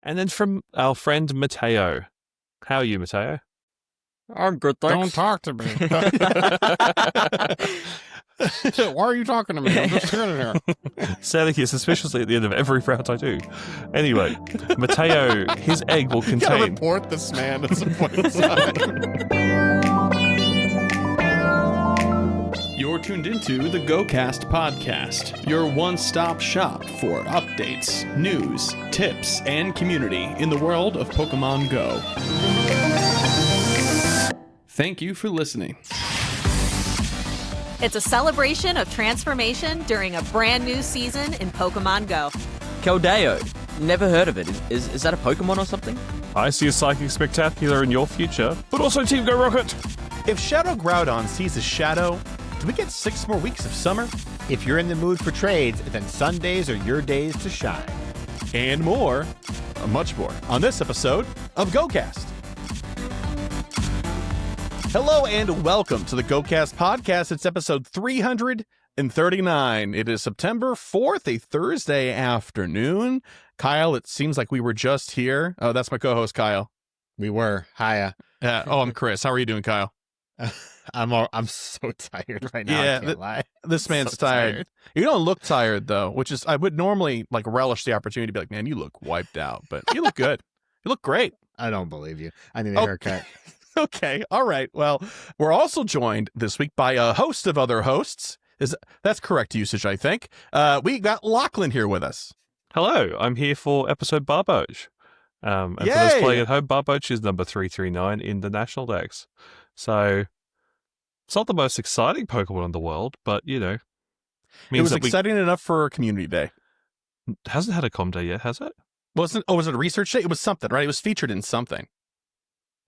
And then from our friend Mateo. How are you, Mateo? I'm good, thanks. Don't talk to me. Why are you talking to me? I'm just sitting here. Sounding here suspiciously at the end of every round I do. Anyway, Mateo, his egg will You gotta contain... report this man at some point in time. You're tuned into the GOCast podcast, your one-stop shop for updates, news, tips, and community in the world of Pokemon Go. Thank you for listening. It's a celebration of transformation during a brand new season in Pokemon Go. Keldeo. Never heard of it. Is that a Pokemon or something? I see a Psychic Spectacular in your future, but also Team Go Rocket. If Shadow Groudon sees a shadow, do we get 6 more weeks of summer? If you're in the mood for trades, then Sundays are your days to shine. And more, much more, on this episode of GOCast. Hello and welcome to the GOCast podcast. It's episode 339. It is September 4th, a Thursday afternoon. Kyle, it seems like we were just here. Oh, that's my co-host, Kyle. We were. Hiya. I'm Chris. How are you doing, Kyle? I'm so tired right now. I can't lie. This man's so tired. You don't look tired, though, which is, I would normally relish the opportunity to be like, man, you look wiped out, but you look good. You look great. I don't believe you. I need a haircut. Okay. All right. Well, we're also joined this week by a host of other hosts. That's correct usage, I think. We got Lachlan here with us. Hello, I'm here for episode Barboach. And Yay! for those playing at home, Barboach is number 339 in the National Dex. So, it's not the most exciting Pokemon in the world, but, you know. It was exciting enough for Community Day. Hasn't had a Com Day yet, has it? Was it a research day? It was something, right? It was featured in something.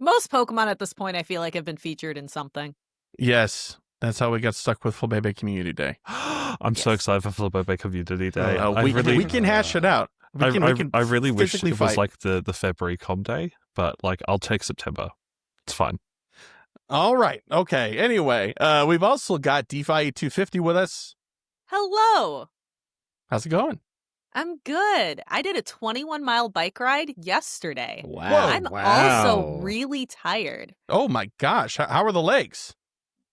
Most Pokemon at this point, I feel like, have been featured in something. Yes. That's how we got stuck with Flabébé Community Day. I'm so excited for Flabébé Community Day. We can hash it out. I really wish it was fight. like the February Com Day, but I'll take September. It's fine. All right. Okay. Anyway, we've also got DeFi 250 with us. Hello. How's it going? I'm good. I did a 21-mile bike ride yesterday. Wow. I'm also really tired. Oh my gosh. How are the legs?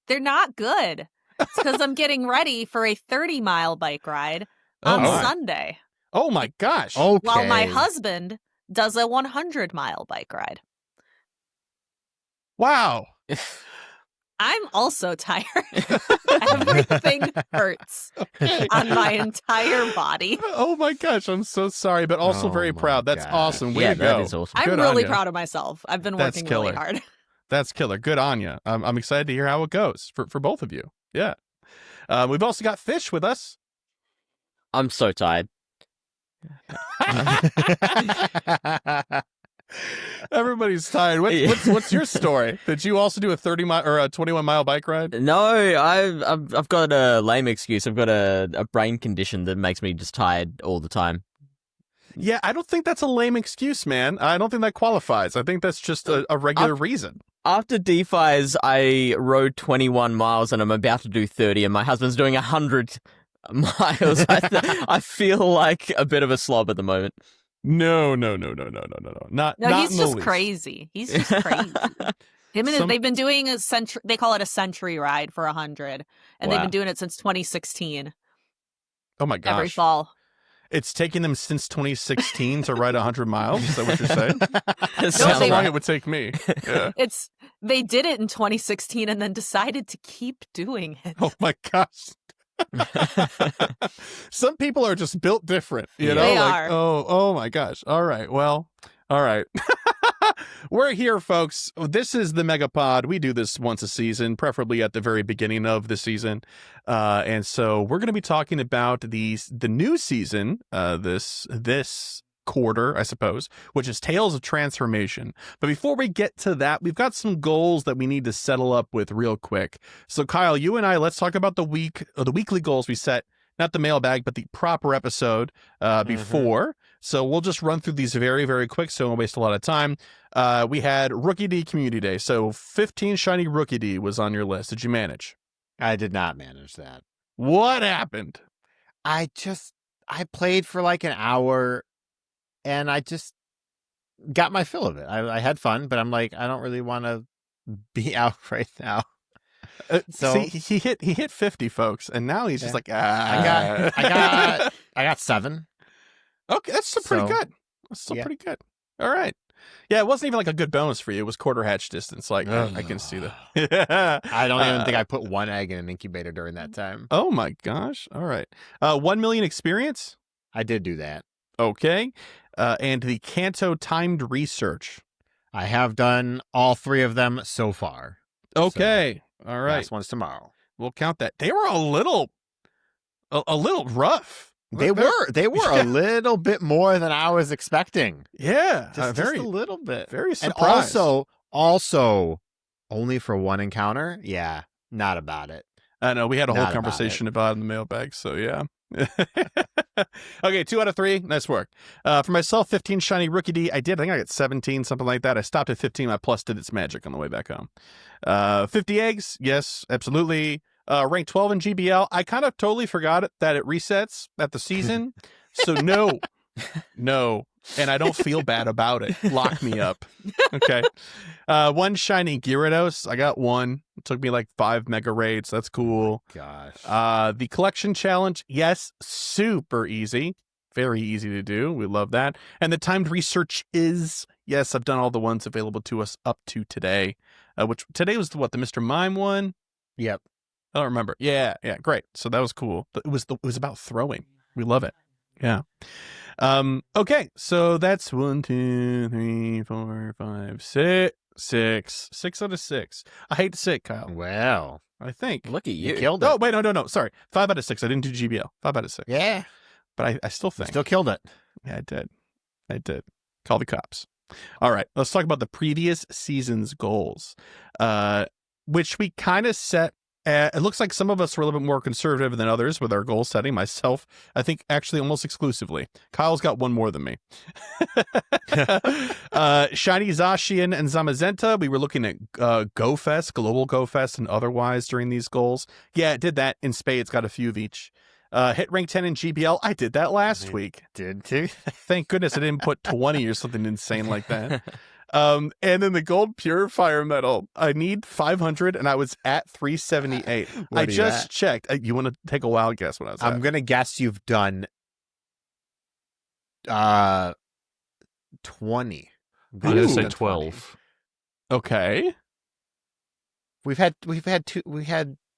They're not good. It's because I'm getting ready for a 30-mile bike ride on Sunday. Oh my gosh. Okay. While my husband does a 100-mile bike ride. Wow. I'm also tired. Everything hurts on my entire body. Oh my gosh. I'm so sorry, but also very proud. That's awesome. Way to go. That is awesome. I'm Good really on ya. proud of myself. I've been That's working killer. really hard. That's killer. Good on you. I'm excited to hear how it goes for both of you. Yeah. We've also got Fish with us. I'm so tired. Everybody's tired. What's your story? Did you also do a 30-mile or a 21-mile bike ride? No, I've got a lame excuse. I've got a brain condition that makes me just tired all the time. Yeah, I don't think that's a lame excuse, man. I don't think that qualifies. I think that's just a regular reason. After DeFi's, I rode 21 miles and I'm about to do 30, and my husband's doing 100 miles. I feel like a bit of a slob at the moment. No. Not No, he's in the just least. crazy. He's just crazy. They've been doing a century. They call it a century ride for 100, and they've been doing it since 2016. Oh my gosh. Every fall. It's taken them since 2016 to ride 100 miles. Is that what you're saying? That's No, how long it would take me. Yeah. They did it in 2016 and then decided to keep doing it. Oh my gosh. Some people are just built different, you know? They like, are. Oh my gosh. All right. Well, all right. We're here, folks. This is the Megapod. We do this once a season, preferably at the very beginning of the season. And so we're going to be talking about the new season, this quarter, I suppose, which is Tales of Transformation. But before we get to that, we've got some goals that we need to settle up with real quick. So Kyle, you and I, let's talk about the weekly goals we set, not the mailbag, but the proper episode before. So we'll just run through these very, very quick so we won't waste a lot of time. We had Rookie D Community Day. So 15 shiny Rookie D was on your list. Did you manage? I did not manage that. What happened? I played for like an hour and I got my fill of it. I had fun, but I'm like, I don't really want to be out right now. So See, he hit 50, folks, and now he's just like, I got 7. Okay, that's still pretty good. That's still pretty good. All right. Yeah, it wasn't even like a good bonus for you. It was quarter hatch distance. Like, I can see that. I don't even think I put 1 egg in an incubator during that time. Oh my gosh. All right. 1 million experience. I did do that. Okay. And the Kanto timed research. I have done all 3 of them so far. Okay. All right. Last one's tomorrow. We'll count that. They were a little rough. They were a little bit more than I was expecting. Yeah, Just a little bit. Very surprised. And also, only for 1 encounter. Yeah, not about it. I know we had a whole Not about conversation about it in the mailbag. So yeah. Okay, 2 out of 3. Nice work. For myself, 15 shiny rookie D. I think I got 17, something like that. I stopped at 15. My plus did its magic on the way back home. 50 eggs. Yes, absolutely. Rank 12 in GBL. I kind of totally forgot that it resets at the season. So no. And I don't feel bad about it. Lock me up. Okay. 1 shiny Gyarados. I got 1. It took me like 5 mega raids. That's cool. Gosh. The collection challenge. Yes. Super easy. Very easy to do. We love that. And the timed research is, yes, I've done all the ones available to us up to today. Which today was the Mr. Mime one? Yep. I don't remember. Yeah, great. So that was cool. But it was about throwing. We love it. Yeah. Okay, so that's 1, 2, 3, 4, 5, 6. 6 out of 6. I hate to say it, Kyle. Well, I think. Look at you. you killed it. Oh, wait, no. Sorry. 5 out of 6. I didn't do GBL. 5 out of 6. Yeah. But I still think. Still killed it. Yeah, I did. Call the cops. All right, let's talk about the previous season's goals, which we kind of set. It looks like some of us were a little bit more conservative than others with our goal setting. Myself, I think actually almost exclusively. Kyle's got 1 more than me. Shiny Zacian and Zamazenta. We were looking at GoFest, Global GoFest, and otherwise during these goals. Yeah, it did that. In Spades got a few of each. Hit rank 10 in GBL. I did that last week. Did too. Thank goodness I didn't put 20 or something insane like that. And then the gold purifier medal. I need 500, and I was at 378. I just checked. You want to take a wild guess what I was at? I'm gonna guess you've done 20. I'm going to say 12. Okay. We've had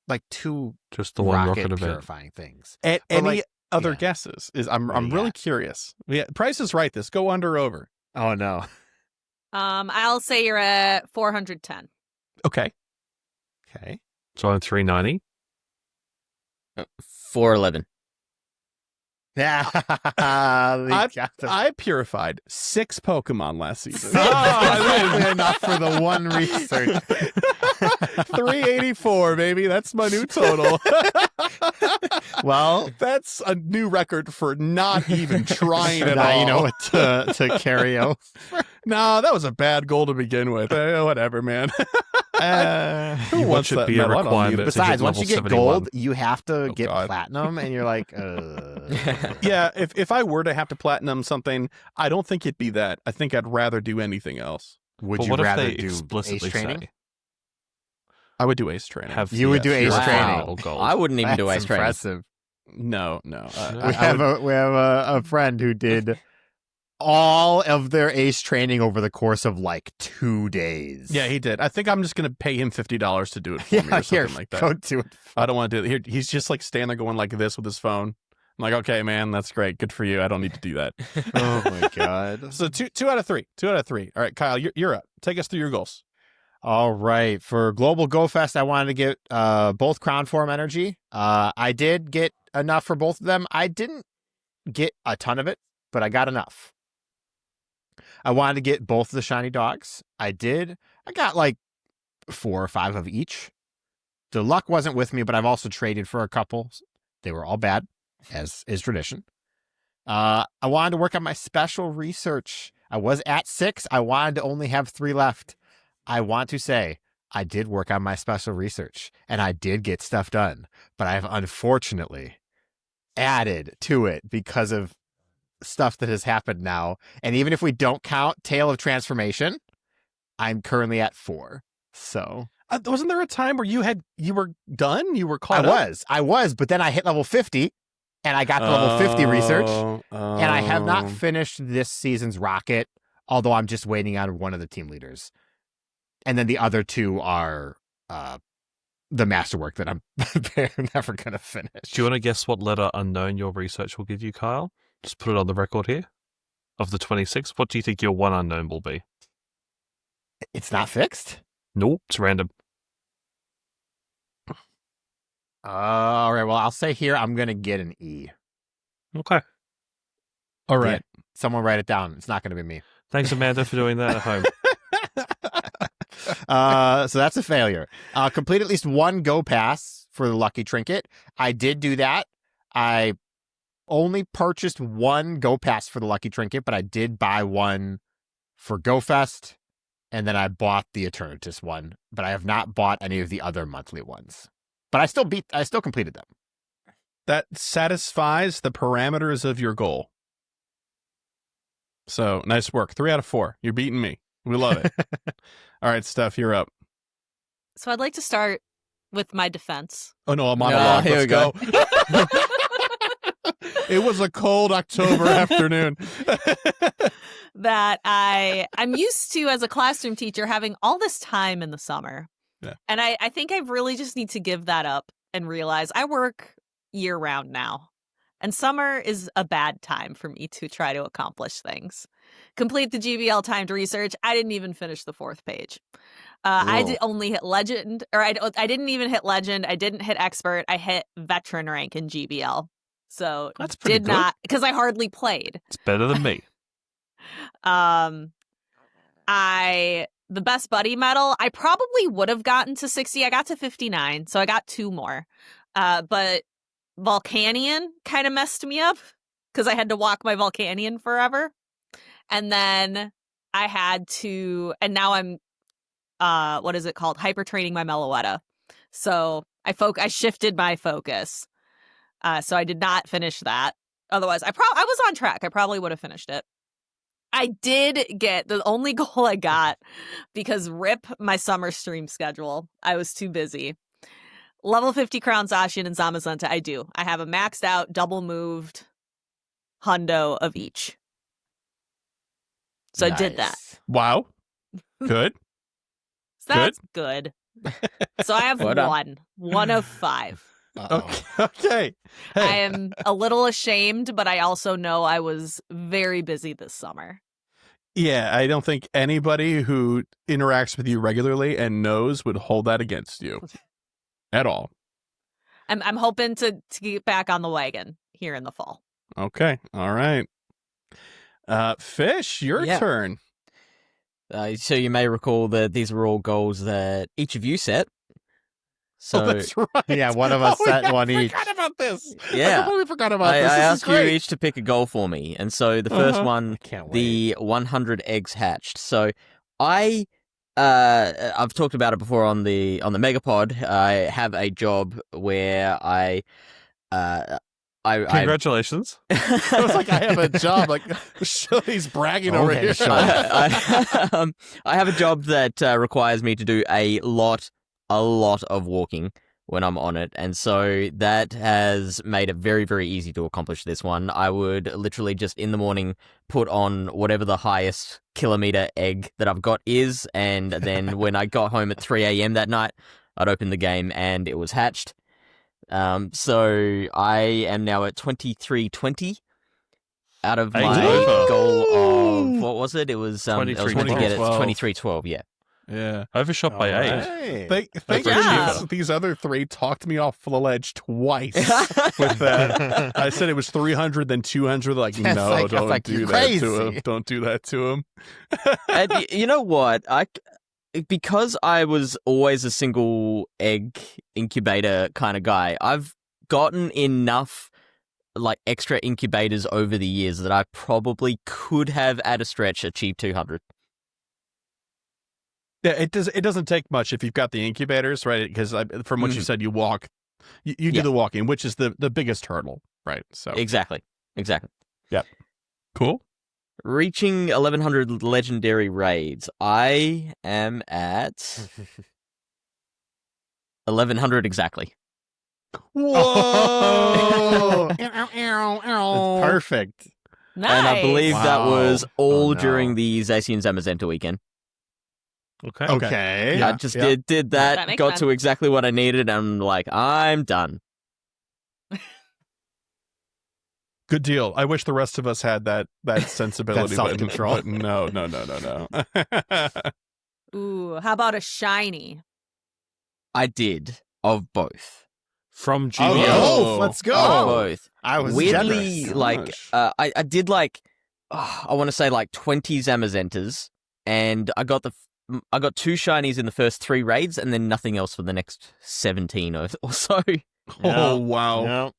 like 2 Just the one rocket event. purifying things. And But, any like, other yeah. guesses? I'm What do you really got? curious. Yeah, Price is right. This go under or over. Oh no. I'll say you're at 410. Okay. Okay. So I'm 390. 411. Yeah. I purified 6 Pokemon last season. Oh, enough for the 1 research. 384, baby. That's my new total. Well, That's a new record for not even trying at now all. you know what to carry out. No, that was a bad goal to begin with. Whatever, man. Who What wants should that be a medal? I don't need requirement? it. Besides, once you get level 71. gold, you have to get God. platinum, and you're like, Yeah, if I were to have to platinum something, I don't think it'd be that. I think I'd rather do anything else. would But you what if rather they do explicitly ace training? say I would do ace training. have You would do ace pure training. final gold? I wouldn't even do That's ice training. impressive. No. We have a friend who did all of their ace training over the course of like 2 days. Yeah, he did. I think I'm just going to pay him $50 to do it for me or something here, like that. go do it. I don't want to do it. Here, he's just like standing there going like this with his phone. I'm like, okay, man, that's great. Good for you. I don't need to do that. Oh my god. So two out of three. 2 out of 3. All right, Kyle, you're up. Take us through your goals. All right. For Global Go Fest, I wanted to get both Crown Form energy. I did get enough for both of them. I didn't get a ton of it, but I got enough. I wanted to get both of the shiny dogs. I did. I got like 4 or 5 of each. The luck wasn't with me, but I've also traded for a couple. They were all bad, as is tradition. I wanted to work on my special research. I was at 6. I wanted to only have 3 left. I want to say I did work on my special research and I did get stuff done, but I've unfortunately added to it because of stuff that has happened now. And even if we don't count Tale of Transformation, I'm currently at 4. So wasn't there a time where you were done? You were caught up? I was, but then I hit level 50 and I got the level 50 research. And I have not finished this season's Rocket, although I'm just waiting on one of the team leaders. And then the other 2 are the masterwork that I'm never going to finish. Do you want to guess what letter unknown your research will give you, Kyle? Just put it on the record here. Of the 26, what do you think your one unknown will be? It's not fixed? Nope, it's random. All right, well, I'll say here I'm going to get an E. Okay. All right. Yeah, someone write it down. It's not going to be me. Thanks, Amanda, for doing that at home. So that's a failure. Complete at least 1 Go Pass for the Lucky Trinket. I did do that. I only purchased 1 Go Pass for the Lucky Trinket, but I did buy one for GoFest, and then I bought the Eternatus one, but I have not bought any of the other monthly ones. But I still completed them. That satisfies the parameters of your goal. So, nice work. 3 out of 4. You're beating me. We love it. All right, Steph, you're up. So I'd like to start with my defense. Oh, no, a monologue. here Let's we go. It was a cold October afternoon. That I'm used to, as a classroom teacher, having all this time in the summer. Yeah. And I think I really just need to give that up and realize I work year round now. And summer is a bad time for me to try to accomplish things. Complete the GBL timed research. I didn't even finish the 4th page. I did only hit legend, or I didn't even hit legend. I didn't hit expert. I hit veteran rank in GBL. So That's pretty good. not, because I hardly played. It's better than me. The best buddy medal, I probably would have gotten to 60. I got to 59, so I got 2 more. But Volcanion kind of messed me up because I had to walk my Volcanion forever. And then I had to, and now I'm, what is it called? Hyper training my Meloetta. So I shifted my focus. So I did not finish that. Otherwise, I was on track. I probably would have finished it. I did get the only goal I got because rip my summer stream schedule. I was too busy. Level 50 Crown Zacian and Zamazenta, I do. I have a maxed out, double moved hundo of each. So I did that. Wow. Good. So that's good. So I have one of 5. Okay. Hey. I am a little ashamed, but I also know I was very busy this summer. Yeah, I don't think anybody who interacts with you regularly and knows would hold that against you at all. I'm hoping to get back on the wagon here in the fall. Okay. All right. Fish, your turn. So you may recall that these were all goals that each of you set. So that's right. Yeah, one of us set one I each. forgot about this. Yeah. I completely forgot about I this. This is asked you great. each to pick a goal for me. And so the first one, Can't wait. the 100 eggs hatched. So I've talked about it before on the Megapod. I have a job where I Congratulations. I was like, I have a job. Like, he's bragging over Okay, here. sure. I have a job that requires me to do a lot of walking when I'm on it, and so that has made it very, very easy to accomplish this one. I would literally just in the morning put on whatever the highest kilometer egg that I've got is, and then when I got home at 3 a.m. that night, I'd open the game and it was hatched. So I am now at 2320 out of my goal of, what was it? It was, I was going to get it 2312, yeah. Yeah. Overshot by 8. Right. Thank Good job. you. These other 3 talked me off the ledge twice with that. I said it was 300, then 200. Like, That's no, like- don't like, do you're that to crazy. him. Don't do that to him. And you know what? Because I was always a single egg incubator kind of guy, I've gotten enough like extra incubators over the years that I probably could have at a stretch achieved 200. Yeah, it doesn't take much if you've got the incubators, right? Because from what you said, you walk, you do the walking, which is the biggest hurdle, right? So Exactly. Yep. Cool. Reaching 1100 legendary raids. I am at 1100 exactly. Whoa! It's perfect. Nice. And I believe that was Wow. all Oh, no. during the Zacian Zamazenta weekend. Okay. Okay. Yeah. I just yeah. did That that, makes got to sense. exactly what I needed, and I'm like, I'm done. Good deal. I wish the rest of us had that sensibility, That but self-control. but no. Ooh, how about a shiny? I did of both. From Oh, GBL. Oh. let's go. Of both. I was Weirdly, generous. like, Gosh. I did like, I want to say like 20 Zamazentas, and I got 2 shinies in the first 3 raids, and then nothing else for the next 17 or so. Oh wow. Yeah.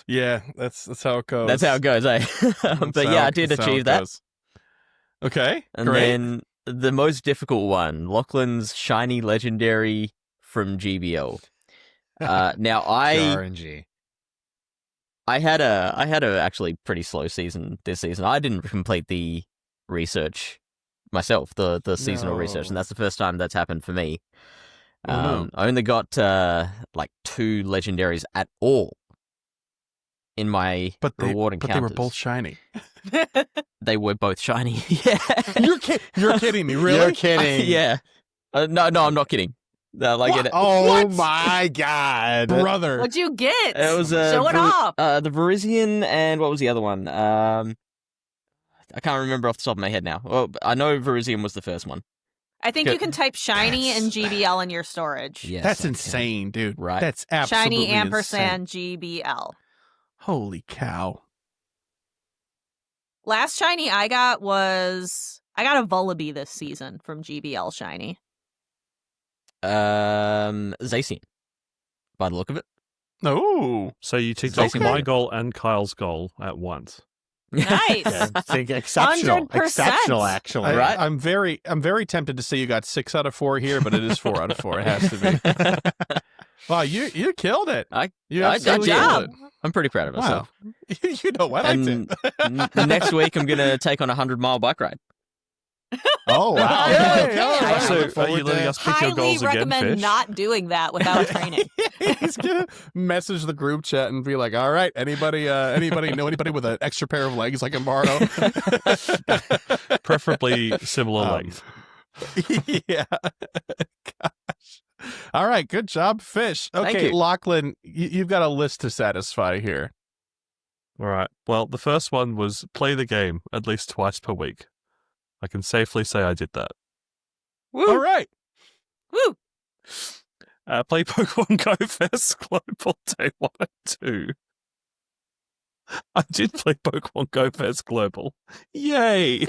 Yeah, that's how it goes. That's how it goes, eh? But yeah, I did achieve that. Okay, And great. then the most difficult one, Lachlan's shiny legendary from GBL. Now RNG. I had a actually pretty slow season this season. I didn't complete the research myself, the seasonal research, and No. that's the first time that's happened for me. Oh, no. I only got like 2 legendaries at all in my But reward they encounters. were both shiny. They were both shiny. Yeah. You're kidding me, really? You're kidding. Yeah. No, I'm not kidding. Like What? Oh What? my god. Brother. What'd you get? it was Show it off. the Verizian, and what was the other one? I can't remember off the top of my head now. Well, I know Verizian was the first one. I think Good. you can type shiny and GBL in your storage. Yes, That's I can. insane, dude. Right. That's absolutely Shiny insane. & GBL. Holy cow. Last shiny I got a Vullaby this season from GBL shiny. Zacian, by the look of it. Oh. So you ticked Okay. off my goal and Kyle's goal at once. Nice. Yeah, think exceptional. 100%. Exceptional, actually. Right. I'm very tempted to say you got 6 out of 4 here, but it is 4 out of 4. It has to be. Wow, you killed it. You I absolutely did. killed it. I'm pretty proud of Wow. myself. You know what? I And did. next week I'm gonna take on a 100-mile bike ride. Oh, wow. Okay, all I right. So look are forward you letting to- us pick your Highly goals again, recommend Fish? not doing that without training. He's gonna message the group chat and be like, "All right, anybody know anybody with an extra pair of legs I can borrow?" Preferably similar Um, length. Yeah. Gosh. All right, good job, Fish. Thank Okay, you. Lachlan, you've got a list to satisfy here. All right. Well, the first one was play the game at least twice per week. I can safely say I did that. All right. Woo! Play Pokemon Go Fest Global Day 1 and 2. I did play Pokemon Go Fest Global. Yay!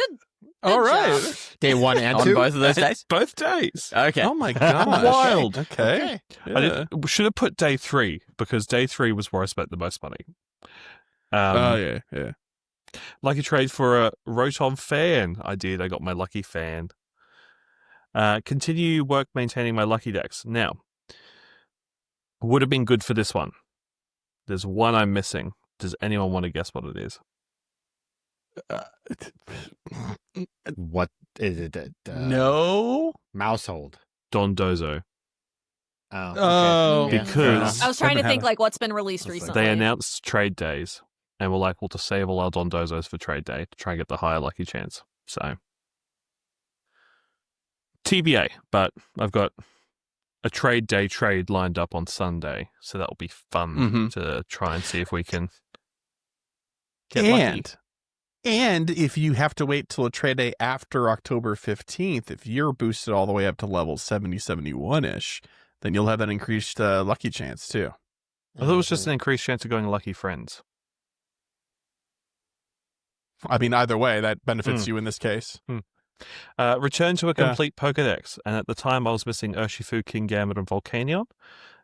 All Good right. job. Day 1 and On 2. both of those days. Both days. Okay. Oh my gosh. Wild. Okay. I did, should have put day 3 because day 3 was where I spent the most money. Oh yeah. Lucky trade for a Rotom fan. I did. I got my lucky fan. Continue work maintaining my lucky decks. Now, would have been good for this one. There's one I'm missing. Does anyone want to guess what it is? What is it? No. Mousehold. Dondozo. Oh. okay. Oh, Yeah, because- fair enough. I was trying to Haven't think had like what's been released That's like- recently. They announced trade days and were like, well, to save all our Dondozos for trade day to try and get the higher lucky chance. So, TBA, but I've got a trade day trade lined up on Sunday. So that'll be fun Mhm. to try and see if we can get lucky. And if you have to wait till a trade day after October 15th, if you're boosted all the way up to level 70, 71-ish, then you'll have that increased lucky chance too. I thought it was just an increased chance of going lucky friends. I mean, either way, that benefits you in this case. Return to a Yeah. complete Pokedex, and at the time I was missing Urshifu, Kingambit, and Volcanion.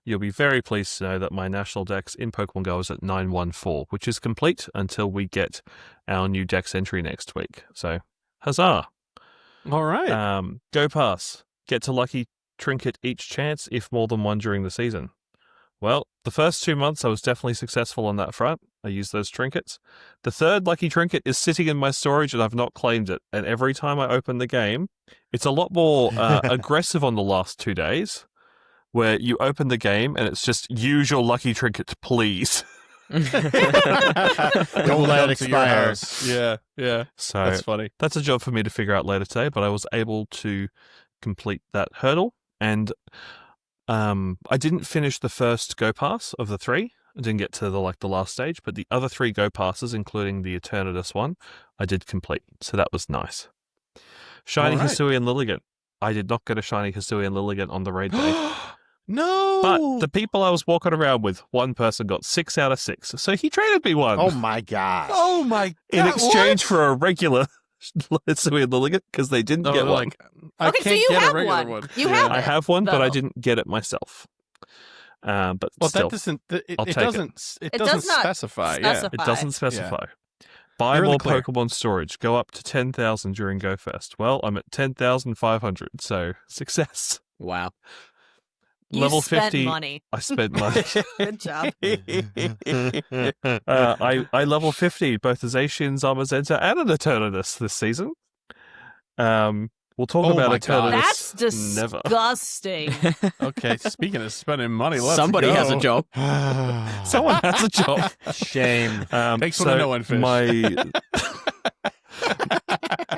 You'll be very pleased to know that my national dex in Pokemon Go is at 914, which is complete until we get our new dex entry next week. So, huzzah! All right. Go Pass. Get to lucky trinket each chance, if more than one during the season. Well, the first 2 months I was definitely successful on that front. I used those trinkets. The third lucky trinket is sitting in my storage and I've not claimed it. And every time I open the game, it's a lot more aggressive on the last 2 days, where you open the game and it's just use your lucky trinket, please. Don't let it expire. Yeah. So That's funny. that's a job for me to figure out later today, but I was able to complete that hurdle. And I didn't finish the first Go Pass of the 3. I didn't get to the last stage, but the other 3 Go Passes, including the Eternatus one, I did complete. So that was nice. Shiny All right. Hisui and Lilligant. I did not get a Shiny Hisui and Lilligant on the raid day. No. But the people I was walking around with, one person got 6 out of 6. So he traded me one. Oh my gosh. Oh my god. in exchange for a regular Hisui and Lilligant, because they didn't get one. I Okay, so can't you get have a regular one. one. You Yeah. have I have one, but I though. didn't get it myself. But Well, still, that doesn't. It I'll take it. doesn't. It It doesn't does not specify. specify. it doesn't specify. Buy You're in the more clear. Pokemon storage. Go up to 10,000 during GoFest. Well, I'm at 10,500, so success. Wow. You Level spent 50. money. I spent money. Good job. I level 50 both a Zacian, Zamazenta, and an Eternatus this season. We'll talk Oh about my God. Eternatus. That's Never. disgusting. Yeah. Okay. Speaking of spending money, let's Somebody go. has a job. Someone has a job. Shame. Takes one to know one, Fish.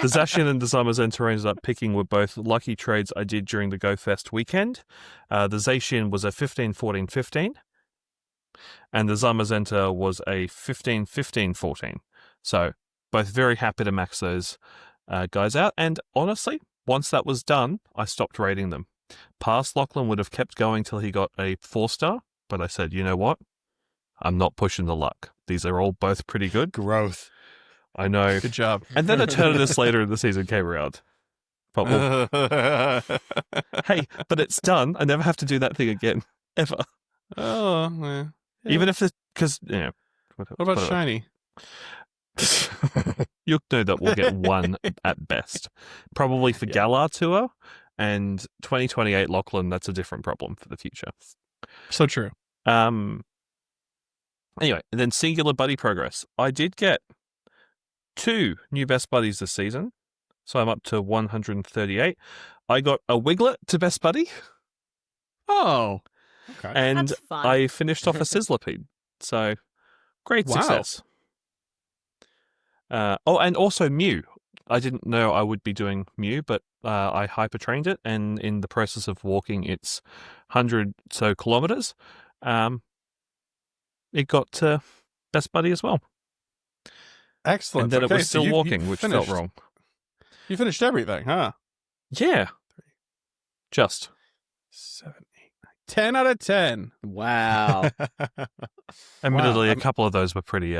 The Zacian and the Zamazenta I ended up picking were both lucky trades I did during the GoFest weekend. The Zacian was a 15-14-15, and the Zamazenta was a 15-15-14. So both very happy to max those guys out. And honestly, once that was done, I stopped rating them. Past Lachlan would have kept going till he got a 4-star, but I said, you know what? I'm not pushing the luck. These are all both pretty good. Growth. I know. Good job. And then Eternatus later in the season came around. But hey, but it's done. I never have to do that thing again. Ever. Oh, yeah. Even if it's because, you know. What about shiny? You'll know that we'll get one at best. Probably for Galar Tour and 2028 Lachlan, that's a different problem for the future. So true. Anyway, and then Singular Buddy Progress. I did get 2 new Best Buddies this season, so I'm up to 138. I got a Wiglet to Best Buddy, Oh, Okay. and That's fun. I finished off a Sizzlipede. So, great Wow. success. And also Mew. I didn't know I would be doing Mew, but I hyper-trained it, and in the process of walking its 100 so kilometers, it got to Best Buddy as well. excellent. And then Okay, it was so still you walking, which finished. felt wrong. You finished everything, huh? Yeah. Just. 7, 8, 9, 10 out of 10. Wow. Admittedly, Wow. a couple of those were pretty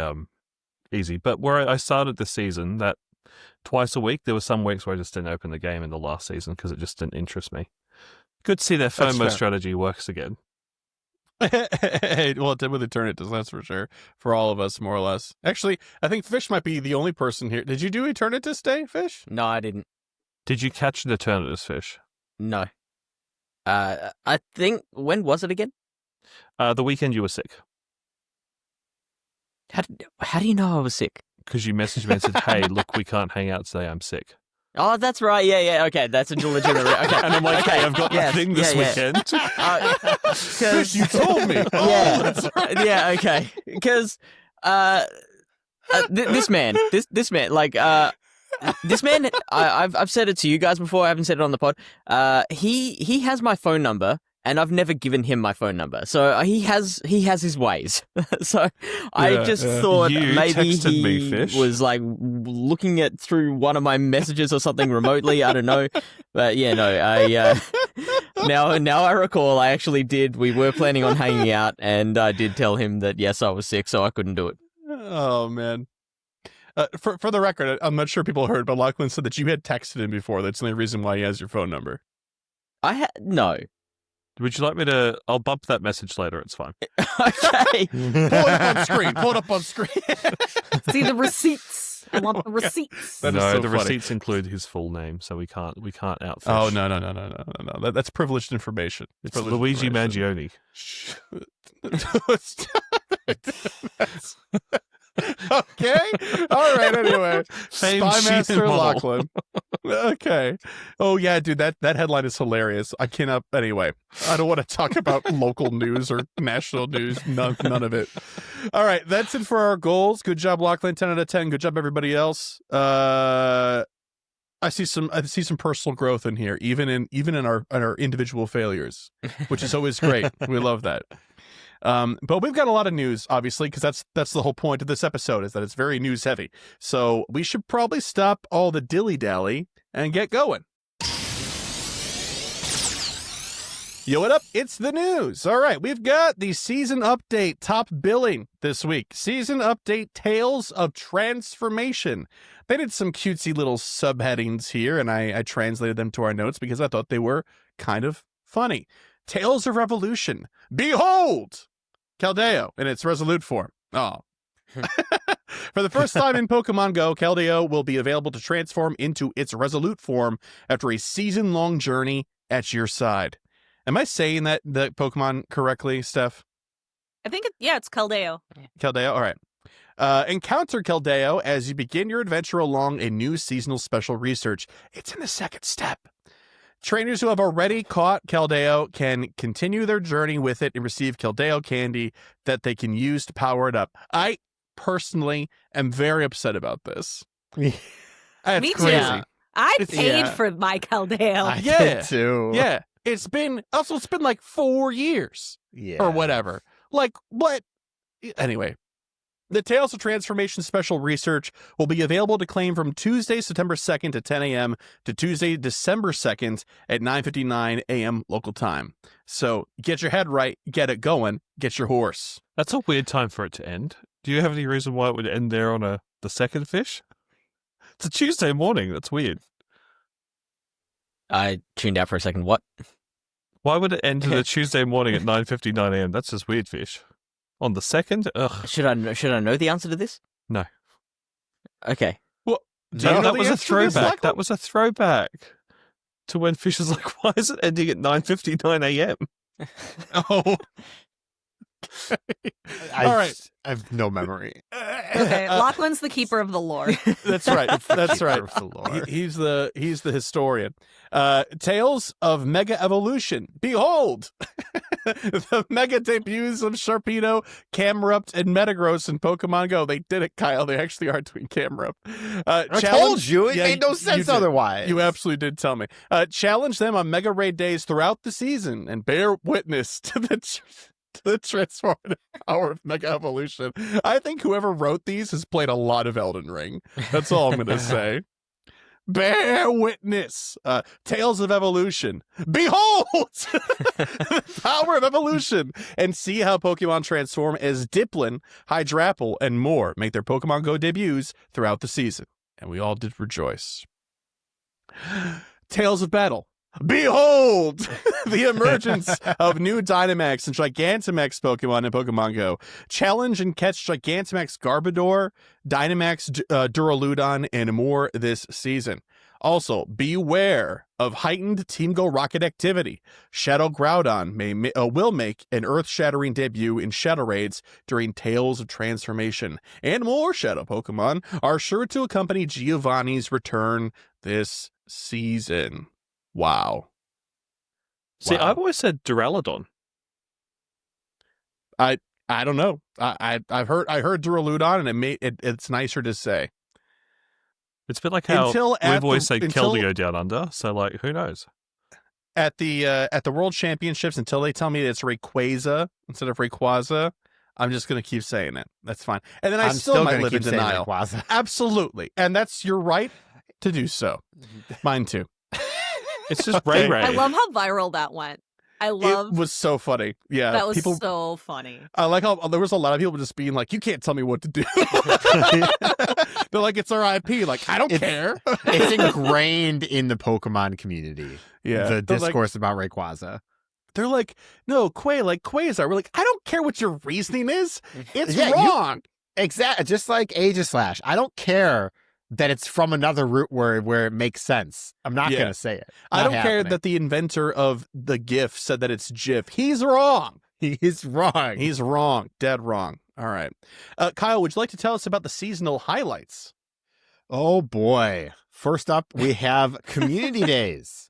easy. But where I started this season, that twice a week, there were some weeks where I just didn't open the game in the last season because it just didn't interest me. Good to see their That's FOMO fair. strategy works again. Well, it did with Eternatus, that's for sure. For all of us, more or less. Actually, I think Fish might be the only person here. Did you do Eternatus Day, Fish? No, I didn't. Did you catch an Eternatus fish? No. I think, when was it again? The weekend you were sick. How do you know I was sick? Because you messaged me and said, hey, look, we can't hang out today. I'm sick. Oh, that's right. Yeah. Okay, that's a legitimate. Okay, And I'm like, hey, I've got Yes, the thing this yeah. weekend. Fish, you told me. Oh, Yeah. that's right. Yeah. Okay. Because this man, I've said it to you guys before. I haven't said it on the pod. He has my phone number, and I've never given him my phone number. So he has his ways. So I Yeah, just yeah. thought You maybe texted me, he Fish. was like looking at through one of my messages or something remotely. I don't know, but yeah, no. I now I recall. I actually did. We were planning on hanging out, and I did tell him that yes, I was sick, so I couldn't do it. Oh, man. For the record, I'm not sure people heard, but Lachlan said that you had texted him before. That's the only reason why he has your phone number. No. Would you like me to? I'll bump that message later. It's fine. Okay. Pull it up on screen. Pull it up on screen. See the receipts. receipts. I want the receipts. That is no, so the funny. receipts include his full name, so we can't outfish. Oh no. That's privileged information. It's privileged Luigi information. Mangione. That's- okay. All right. Anyway, Famed Spymaster She-Ra model. Lachlan. Okay. Oh yeah, dude. That headline is hilarious. I cannot. Anyway, I don't want to talk about local news or national news. None of it. All right. That's it for our goals. Good job, Lachlan. 10 out of 10. Good job, everybody else. I see some personal growth in here, even in our individual failures, which is always great. We love that. But we've got a lot of news, obviously, because that's the whole point of this episode, is that it's very news heavy. So we should probably stop all the dilly-dally and get going. Yo, what up? It's the news. All right, we've got the season update top billing this week. Season update Tales of Transformation. They did some cutesy little subheadings here, and I translated them to our notes because I thought they were kind of funny. Tales of Revolution. Behold! Keldeo in its Resolute form. Oh. For the first time in Pokemon GO, Keldeo will be available to transform into its Resolute form after a season-long journey at your side. Am I saying that Pokemon correctly, Steph? I think, it's Keldeo. Keldeo? All right. Encounter Keldeo as you begin your adventure along a new seasonal special research. It's in the second step. Trainers who have already caught Keldeo can continue their journey with it and receive Keldeo candy that they can use to power it up. I personally am very upset about this. That's Me too. crazy. Yeah. I It's- paid yeah. for my Keldeo. I Yeah. did too. Yeah. It's been like 4 years Yeah. or whatever. Like, what? Anyway. The Tales of Transformation special research will be available to claim from Tuesday, September 2nd at 10 a.m. to Tuesday, December 2nd at 9:59 a.m. local time. So get your head right, get it going, get your horse. That's a weird time for it to end. Do you have any reason why it would end there on the second fish? It's a Tuesday morning. That's weird. I tuned out for a second. What? Why would it end the Tuesday morning at 9:59 a.m.? That's just weird fish. On the second? Ugh. Should I know the answer to this? No. Okay. Do you No, know that the was a answer to this, throwback. Lachlan? That was a throwback to when fish is like, why is it ending at 9:59 a.m.? Oh. All right. I have no memory. Okay, Lachlan's the keeper of the lore. That's right. That's right. Keeper of the lore. He's the historian. Tales of Mega Evolution. Behold, the mega debuts of Sharpedo, Camerupt, and Metagross in Pokemon Go. They did it, Kyle. They actually are doing Camerupt. I told you it made no sense did. otherwise. You absolutely did tell me. Challenge them on Mega Raid days throughout the season and bear witness to the transformative power of Mega Evolution. I think whoever wrote these has played a lot of Elden Ring. That's all I'm going to say. Bear witness. Tales of Evolution. Behold the power of evolution, and see how Pokemon transform as Diplin, Hydrapple, and more make their Pokemon Go debuts throughout the season. And we all did rejoice. Tales of Battle. Behold the emergence of new Dynamax and Gigantamax Pokemon in Pokemon Go. Challenge and catch Gigantamax Garbodor, Dynamax Duraludon, and more this season. Also, beware of heightened Team Go Rocket activity. Shadow Groudon will make an earth-shattering debut in Shadow Raids during Tales of Transformation. And more Shadow Pokemon are sure to accompany Giovanni's return this season. Wow. See, Wow. I've always said Duraludon. I don't know. I heard Duraludon, and it's nicer to say. It's a bit like how Until at we've always the- said until- Keldeo down under, so like, who knows? At the World Championships, until they tell me it's Rayquaza instead of Rayquaza, I'm just gonna keep saying it. That's fine. And then I I'm still might gonna live in keep saying denial. Rayquaza. Absolutely, and that's your right to do so. Mine too. It's just Okay. Ray Ray. I love how viral that went. I love It was so funny. Yeah, that was people. so funny. I like how there was a lot of people just being like, "You can't tell me what to do." They're like, "It's our IP." Like, I don't care. It's ingrained in the Pokemon community. Yeah, The they're like- discourse about Rayquaza. They're like, no, Quay, like Quasar. We're like, I don't care what your reasoning is. It's Yeah, wrong. Exactly, just like Aegislash. I don't care that it's from another route where it makes sense. I'm not Yeah. going to say it. I Not don't care happening. that the inventor of the GIF said that it's GIF. He's wrong. He's wrong. He's wrong. Dead wrong. All right. Kyle, would you like to tell us about the seasonal highlights? Oh boy. First up, we have community days.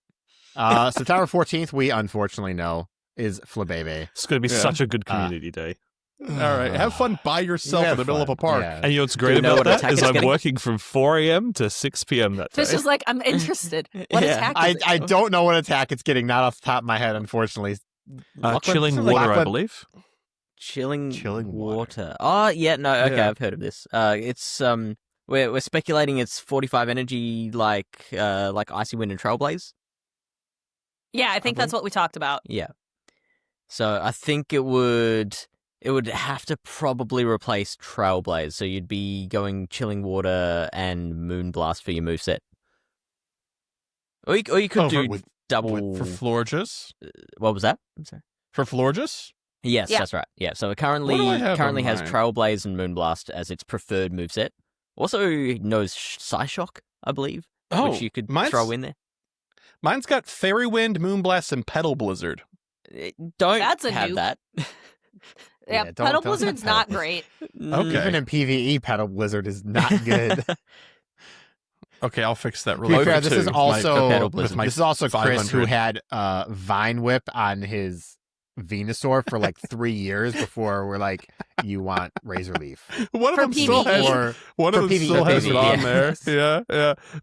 September 14th, we unfortunately know, is Flabebe. It's going to be Yeah. such a good community day. All right. Have fun by yourself in Have the middle of a fun. park. Yeah. And you know what's great you know about what that attack is it's I'm getting? working from 4 a.m. to 6 p.m. that day. Fish is like, I'm interested. What Yeah. attack is I it? don't know what attack it's getting, not off the top of my head, unfortunately. Lachlan- Chilling something water, like I Lachlan- believe. Chilling Chilling water. Oh yeah, no, okay, Yeah. I've heard of this. It's we're speculating it's 45 energy like Icy Wind and Trailblaze. Yeah, I think that's what we talked about. Yeah. So I think it would have to probably replace Trailblaze. So you'd be going Chilling Water and Moonblast for your moveset. Or you could do with- double. For Florges? What was that? I'm sorry. For Florges? Yes, Yeah. that's right. Yeah, so it What do I currently have on has mine? Trailblaze and Moonblast as its preferred moveset. Also knows Psyshock, I believe, which you could throw in there. Mine's got Fairy Wind, Moonblast, and Petal Blizzard. Don't That's a have nuke. that. Yeah, don't- Petal don't Blizzard's Petal not Blizzard. great. Okay. Even in PvE, Petal Blizzard is not good. Okay, I'll fix that To really be fair, quick, this too, is with my- also Petal Blizzard. with my this is also Chris who 500. had Vine Whip on his Venusaur for like 3 years before we're like, you want Razor Leaf. One of For them still PvE. has Or one for of them PvE, still has it PvE, on there.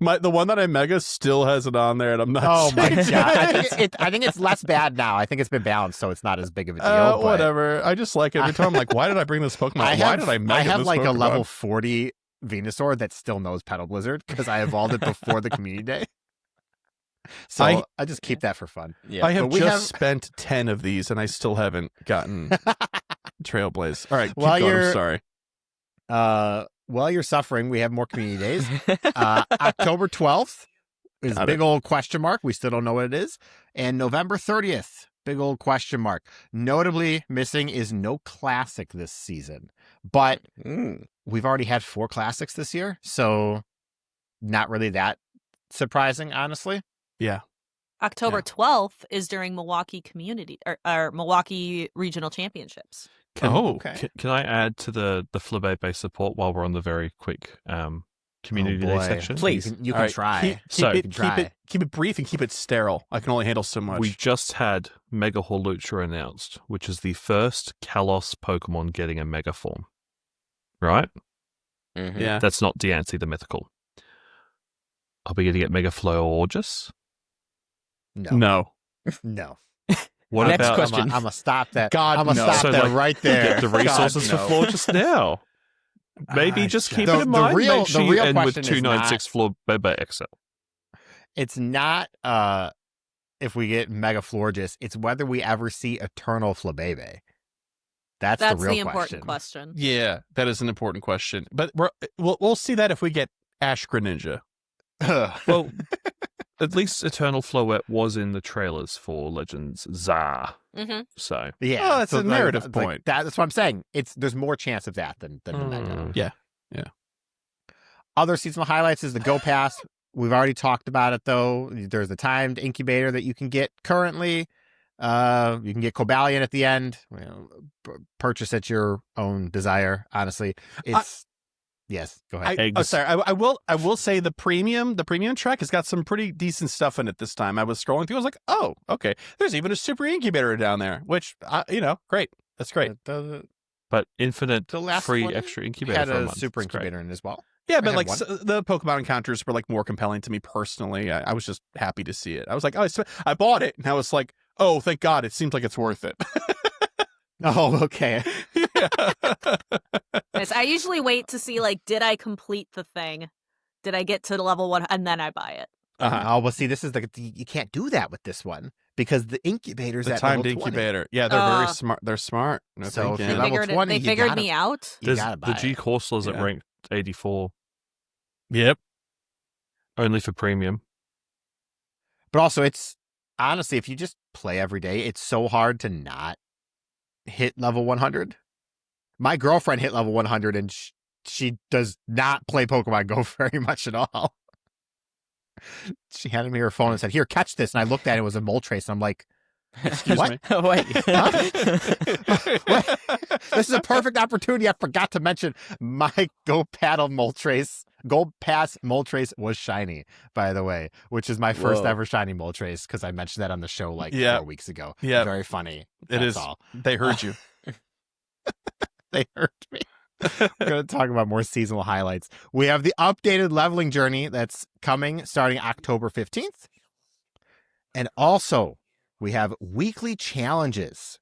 Yeah. The one that I mega still has it on there, and I'm not. oh my changing god, it. I think it's less bad now. I think it's been balanced, so it's not as big of a deal. but Whatever. I just like it every time. I'm like, why did I bring this Pokemon? Why did I mega I have this like a Pokemon? level 40 Venusaur that still knows Petal Blizzard because I evolved it before the community day. So I- I just keep that for fun. Yeah. I have But we just have- spent 10 of these, and I still haven't gotten Trailblaze. All right, keep While going. I'm you're- sorry. While you're suffering, we have more community days. October 12th is Got big old question mark. We still don't know what it is. And November 30th, big old question mark. Notably missing is no classic this season, but we've already had 4 classics this year, so not really that surprising, honestly. Yeah. October 12th is during Milwaukee Community or Milwaukee Regional Championships. Okay. Can I add to the Flabebe support while we're on the very quick community day boy. section? Please. You All can right, try. So- keep it brief and keep it sterile. I can only handle so much. We just had Mega Hawlucha announced, which is the first Kalos Pokemon getting a Mega form. Right? Mhm. Yeah. That's not Diancie the mythical. Are we going to get Mega Florges? No. No. What Next about question. I'm gonna stop that. God, I'm gonna no. stop So, that like, right there. get the resources God, for no. Florges now? Maybe I just just- keep The- it in the mind. real- Make sure the you real end with question is 296 Flabebe XL. It's not if we get Mega Florges, it's whether we ever see Eternal Flabebe. That's That's the real important question. Yeah, that is an important question. But we'll see that if we get Ash Greninja. Well, at least Eternal Floette was in the trailers for Legends Zar. hmm So, Yeah, Oh, that's a narrative like, point. that's what I'm saying. There's more chance of that than the Mega. Mm. Yeah. Other seasonal highlights is the Go Pass. We've already talked about it though. There's the timed incubator that you can get currently. You can get Cobalion at the end. Purchase at your own desire. Honestly, it's yes. Go ahead. Eggs. Sorry. I will say the premium track has got some pretty decent stuff in it this time. I was scrolling through. I was like, oh, okay. There's even a super incubator down there, which great. That's great. but infinite The last free one extra incubator had for a a month. super It's great. incubator in as well. Yeah, I but had like one. the Pokemon encounters were like more compelling to me personally. I was just happy to see it. I was like, oh, I bought it, and I was like, oh, thank God, it seems like it's worth it. Oh, okay. Yes, I usually wait to see did I complete the thing? Did I get to the level 1? And then I buy it. Oh, well, see, this is you can't do that with this one because the incubator's The at timed level 20. incubator. Yeah, they're very Uh, smart. They're smart. No, So if thank you're you. level 20, they you figured gotta- me out. You There's gotta buy the G it. Coursers at Yeah. ranked 84, Yep. only for premium. But also, it's honestly, if you just play every day, it's so hard to not hit level 100. My girlfriend hit level 100 and she does not play Pokemon Go very much at all. She handed me her phone and said, "Here, catch this." And I looked at it, it was a Moltres. And I'm like, Excuse what? me. Wait. What? This is a perfect opportunity. I forgot to mention my Go Paddle Moltres. Gold Pass Moltres was shiny, by the way, which is my first Whoa. ever shiny Moltres because I mentioned that on the show like Yeah. 4 weeks ago. Yeah. Very funny. It That's is. all. They heard you. They hurt me. We're going to talk about more seasonal highlights. We have the updated leveling journey that's coming starting October 15th. And also, we have weekly challenges.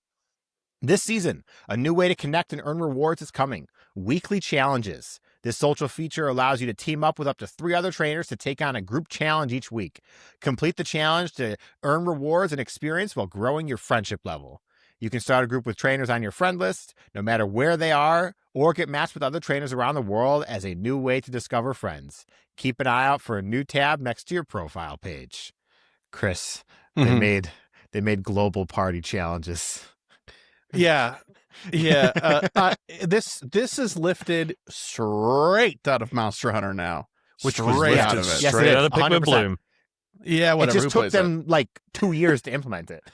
This season, a new way to connect and earn rewards is coming. Weekly challenges. This social feature allows you to team up with up to 3 other trainers to take on a group challenge each week. Complete the challenge to earn rewards and experience while growing your friendship level. You can start a group with trainers on your friend list, no matter where they are, or get matched with other trainers around the world as a new way to discover friends. Keep an eye out for a new tab next to your profile page. Chris, Mhm. they made global party challenges. Yeah. This is lifted straight out of Monster Hunter now. Which was Straight out lifted of it. Yes, Straight it out is, of Pikmin 100%. Bloom. Yeah, It whatever. just Who took plays that? them like 2 years to implement it.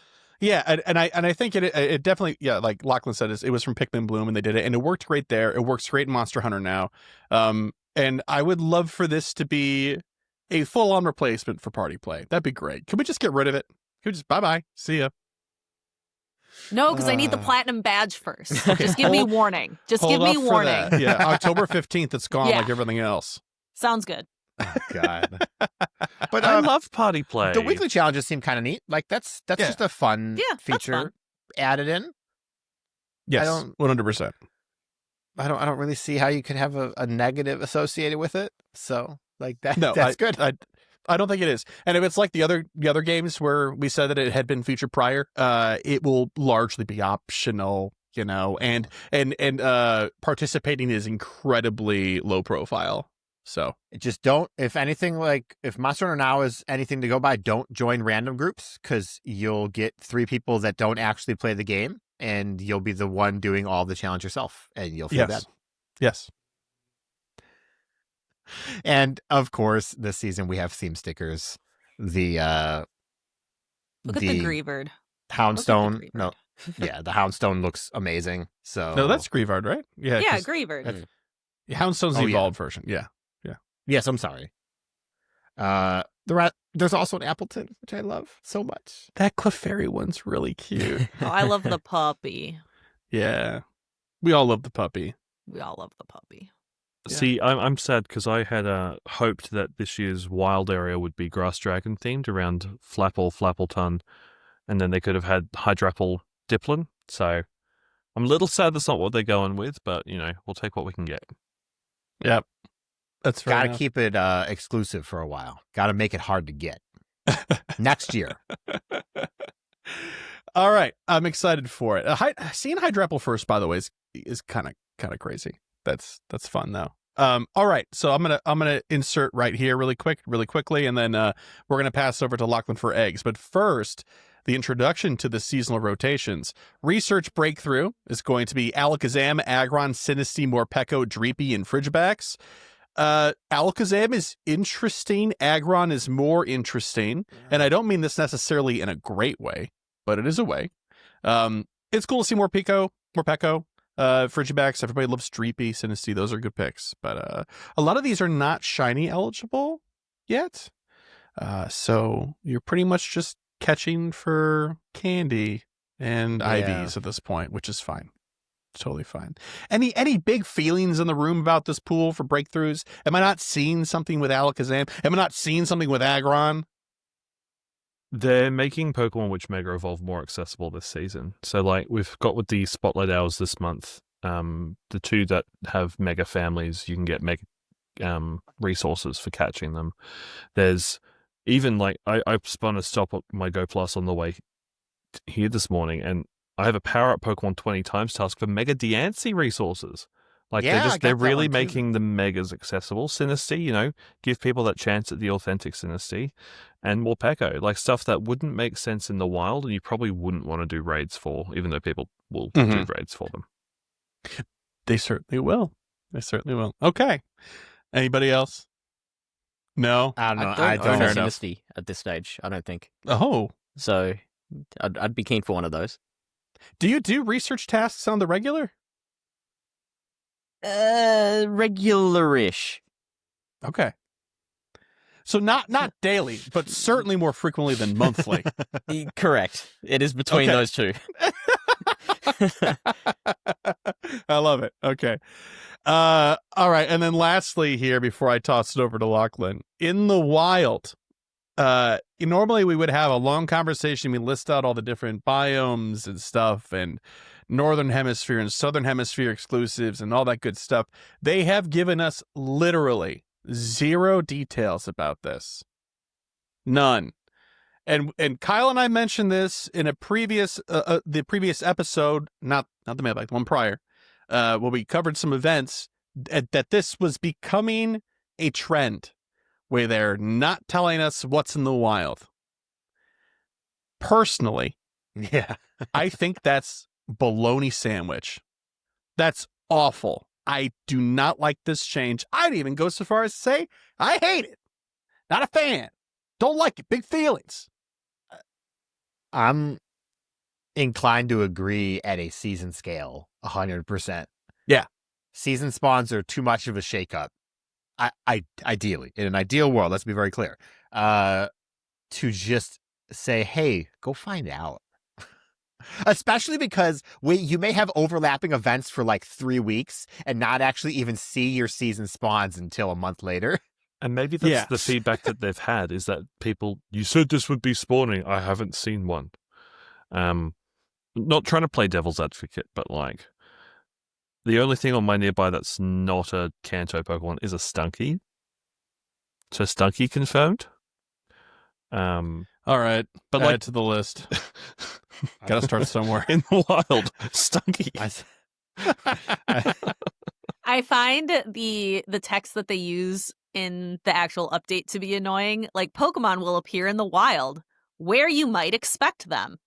Yeah, and I think it definitely, yeah, like Lachlan said, it was from Pikmin Bloom and they did it, and it worked great there. It works great in Monster Hunter now. And I would love for this to be a full-on replacement for party play. That'd be great. Could we just get rid of it? Could we just bye-bye? See ya. No, because I need the platinum badge first. Just give me Hold- warning. Just Hold give me off for warning. that. Yeah, October 15th, it's gone Yeah. like everything else. Sounds good. Oh, God. But I love party play. the weekly challenges seem kind of neat. Like that's Yeah. just a fun Yeah, that's feature fun. added in. Yes, don't- 100%. I don't really see how you could have a negative associated with it. So like that No, that's good. I don't think it is. And if it's like the other games where we said that it had been featured prior, it will largely be optional, you know, and participating is incredibly low profile. So Just don't, if anything, like if Monster Hunter Now is anything to go by, don't join random groups because you'll get 3 people that don't actually play the game and you'll be the one doing all the challenge yourself and you'll feel bad. Yes. And of course, this season we have theme stickers. The Look at the Greavard. Houndstone. Greavard. No, yeah, the Houndstone looks amazing. So No, that's Grievard, right? Yeah. Yeah, 'cause Greavard. Houndstone's the Oh, yeah. evolved version. Yeah. yes, I'm sorry. There's also an Appleton, which I love so much. That Clefairy one's really cute. Oh, I love the puppy. Yeah. We all love the puppy. We all love the puppy. Yeah. See, I'm sad because I had hoped that this year's wild area would be Grass Dragon themed around Flapple, Flappleton, and then they could have had Hydrapple, Diplin. So I'm a little sad that's not what they're going with, but, you know, we'll take what we can get. Yep. That's fair Gotta enough. keep it exclusive for a while. Gotta make it hard to get. Next year. All right, I'm excited for it. Seeing Hydrapple first, by the way, is kind of crazy. That's fun though. All right, so I'm gonna insert right here really quickly, and then we're gonna pass over to Lachlan for eggs. But first, the introduction to the seasonal rotations. Research breakthrough is going to be Alakazam, Aggron, Sinistea, Morpeko, Dreepy, and Frigibax. Alakazam is interesting. Aggron is more interesting, and I don't mean this necessarily in a great way, but it is a way. It's cool to see Morpeko, Frigibax. Everybody loves Dreepy, Sinistea. Those are good picks, but a lot of these are not shiny eligible yet. So you're pretty much just catching for candy and Yeah. IVs at this point, which is fine. Totally fine. Any big feelings in the room about this pool for breakthroughs? Am I not seeing something with Alakazam? Am I not seeing something with Aggron? They're making Pokemon which Mega Evolve more accessible this season. So, like, we've got with the Spotlight Hours this month, the 2 that have Mega families, you can get Mega resources for catching them. There's even, like, I spun a stop at my Go Plus on the way here this morning, and I have a Power Up Pokemon 20 times task for Mega Diancie resources. Like, Yeah, I got they're that really one too. making the Megas accessible. Sinistea, you know, give people that chance at the authentic Sinistea. And Morpeko, like stuff that wouldn't make sense in the wild and you probably wouldn't want to do raids for, even though people will do raids for them. They certainly will. They certainly will. Okay. Anybody else? No. I don't know. I don't own Fair a enough. Misty at this stage, I don't think. Oh. So I'd be keen for one of those. Do you do research tasks on the regular? Regular-ish. Okay. So not daily, but certainly more frequently than monthly. Correct. It is between Okay. those two. I love it. Okay. All right. And then lastly here, before I toss it over to Lachlan, in the wild, normally we would have a long conversation. We list out all the different biomes and stuff and Northern Hemisphere and Southern Hemisphere exclusives and all that good stuff. They have given us literally 0 details about this. None. And Kyle and I mentioned this in a previous the previous episode, not the mailbag, one prior, where we covered some events that this was becoming a trend where they're not telling us what's in the wild. Personally, Yeah. I think that's bologna sandwich. That's awful. I do not like this change. I'd even go so far as to say I hate it. Not a fan. Don't like it. Big feelings. I'm inclined to agree at a season scale, 100%. Yeah. Season spawns are too much of a shakeup. Ideally, in an ideal world, let's be very clear, to just say, hey, go find out. Especially because you may have overlapping events for like 3 weeks and not actually even see your season spawns until a month later. And maybe that's Yes. the feedback that they've had is that people, you said this would be spawning. I haven't seen one. Not trying to play devil's advocate, but like the only thing on my nearby that's not a Kanto Pokemon is a Stunky. So Stunky confirmed. All right. But Add like it to the list. Gotta start somewhere. in the wild, Stunky. I find the text that they use in the actual update to be annoying. Like, Pokemon will appear in the wild where you might expect them.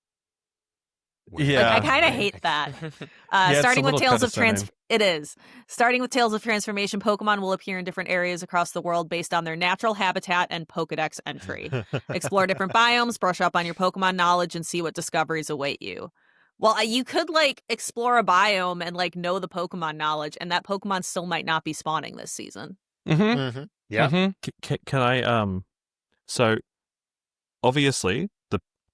Yeah. Like, I kind of hate that. it's Starting a with little Tales of condescending. It is. Starting with Tales of Transformation, Pokemon will appear in different areas across the world based on their natural habitat and Pokedex entry. Explore different biomes, brush up on your Pokemon knowledge, and see what discoveries await you. Well, you could, like, explore a biome and, like, know the Pokemon knowledge, and that Pokemon still might not be spawning this season. Mm-hmm. Yeah. Mm-hmm. Can I so obviously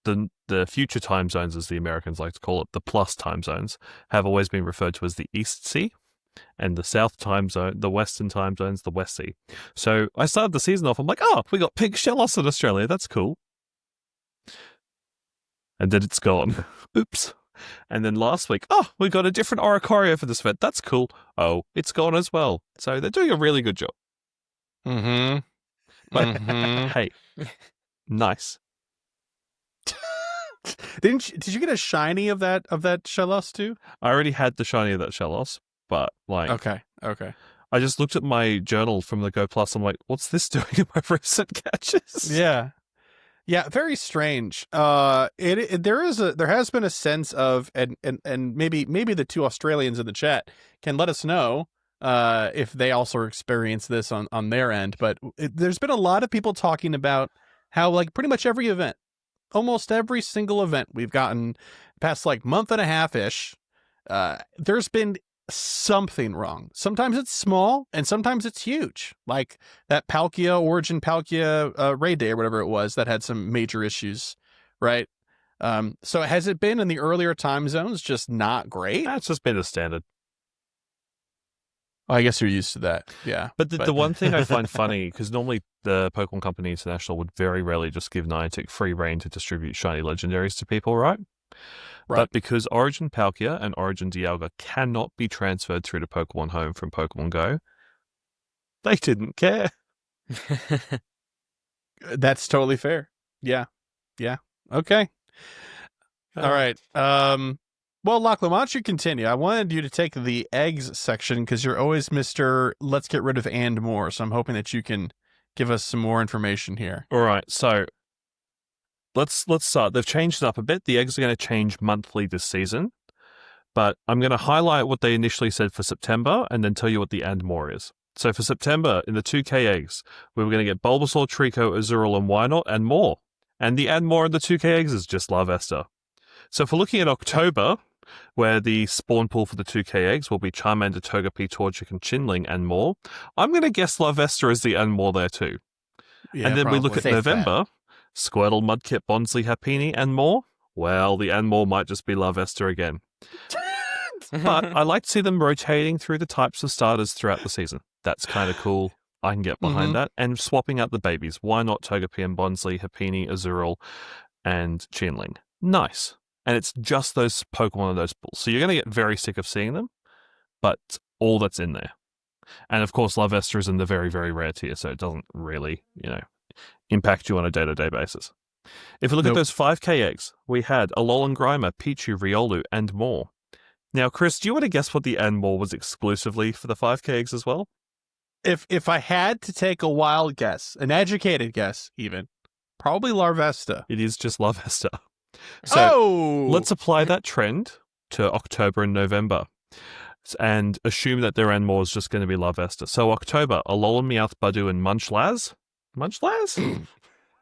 the future time zones, as the Americans like to call it, the plus time zones, have always been referred to as the East Sea, and the South time zone, the Western time zones, the West Sea. So I started the season off, I'm like, oh, we got pink Shellos in Australia, that's cool. And then it's gone. Oops. And then last week, oh, we got a different Oricorio for this event, that's cool. Oh, it's gone as well. So they're doing a really good job. Mm-hmm. But Mhm. hey, nice. Did you get a shiny of that Shellos too? I already had the shiny of that Shellos, but like, Okay. I just looked at my journal from the Go Plus. I'm like, what's this doing in my recent catches? Yeah. Very strange. There has been a sense of, and maybe the two Australians in the chat can let us know if they also experience this on their end. But there's been a lot of people talking about how, like, pretty much every event, almost every single event we've gotten past like month and a half ish, there's been something wrong. Sometimes it's small and sometimes it's huge, like that Origin Palkia raid day or whatever it was that had some major issues, right? So has it been in the earlier time zones just not great? That's just been a standard. Oh, I guess you're used to that. Yeah. But the one thing I find funny, because normally the Pokemon Company International would very rarely just give Niantic free reign to distribute shiny legendaries to people, right? But because Origin Palkia and Origin Dialga cannot be transferred through to Pokemon Home from Pokemon Go, they didn't care. That's totally fair. Yeah. Okay. All right. Well, Lachlan, why don't you continue? I wanted you to take the eggs section because you're always Mr. Let's get rid of and more. So I'm hoping that you can give us some more information here. All right, so let's start. They've changed it up a bit. The eggs are going to change monthly this season. But I'm going to highlight what they initially said for September and then tell you what the and more is. So for September, in the 2K eggs, we were going to get Bulbasaur, Trico, Azurill, and Wynaut, and more. And the and more in the 2K eggs is just Larvesta. So if we're looking at October, where the spawn pool for the 2K eggs will be Charmander, Togepi, Torchic, and Chinling, and more, I'm going to guess Larvesta is the and more there too. Yeah, and then we look probably. at Safe November, Squirtle, Mudkip, Bonsly, Happiny, and more. Well, the and more might just be Larvesta again. But I like to see them rotating through the types of starters throughout the season. That's kind of cool. I can get behind that. And swapping out the babies. Why not Togepi and Bonsly, Happiny, Azurill, and Chinling? Nice. And it's just those Pokemon in those pools. So you're going to get very sick of seeing them, but all that's in there. And of course, Larvesta is in the very, very rare tier, so it doesn't really, impact you on a day-to-day basis. If we look at those 5K eggs, we had Alolan Grimer, Pichu, Riolu, and more. Now, Chris, do you want to guess what the and more was exclusively for the 5K eggs as well? If I had to take a wild guess, an guess even, probably Larvesta. It is just Larvesta. So let's apply that trend to October and November and assume that their and more is just going to be Larvesta. So October, Alolan, Meowth, Budew, and Munchlaz? Munchlaz?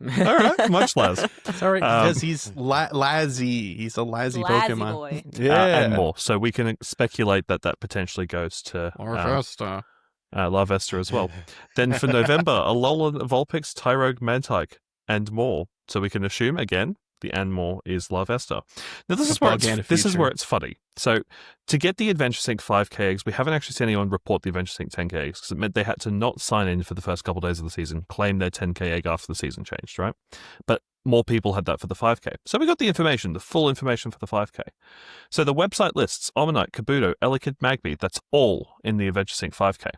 All right, Munchlaz. Sorry, because he's lazy. He's a lazy Pokemon. boy. Yeah, and more. So we can speculate that potentially goes to Larvesta. Larvesta as well. Then for November, Alolan, Vulpix, Tyrogue, Mantike, and more. So we can assume, again, the and more is Larvesta. Now, this is where it's funny. So to get the Adventure Sync 5K eggs, we haven't actually seen anyone report the Adventure Sync 10K eggs because it meant they had to not sign in for the first couple of days of the season, claim their 10K egg after the season changed, right? But more people had that for the 5K. So we got the information, the full information for the 5K. So the website lists Omanyte, Kabuto, Elekid, Magby. That's all in the Adventure Sync 5K.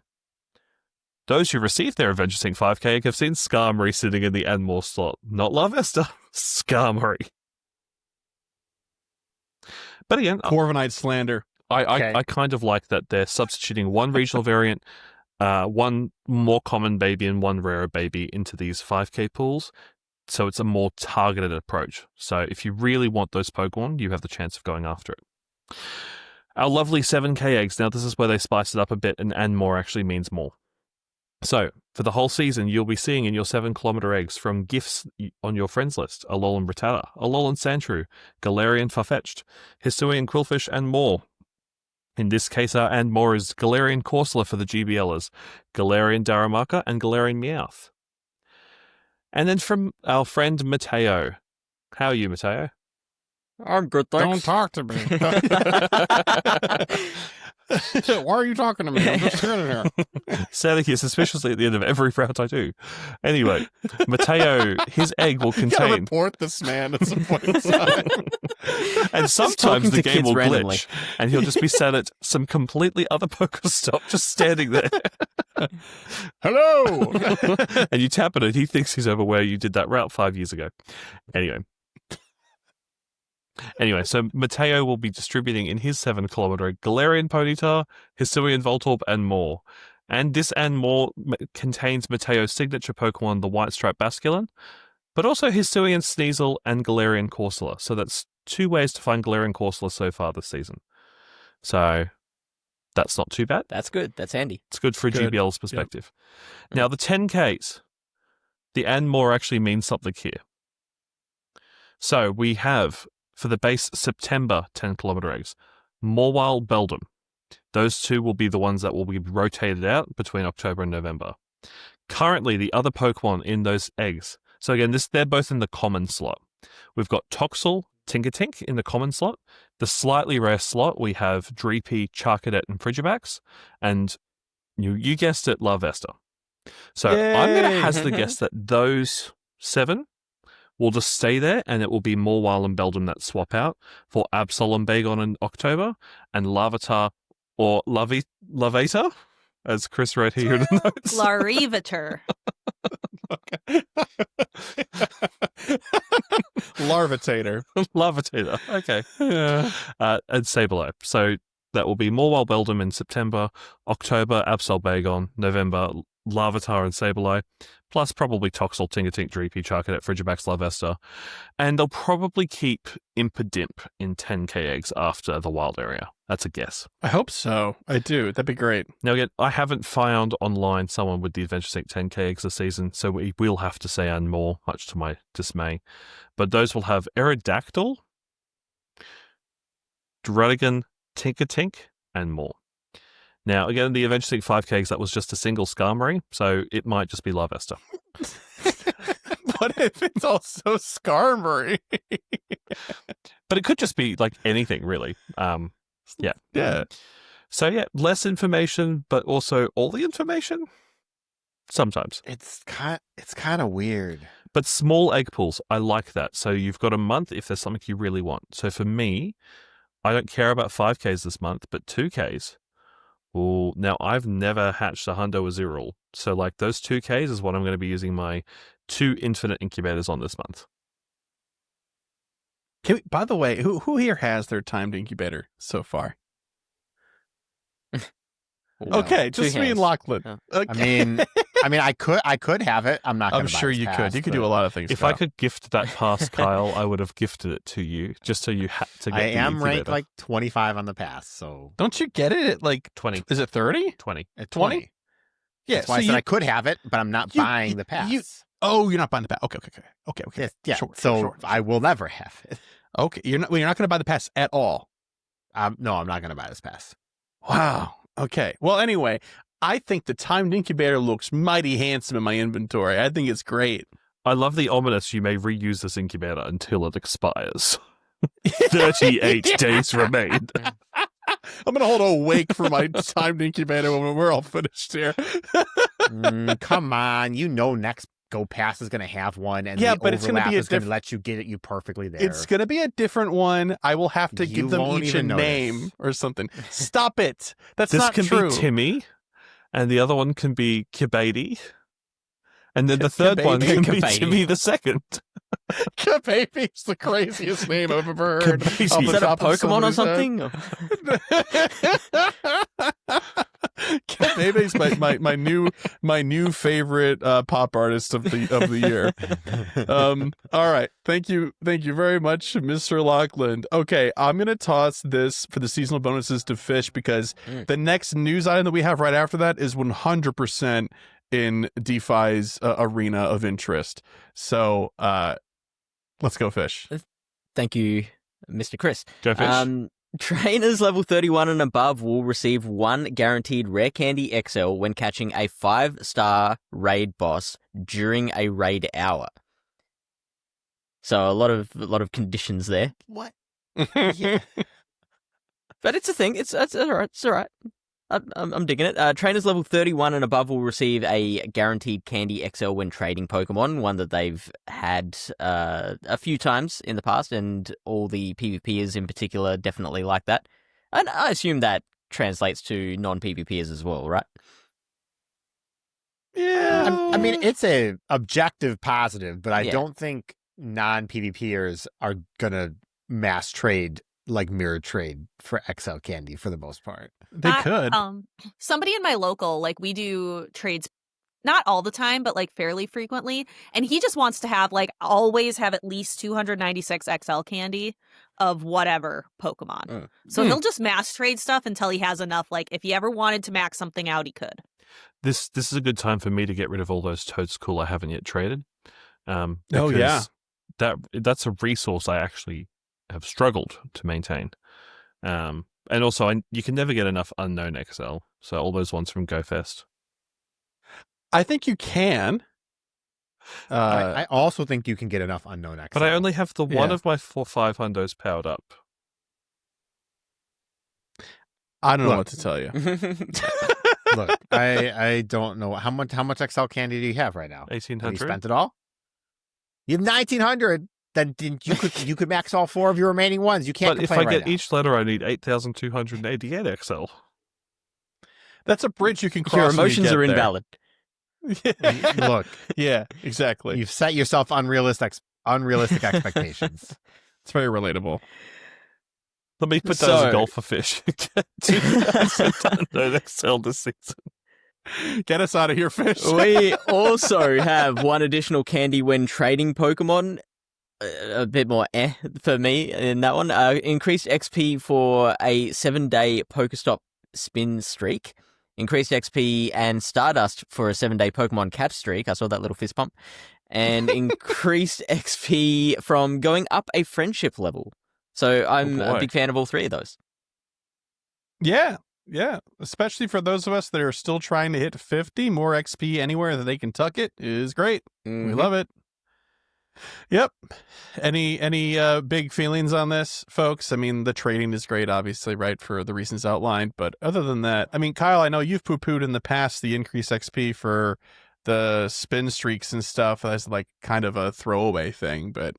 Those who received their Adventure Sync 5K egg have seen Skarmory sitting in the and more slot. Not Larvesta, Skarmory. But again, Corviknight slander. I kind of like that they're substituting one regional variant, one more common baby and one rarer baby into these 5K pools. So it's a more targeted approach. So if you really want those Pokemon, you have the chance of going after it. Our lovely 7K eggs. Now this is where they spice it up a bit and more actually means more. So, for the whole season, you'll be seeing in your 7-kilometer eggs from gifts on your friends list, Alolan Rattata, Alolan Sandshrew, Galarian Farfetch'd, Hisuian Quillfish, and more. In this case, our and more is Galarian Corsola for the GBLers, Galarian Darumaka, and Galarian Meowth. And then from our friend Mateo. How are you, Mateo? I'm good, thanks. Don't talk to me. Why are you talking to me? I'm just sitting here. Sounding here suspiciously at the end of every route I do. Anyway, Mateo, his egg will You gotta contain... report this man at some point in time. And sometimes talking the to game kids will randomly. glitch, and he'll just be sat at some completely other Pokestop, just standing there. Hello. And you tap it, and he thinks he's over where you did that route 5 years ago. Anyway, so Mateo will be distributing in his 7-kilometer Galarian Ponyta, Hisuian Voltorb, and more. And this and more contains Mateo's signature Pokemon, the White Stripe Basculin, but also Hisuian Sneasel and Galarian Corsola. So that's 2 ways to find Galarian Corsola so far this season. So that's not too bad. That's good. That's handy. It's good for a Good. GBL's perspective. Now, the 10Ks, the and more actually means something here. So we have, for the base September 10-kilometer eggs, Mawile, Beldum. Those 2 will be the ones that will be rotated out between October and November. Currently, the other Pokemon in those eggs, so again, they're both in the common slot. We've got Toxel, Tinkatink in the common slot. The slightly rare slot, we have Dreepy, Charcadet, and Frigibax. And you guessed it, Larvesta. So I'm going to hazard the guess that those 7 will just stay there, and it will be Mawile and Beldum that swap out for Absol and Bagon in October, and Larvitar or Larvita, as Chris wrote here in the notes. Larvitar. Larvitator. Larvitator, okay. And Sableye. So that will be Mawile, Beldum in September, October, Absol, Bagon, November, Larvitar and Sableye, plus probably Toxel, Tinkertink, Dreepy, Charcadet, Frigibax, Larvesta. And they'll probably keep Impidimp in 10k eggs after the wild area. That's a guess. I hope so. I do. That'd be great. Now, again, I haven't found online someone with the Adventure Sync 10k eggs this season, so we will have to say and more, much to my dismay. But those will have Aerodactyl, Druddigon, Tinkertink, and more. Now, again, the Adventure Sync 5k eggs, that was just a single Skarmory, so it might just be Larvesta. What if it's also Skarmory? But it could just be like anything, really. Yeah. So, yeah, less information, but also all the information? Sometimes. It's kind of weird. But small egg pools, I like that. So you've got a month if there's something you really want. So for me, I don't care about 5Ks this month, but 2Ks. Well, now I've never hatched a Hundo Azurill. So like those 2Ks is what I'm going to be using my 2 infinite incubators on this month. By the way, who here has their timed incubator so far? Okay, just me and Lachlan. Oh. Okay. I mean, I could have it. I'm not. I'm sure you could. You could do a lot of things. If I could gift that pass, Kyle, I would have gifted it to you, just so you had to get I the am ranked incubator. like 25 on the pass, so Don't you get it at like 20. Is it 30? 20. at 20? 20. Yeah. That's why I said I could have it, but I'm not you- buying the pass. Oh, you're not buying the pass. Okay. Yes, yeah. Sure, so sure. I will never have it. Okay, you're not going to buy the pass at all. No, I'm not going to buy this pass. Wow. Okay. Well, anyway, I think the timed incubator looks mighty handsome in my inventory. I think it's great. I love the ominous you may reuse this incubator until it expires. 38 days remain. I'm going to hold a wake for my timed incubator when we're all finished here. Come on, next Go Pass is going to have one, and Yeah, the but it's gonna overlap be a is going to let you get it you perfectly there. It's going to be a different one. I will have to You give them won't each a even notice. name or something. Stop it. That's This not can true. be Timmy, and the other one can be Kibady. And then the third one can be Kibady. Timmy the second. Baby's the craziest name I've ever heard. Kibady. off Is the Is that a top of Pokemon or somebody's something? Baby's my new favorite pop artist of the year. All right, thank you very much, Mr. Lachlan. Okay, I'm gonna toss this for the seasonal bonuses to Fish because the next news item that we have right after that is 100% in DeFi's arena of interest. So let's go, Fish. Thank you, Mr. Chris. Go Fish. Trainers level 31 and above will receive 1 guaranteed Rare Candy XL when catching a 5-star raid boss during a raid hour. So a lot of conditions there. what? Yeah. But it's a thing. It's all right. It's all right. I'm digging it. Trainers level 31 and above will receive a guaranteed Candy XL when trading Pokemon, one that they've had a few times in the past, and all the PvPers in particular definitely like that. And I assume that translates to non-PvPers as well, right? Yeah. I mean, it's a objective positive, but I Yeah. don't think non-PvPers are going to mass trade like mirror trade for XL candy for the most part. They could. Somebody in my local, like, we do trades not all the time, but like fairly frequently, and he just wants to have like always have at least 296 XL candy of whatever Pokemon. So he'll just mass trade stuff until he has enough. Like, if he ever wanted to max something out, he could. This is a good time for me to get rid of all those Toadstool I haven't yet traded. yeah. Because that's a resource I actually have struggled to maintain. And also, you can never get enough unknown XL. So all those ones from GoFest. I think you can. I also think you can get enough unknown XL. But I only have the one Yeah. of my 5 hundos powered up. I don't know Look. what to tell you. Look, I don't know how much XL candy do you have right now? Have you 1800. spent it all? You have 1900. Then you could max all 4 of your remaining ones. You can't But if complain I right get now. each letter, I need 8,288 XL. That's a bridge you can cross. Your when you emotions get are there. invalid. Look, Yeah, exactly. you've set yourself unrealistic expectations. It's very relatable. Let me put that as a So- goal for Fish. Get 2,000 unknown XL this season. Get us out of here, fish. We also have one additional candy when trading Pokemon. A bit more for me in that one. Increased XP for a 7-day Pokestop spin streak. Increased XP and Stardust for a 7-day Pokemon catch streak. I saw that little fist pump. And increased XP from going up a friendship level. So I'm a big fan of all three of those. Yeah. Especially for those of us that are still trying to hit 50, more XP anywhere that they can tuck it is great. We love it. Yep. Any big feelings on this, folks? I mean, the trading is great, obviously, right, for the reasons outlined. But other than that, I mean, Kyle, I know you've poo-pooed in the past the increased XP for the spin streaks and stuff as like kind of a throwaway thing, but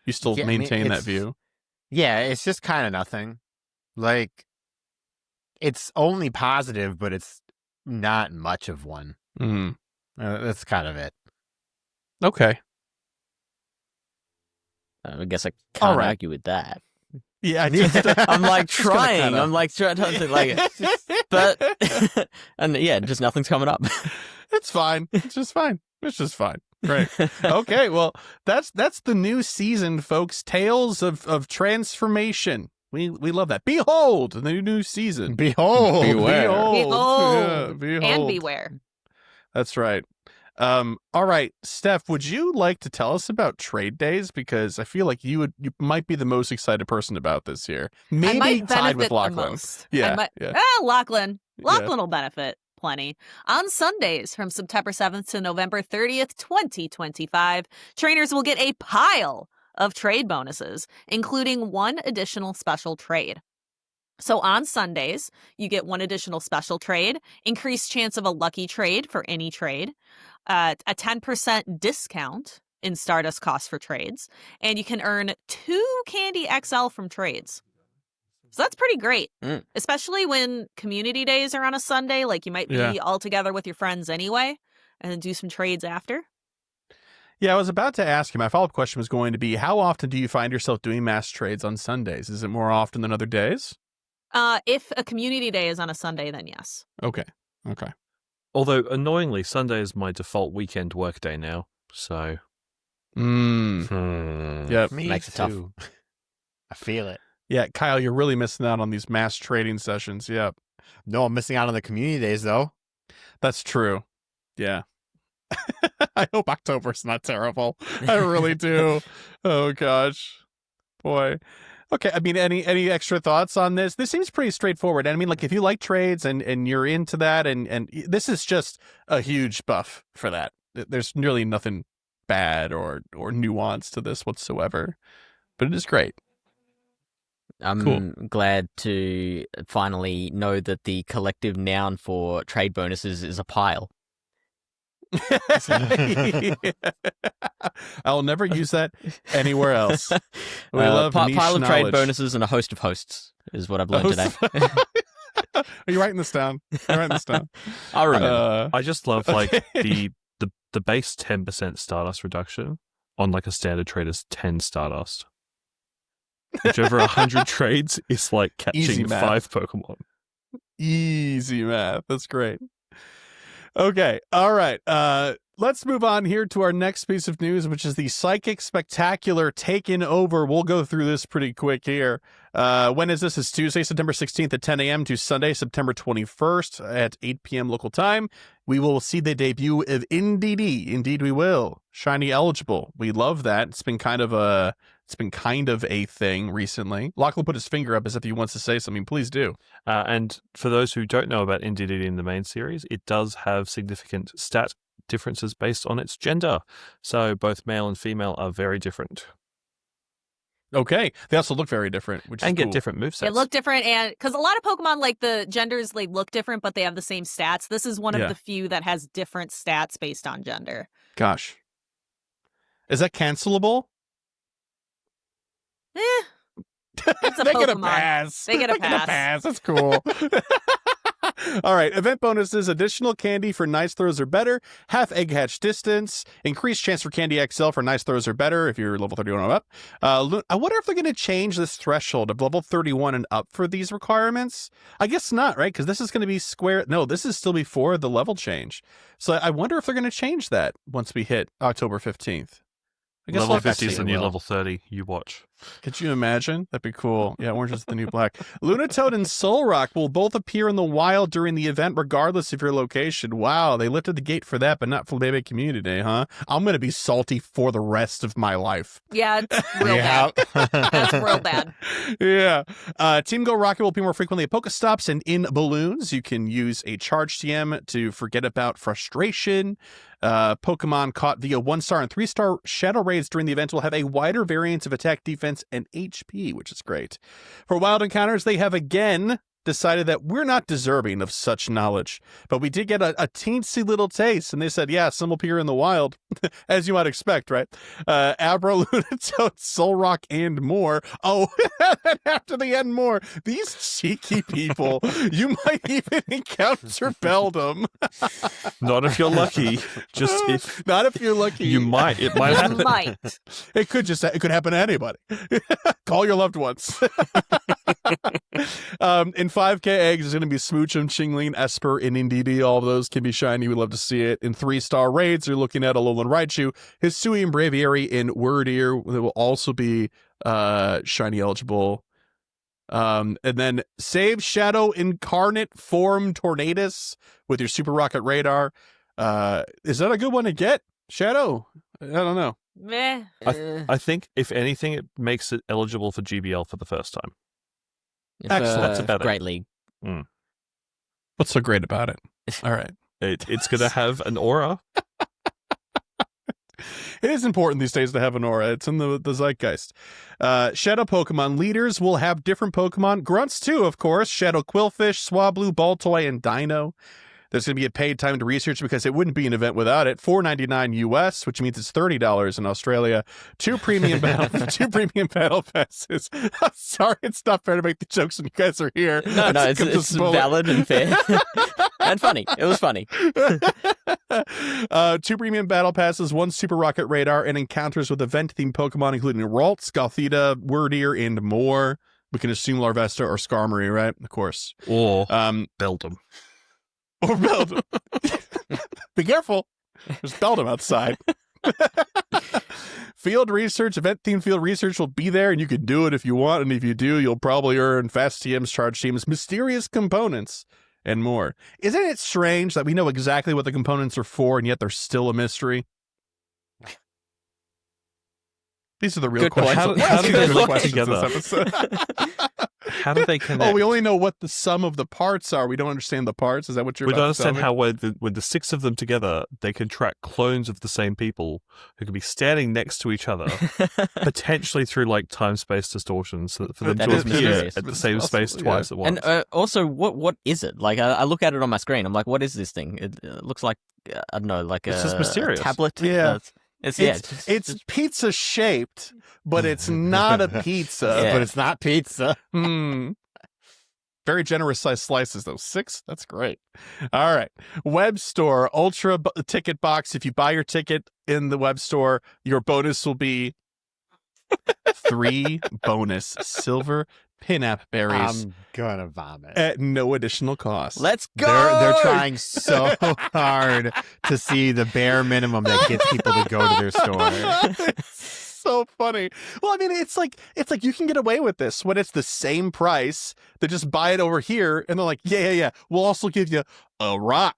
you still maintain that view. Yeah, it's just kind of nothing. Like, it's only positive, but it's not much of one. That's kind of it. Okay. I guess I can't argue with that. Yeah, I'm like trying. I'm like trying to like it, but and yeah, just nothing's coming up. It's fine. It's just fine. Great. Okay, well, that's the new season, folks. Tales of transformation. We love that. Behold, the new season. Behold, beware. Yeah, behold. And beware. That's right. All right, Steph, would you like to tell us about trade days? Because I feel like you might be the most excited person about this year. Maybe tied with Lachlan. Yeah. Lachlan will benefit plenty. On Sundays from September 7th to November 30th, 2025, trainers will get a pile of trade bonuses, including one additional special trade. So on Sundays, you get one additional special trade, increased chance of a lucky trade for any trade, a 10% discount in Stardust costs for trades, and you can earn 2 Candy XL from trades. So that's pretty great, especially when community days are on a Sunday. Like you might be all together with your friends anyway, and then do some trades after. Yeah, I was about to ask you. My follow-up question was going to be, how often do you find yourself doing mass trades on Sundays? Is it more often than other days? If a community day is on a Sunday, then yes. Okay. Although, annoyingly, Sunday is my default weekend work day now, so... Yep. Makes it tough. I feel it. Yeah, Kyle, you're really missing out on these mass trading sessions. Yep. No, I'm missing out on the community days, though. That's true. Yeah. I hope October's not terrible. I really do. Oh, gosh. Boy. Okay, I mean, any extra thoughts on this? This seems pretty straightforward. I mean, like, if you like trades and you're into that, and this is just a huge buff for that. There's really nothing bad or nuance to this whatsoever. But it is great. I'm glad to finally know that the collective noun for trade bonuses is a pile. I'll never use that anywhere else. We love niche pile of knowledge. trade bonuses and a host of hosts is what I've learned today. Are you writing this down? I'll remember. I just love like the base 10% Stardust reduction on like a standard trade is 10 Stardust. Which over 100 trades is like catching 5 Pokemon. Easy math. That's great. Okay. All right. Let's move on here to our next piece of news, which is the Psychic Spectacular taking over. We'll go through this pretty quick here. When is this? It's Tuesday, September 16th at 10 a.m. to Sunday, September 21st at 8 p.m. local time. We will see the debut of NDD. Indeed, we will. Shiny eligible. We love that. It's been kind of a thing recently. Lachlan put his finger up as if he wants to say something. Please do. And for those who don't know about NDD in the main series, it does have significant stat differences based on its gender. So both male and female are very different. Okay. They also look very different, which and is get cool. different movesets. They look different, and because a lot of Pokemon, like the genders, they look different, but they have the same stats. This is one of the few that has different stats based on gender. Gosh. Is that cancelable? It's a They Pokemon. get a pass. They get a pass. That's cool. All right. Event bonuses: additional candy for nice throws or better, half egg hatch distance, increased chance for candy XL for nice throws or better if you're level 31 and up. I wonder if they're going to change this threshold of level 31 and up for these requirements. I guess not, right? Because this is going to be square. No, this is still before the level change. So I wonder if they're going to change that once we hit October 15th. I guess Level we'll have to 50 is see. the new level 30. You watch. Could you imagine? That'd be cool. Yeah, orange is the new black. Lunatoad and Solrock will both appear in the wild during the event, regardless of your location. Wow, they lifted the gate for that, but not for Baby Community Day, huh? I'm going to be salty for the rest of my life. Yeah, it's real bad. That's real bad. Yeah. Team Go Rocket will be more frequently at Pokestops and in balloons. You can use a charge TM to forget about frustration. Pokemon caught via 1-star and 3-star Shadow Raids during the event will have a wider variance of attack, defense, and HP, which is great. For Wild Encounters, they have again decided that we're not deserving of such knowledge, but we did get a teensy little taste, and they said, yeah, some will appear in the wild, as you might expect, right? Abra, Lunatoad, Solrock, and more. Oh, and after the end, more. These cheeky people. You might even encounter Beldum. Not if you're lucky. Just if Not if you're lucky. you might. It might You happen. might. It could happen to anybody. Call your loved ones. In 5K eggs, there's going to be Smoochum, Chingling, Esper, and Indeedee. All of those can be shiny. We'd love to see it. In 3-star raids, you're looking at Alolan Raichu, Hisui, and Braviary in Wordeer. They will also be shiny eligible. And then save Shadow Incarnate Form Tornadus with your Super Rocket Radar. Is that a good one to get, Shadow? I don't know. Meh. I think, if anything, it makes it eligible for GBL for the first time. Excellent. That's about it. Great League. What's so great about it? All right. It's going to have an aura. It is important these days to have an aura. It's in the zeitgeist. Shadow Pokemon leaders will have different Pokemon. Grunts, too, of course. Shadow Quillfish, Swablu, Baltoy, and Dino. There's going to be a paid time to research because it wouldn't be an event without it. $4.99 US, which means it's $30 in Australia. Two premium battle passes. I'm sorry, it's not fair to make the jokes when you guys are here. No, it's valid and fair. And funny. It was funny. 2 premium battle passes, 1 Super Rocket Radar, and encounters with event-themed Pokemon, including Ralts, Gothita, Wordeer, and more. We can assume Larvesta or Skarmory, right? Of course. Or Beldum. Or Beldum. Be careful. There's Beldum outside. Field research, event-themed field research will be there, and you can do it if you want. And if you do, you'll probably earn fast TMs, charge teams, mysterious components, and more. Isn't it strange that we know exactly what the components are for, and yet they're still a mystery? These are the real Good point. questions. How do they Real look questions in together? this episode. How do they connect? Oh, we only know what the sum of the parts are. We don't understand the parts. Is that what you're We don't about to tell understand me? how with the 6 of them together, they can track clones of the same people who can be standing next to each other, potentially through like time-space distortions, so that for them That to is appear mysterious. at the same It's space possible, twice at once. And also, what is it? Like, I look at it on my screen. I'm like, what is this thing? It looks like, I don't know, like It's just a mysterious. tablet. Yeah. It's pizza shaped, but it's not a pizza. Yeah. But it's not pizza. Very generous sized slices, though. 6? That's great. All right. Web store, ticket box. If you buy your ticket in the web store, your bonus will be 3 bonus silver Pinap berries I'm gonna vomit. at no additional cost. Let's go. They're trying so hard to see the bare minimum that gets people to go to their store. It's so funny. Well, I mean, it's like you can get away with this when it's the same price. They just buy it over here, and they're like, yeah. We'll also give you a rock.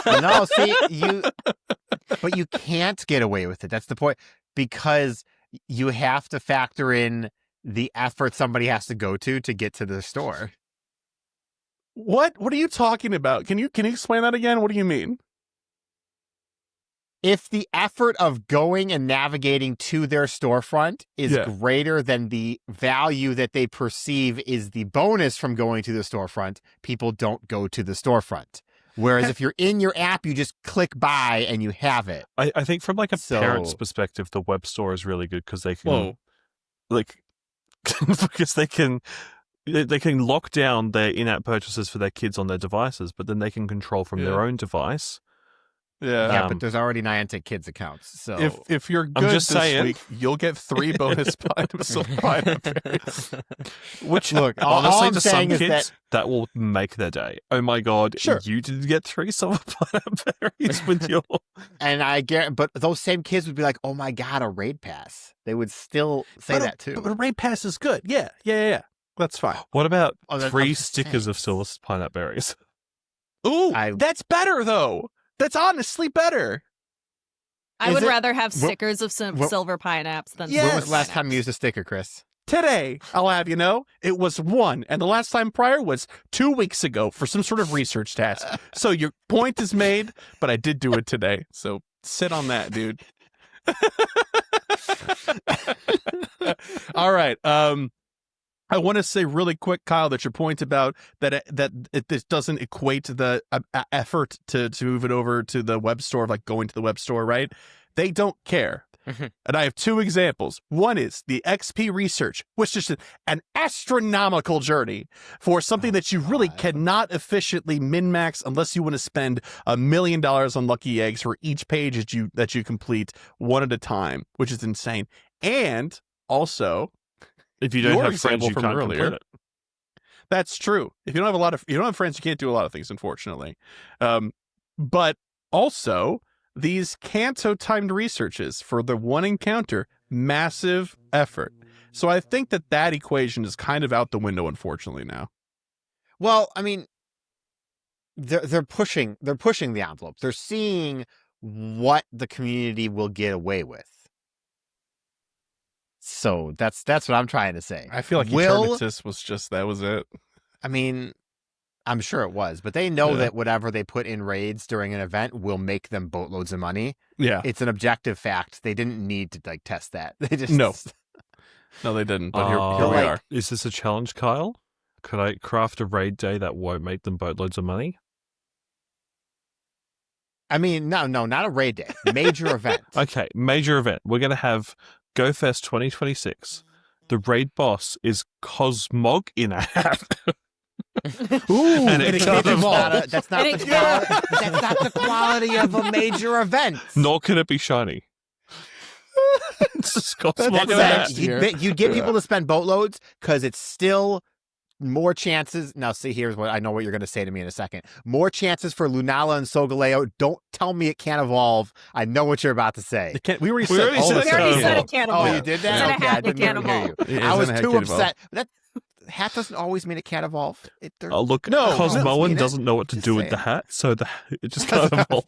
No, see, but you can't get away with it. That's the point, because you have to factor in the effort somebody has to go to get to the store. What are you talking about? Can you explain that again? What do you mean? If the effort of going and navigating to their storefront is Yeah. greater than the value that they perceive is the bonus from going to the storefront, people don't go to the storefront. Whereas if you're in your app, you just click buy and you have it. I think from like a parent's So- perspective, the web store is really good because they can Whoa. like because they can they can lock down their in-app purchases for their kids on their devices, but then they can control from their own device. Yeah. Yeah, but there's already Niantic Kids accounts. So If you're good just this saying. week, you'll get 3 bonus pineapple berries. Which, Look, all honestly, I'm to some saying is kids, that will make their day. Oh my god, Sure. you didn't get 3 silver pineapple berries with your... and I guarantee, but those same kids would be like, "Oh my god, a raid pass." They would still say that too. But a raid pass is good. Yeah. That's fine. What about Oh, that's 3 I'm just stickers saying. of silver pineapple berries? Ooh, I- that's better though. That's honestly better. I Is would it- rather have wh- stickers of wh- silver pineapps than Yes. When was the last silver time you used a sticker, Chris? Today, I'll have you know, it was 1, and the last time prior was 2 weeks ago for some sort of research task. So your point is made, but I did do it today. So sit on that, dude. All right. I want to say really quick, Kyle, that your point about this doesn't equate to the effort to move it over to the web store, like going to the web store, right? They don't care. Mhm. And I have 2 examples. One is the XP research, which is an astronomical journey for something that you really cannot efficiently min-max unless you want to spend $1 million on lucky eggs for each page that you complete one at a time, which is insane. And also, If you don't Your have friends, example you from can't earlier. complete it. that's true. If you don't have friends, you can't do a lot of things, unfortunately. But also, these Kanto timed researches for the one encounter, massive effort. So I think that equation is kind of out the window, unfortunately, now. Well, I mean, they're pushing the envelope. They're seeing what the community will get away with. So that's what I'm trying to say. I feel like Eternatus was just, that was it. I mean, I'm sure it was, but they know Yeah. that whatever they put in raids during an event will make them boatloads of money. Yeah. It's an objective fact. They didn't need to test that. They just No. No, they didn't, but here we like- are. Is this a challenge, Kyle? Could I craft a raid day that won't make them boatloads of money? I mean, no, not a raid day. Major event. Okay, major event. We're going to have GoFest 2026. The raid boss is Cosmog in a hat. Ooh, And it can't evolve. that's not the quality of a major event. Nor can it be shiny. It's just Cosmog That's in a good. hat. You get people to spend boatloads because it's still more chances. Now, see, here's what I know what you're going to say to me in a second. More chances for Lunala and Solgaleo. Don't tell me it can't evolve. I know what you're about to say. We already We said already all said this it We already can't said evolve. it can't Oh, evolve. you did It's that? in a Okay, hat I that didn't can't even hear evolve. you. It I is was in a hat too can't evolve. upset. That hat doesn't always mean it can't evolve. Oh, look, No, Cosmoan mean it. doesn't know what to Just do with saying. the hat, so it just can't evolve.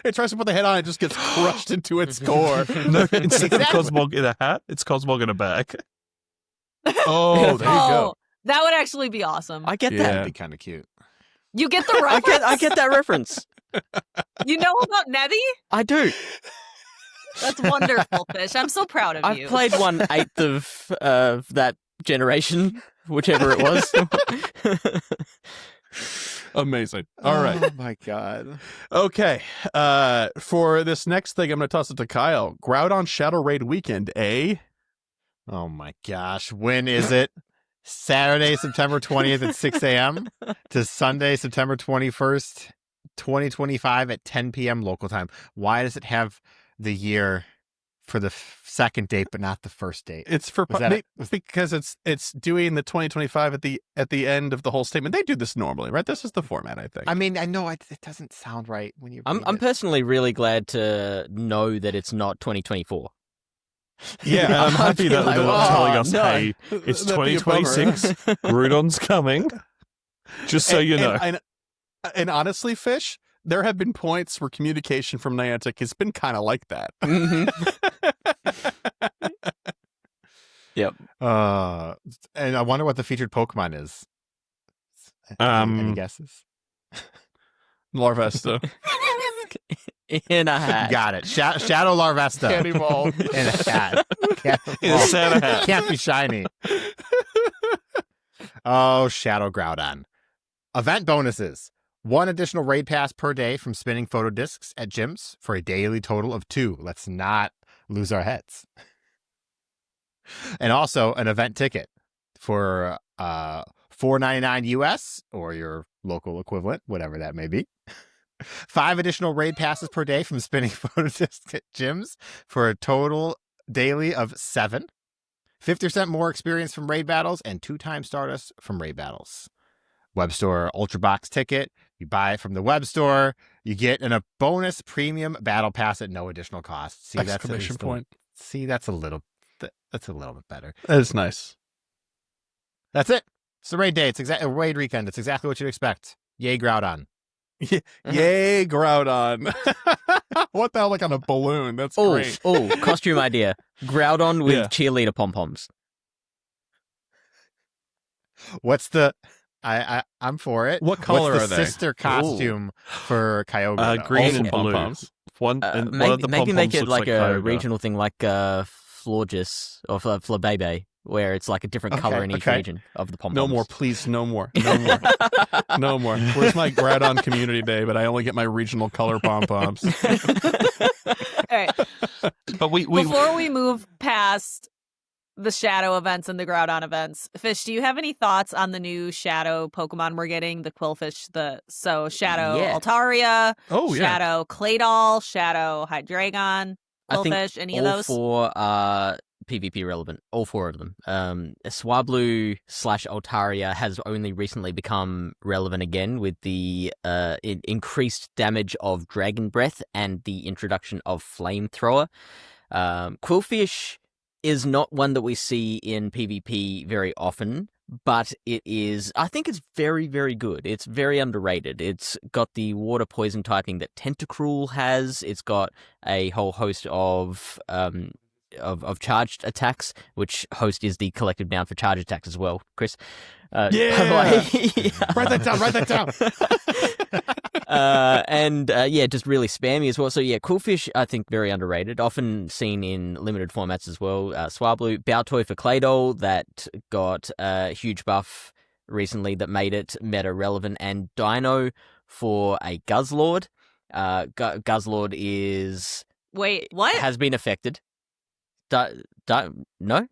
It tries to put the head on, it just gets crushed into its core. No, instead of Exactly. Cosmog in a hat, it's Cosmog in a bag. Oh, there you go. That would actually be awesome. I get Yeah. that. That'd be kind of cute. You get the I reference. get that reference. You know about Nebby? I do. That's wonderful, Fish. I'm so proud of you. I've played 1/8 of that generation, whichever it was. Amazing. All right. Oh my god. Okay. For this next thing, I'm going to toss it to Kyle. Groudon Shadow Raid Weekend, eh? Oh my gosh. When is it? Saturday, September 20th at 6 a.m. to Sunday, September 21st, 2025 at 10 p.m. local time. Why does it have the year for the second date but not the first date? It's for Was that because it's doing the 2025 at the end of the whole statement. They do this normally, right? This is the format, I think. I mean, I know it doesn't sound right when you. I'm read it. personally really glad to know that it's not 2024. Yeah, I'm happy that Like, they're not oh, telling us, no. hey, it's That'd be a bummer. 2026, Groudon's coming. Just so you know. And honestly, Fish, there have been points where communication from Niantic has been kind of like that. Mhm. Yep. And I wonder what the featured Pokemon is. Any guesses? Larvesta. In a hat. Got it. Shadow Larvesta. Can't evolve. In a hat. Can't, In a Santa hat. can't be shiny. Oh, Shadow Groudon. Event bonuses. 1 additional raid pass per day from spinning photo discs at gyms for a daily total of 2. Let's not lose our heads. And also an event ticket for $4.99 US or your local equivalent, whatever that may be. 5 additional raid passes per day from spinning photo disc gyms for a total daily of 7. 50% more experience from raid battles and 2 times Stardust from raid battles. Web store Ultra Box ticket. You buy it from the web store. You get a bonus premium battle pass at no additional cost. See, Exclamation point. That's a little bit better. That's nice. That's it. It's the raid day. It's a raid weekend. It's exactly what you'd expect. Yay, Groudon. Yay, Groudon. What the hell, like on a balloon? That's great. Oh, costume idea. Groudon with Yeah. cheerleader pom-poms. What's the... I'm for it. What color What's are the they? sister costume for Kyogre? Green Also and blue. pom-poms. One of the Maybe make pom-poms it looks like a Kyogre. regional thing like Florges or Flabebe, where it's like a different color in each okay. region of the pom-poms. No more, please. No more. No more. No more. Where's my Groudon Community Day? But I only get my regional color pom-poms. All right. But we Before we move past the Shadow events and the Groudon events, Fish, do you have any thoughts on the new Shadow Pokemon we're getting? The Quillfish, Shadow Yeah. Altaria, Oh, yeah. Shadow Claydol, Shadow Hydreigon, I think Quillfish, any of all those? 4 are PvP relevant. All 4 of them. Swablu / Altaria has only recently become relevant again with the increased damage of Dragon Breath and the introduction of Flamethrower. Quillfish is not one that we see in PvP very often, but I think it's very, very good. It's very underrated. It's got the water poison typing that Tentacruel has. It's got a whole host of charged attacks, which host is the collective noun for charge attacks as well, Chris. Yeah! By the way, Write that down. just really spammy as well. So yeah, Quillfish, I think, very underrated. Often seen in limited formats as well. Swablu, Baltoy for Claydol, that got a huge buff recently that made it meta relevant, and Dino for a Guzzlord. Guzzlord Wait, what? has been affected. No?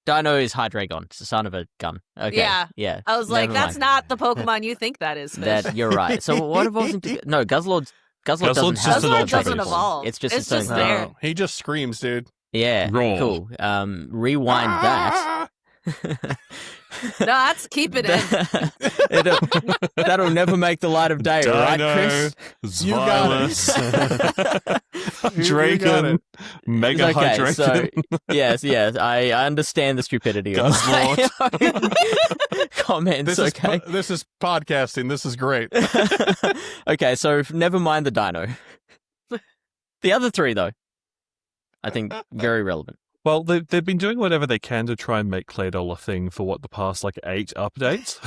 Dino is Hydreigon. It's the son of a gun. Okay. Yeah. I was like, Never that's mind. not the Pokemon you think that is, Fish. That you're right. So what evolves into? No, Guzzlord doesn't Guzzlord's have just an Guzzlord ultra doesn't beast. evolve. It's just It's its own just thing. there. No, he just screams, dude. Yeah. Roar. Cool. Rewind that. No, that's keep it in. That'll never make the light of day, right, Chris? You got it. Zweimus, You got Draken, it. Mega Okay, Hydreigon. so yes, I understand the stupidity of Guzzlord. my comments. Okay, This is podcasting. This is great. okay, so never mind the Dino. The other 3, though, I think very relevant. Well, they've been doing whatever they can to try and make Claydol a thing for the past 8 updates.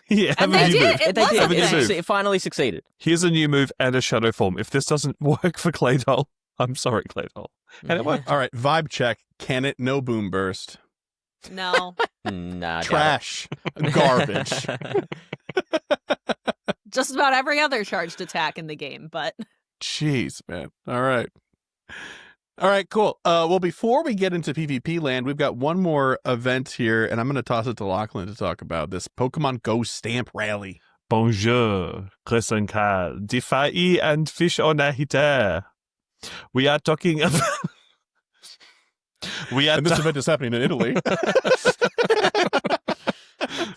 Yeah, And have a they new did. move. It They was did. a thing. It finally succeeded. Here's a new move and a shadow form. If this doesn't work for Claydol, I'm sorry, Claydol. And it worked. All right, vibe check. Can it no boom burst? No. Nah, Trash. Garbage. Just about every other charged attack in the game, but Jeez, man. All right. All right, cool. Well, before we get into PvP land, we've got one more event here, and I'm going to toss it to Lachlan to talk about this Pokemon GO Stamp Rally. Bonjour, Chris and Kat, Defai and Fish on Ahiter. We are talking about... And this event is happening in Italy.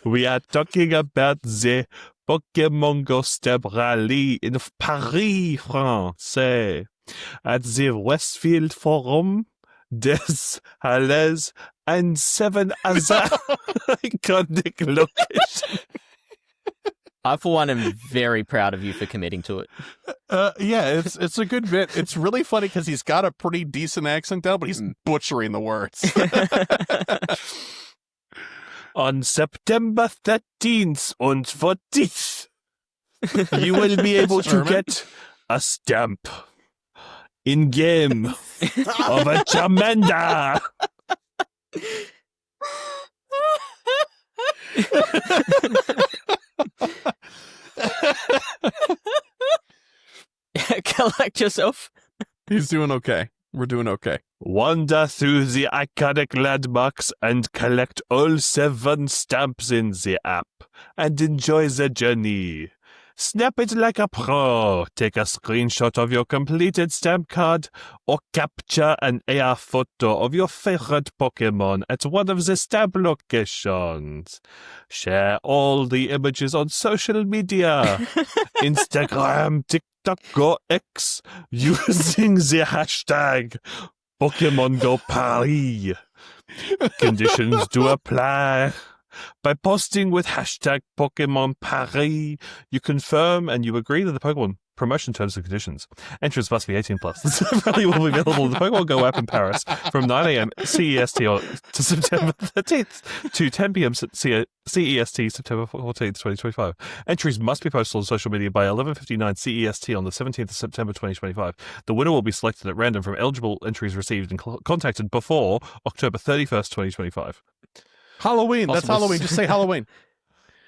We are talking about the Pokémon GO Stamp Rally in Paris, France, at the Westfield Forum, des Halles, and 7 other iconic locations. I, for one, am very proud of you for committing to it. Yeah, it's a good bit. It's really funny because he's got a pretty decent accent down, but he's butchering the words. On September 13th and 14th, you will be able to Sermon? get a stamp in-game of a Charmander. Collect yourself. He's doing okay. We're doing okay. Wander through the iconic landmarks and collect all 7 stamps in the app and enjoy the journey. Snap it like a pro. Take a screenshot of your completed stamp card or capture an AR photo of your favorite Pokémon at one of the stamp locations. Share all the images on social media, Instagram, TikTok, or X, using the hashtag Pokémon GO Paris. Conditions do apply. By posting with hashtag Pokémon Paris, you confirm and you agree to the Pokemon promotion terms and conditions. Entrance must be 18 plus. This rally will be available in the Pokemon GO app in Paris from 9 a.m. CEST to September 13th to 10 p.m. CEST September 14th, 2025. Entries must be posted on social media by 11:59 CEST on the 17th of September 2025. The winner will be selected at random from eligible entries received and contacted before October 31st, 2025. Halloween. That's Possible- Halloween. Just say Halloween.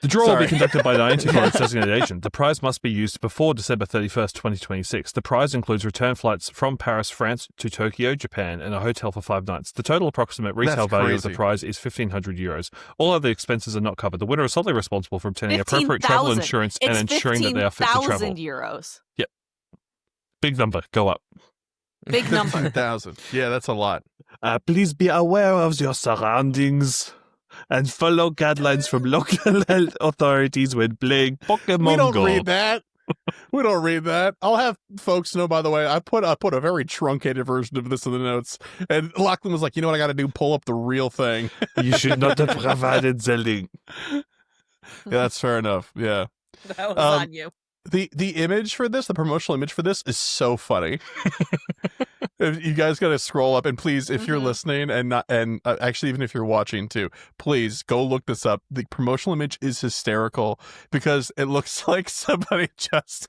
The draw will Sorry. be conducted by the anti-card designated agent. The prize must be used before December 31st, 2026. The prize includes return flights from Paris, France to Tokyo, Japan, and a hotel for 5 nights. The total approximate retail That's value of the crazy. prize is €1,500. All other expenses are not covered. The winner is solely responsible for obtaining appropriate travel 15,000. insurance and It's ensuring that they are fit to travel. 15,000 euros. Big number. Go up. Big number. 15,000. Yeah, that's a lot. Please be aware of your surroundings and follow guidelines from local health authorities when playing Pokemon We don't GO. read that. We don't read that. I'll have folks know, by the way, I put a very truncated version of this in the notes. And Lachlan was like, you know what I got to do? Pull up the real thing. You should not have provided the link. Yeah, that's fair enough. Yeah. That was Um, on you. The image for this, the promotional image for this is so funny. If you guys got to scroll up, and please, if you're Mhm. listening and actually even if you're watching too, please go look this up. The promotional image is hysterical because it looks like somebody just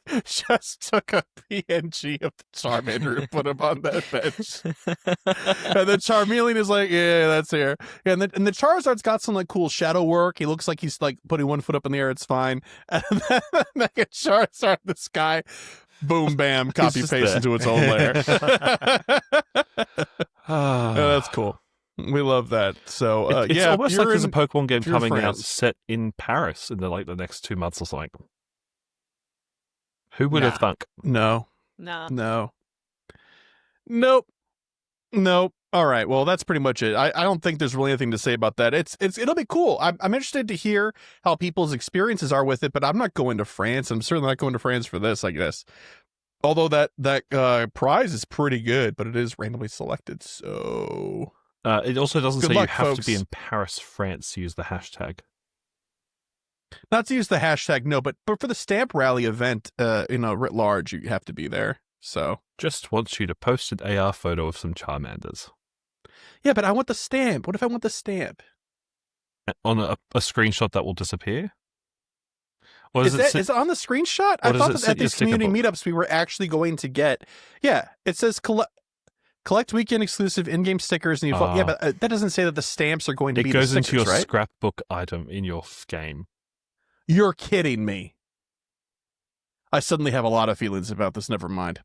took a PNG of the Charmander and put him on that bench. And then Charmeleon is like, yeah, that's here. Yeah, and the Charizard's got some like cool shadow work. He looks like he's like putting one foot up in the air. It's fine. And then like a Charizard in the sky, boom, bam, copy just paste there. into its own layer. Yeah, that's cool. We love that. So It's yeah, almost like you're there's a in- Pokemon game if you're in coming out France. set in Paris in the next 2 months or something. Who would have Nah. thunk? no. No. Nope. All right. Well, that's pretty much it. I don't think there's really anything to say about that. It'll be cool. I'm interested to hear how people's experiences are with it, but I'm not going to France. I'm certainly not going to France for this, I guess. Although that prize is pretty good, but it is randomly selected. So It also doesn't Good say luck, you have to folks. be in Paris, France to use the hashtag. not to use the hashtag, no, but for the stamp rally event, writ large, you have to be there. So Just wants you to post an AR photo of some Charmanders yeah, but I want the stamp. What if I want the stamp? on a screenshot that will disappear. Or Is does it it sit- on the screenshot? I does thought it that sit at in your these sticker community book? meetups we were actually going to get. Yeah, it says collect weekend exclusive in-game stickers, and you yeah, but that doesn't say that the stamps are going to it be goes the into stickers, your right? scrapbook item in your game. You're kidding me. I suddenly have a lot of feelings about this. Never mind.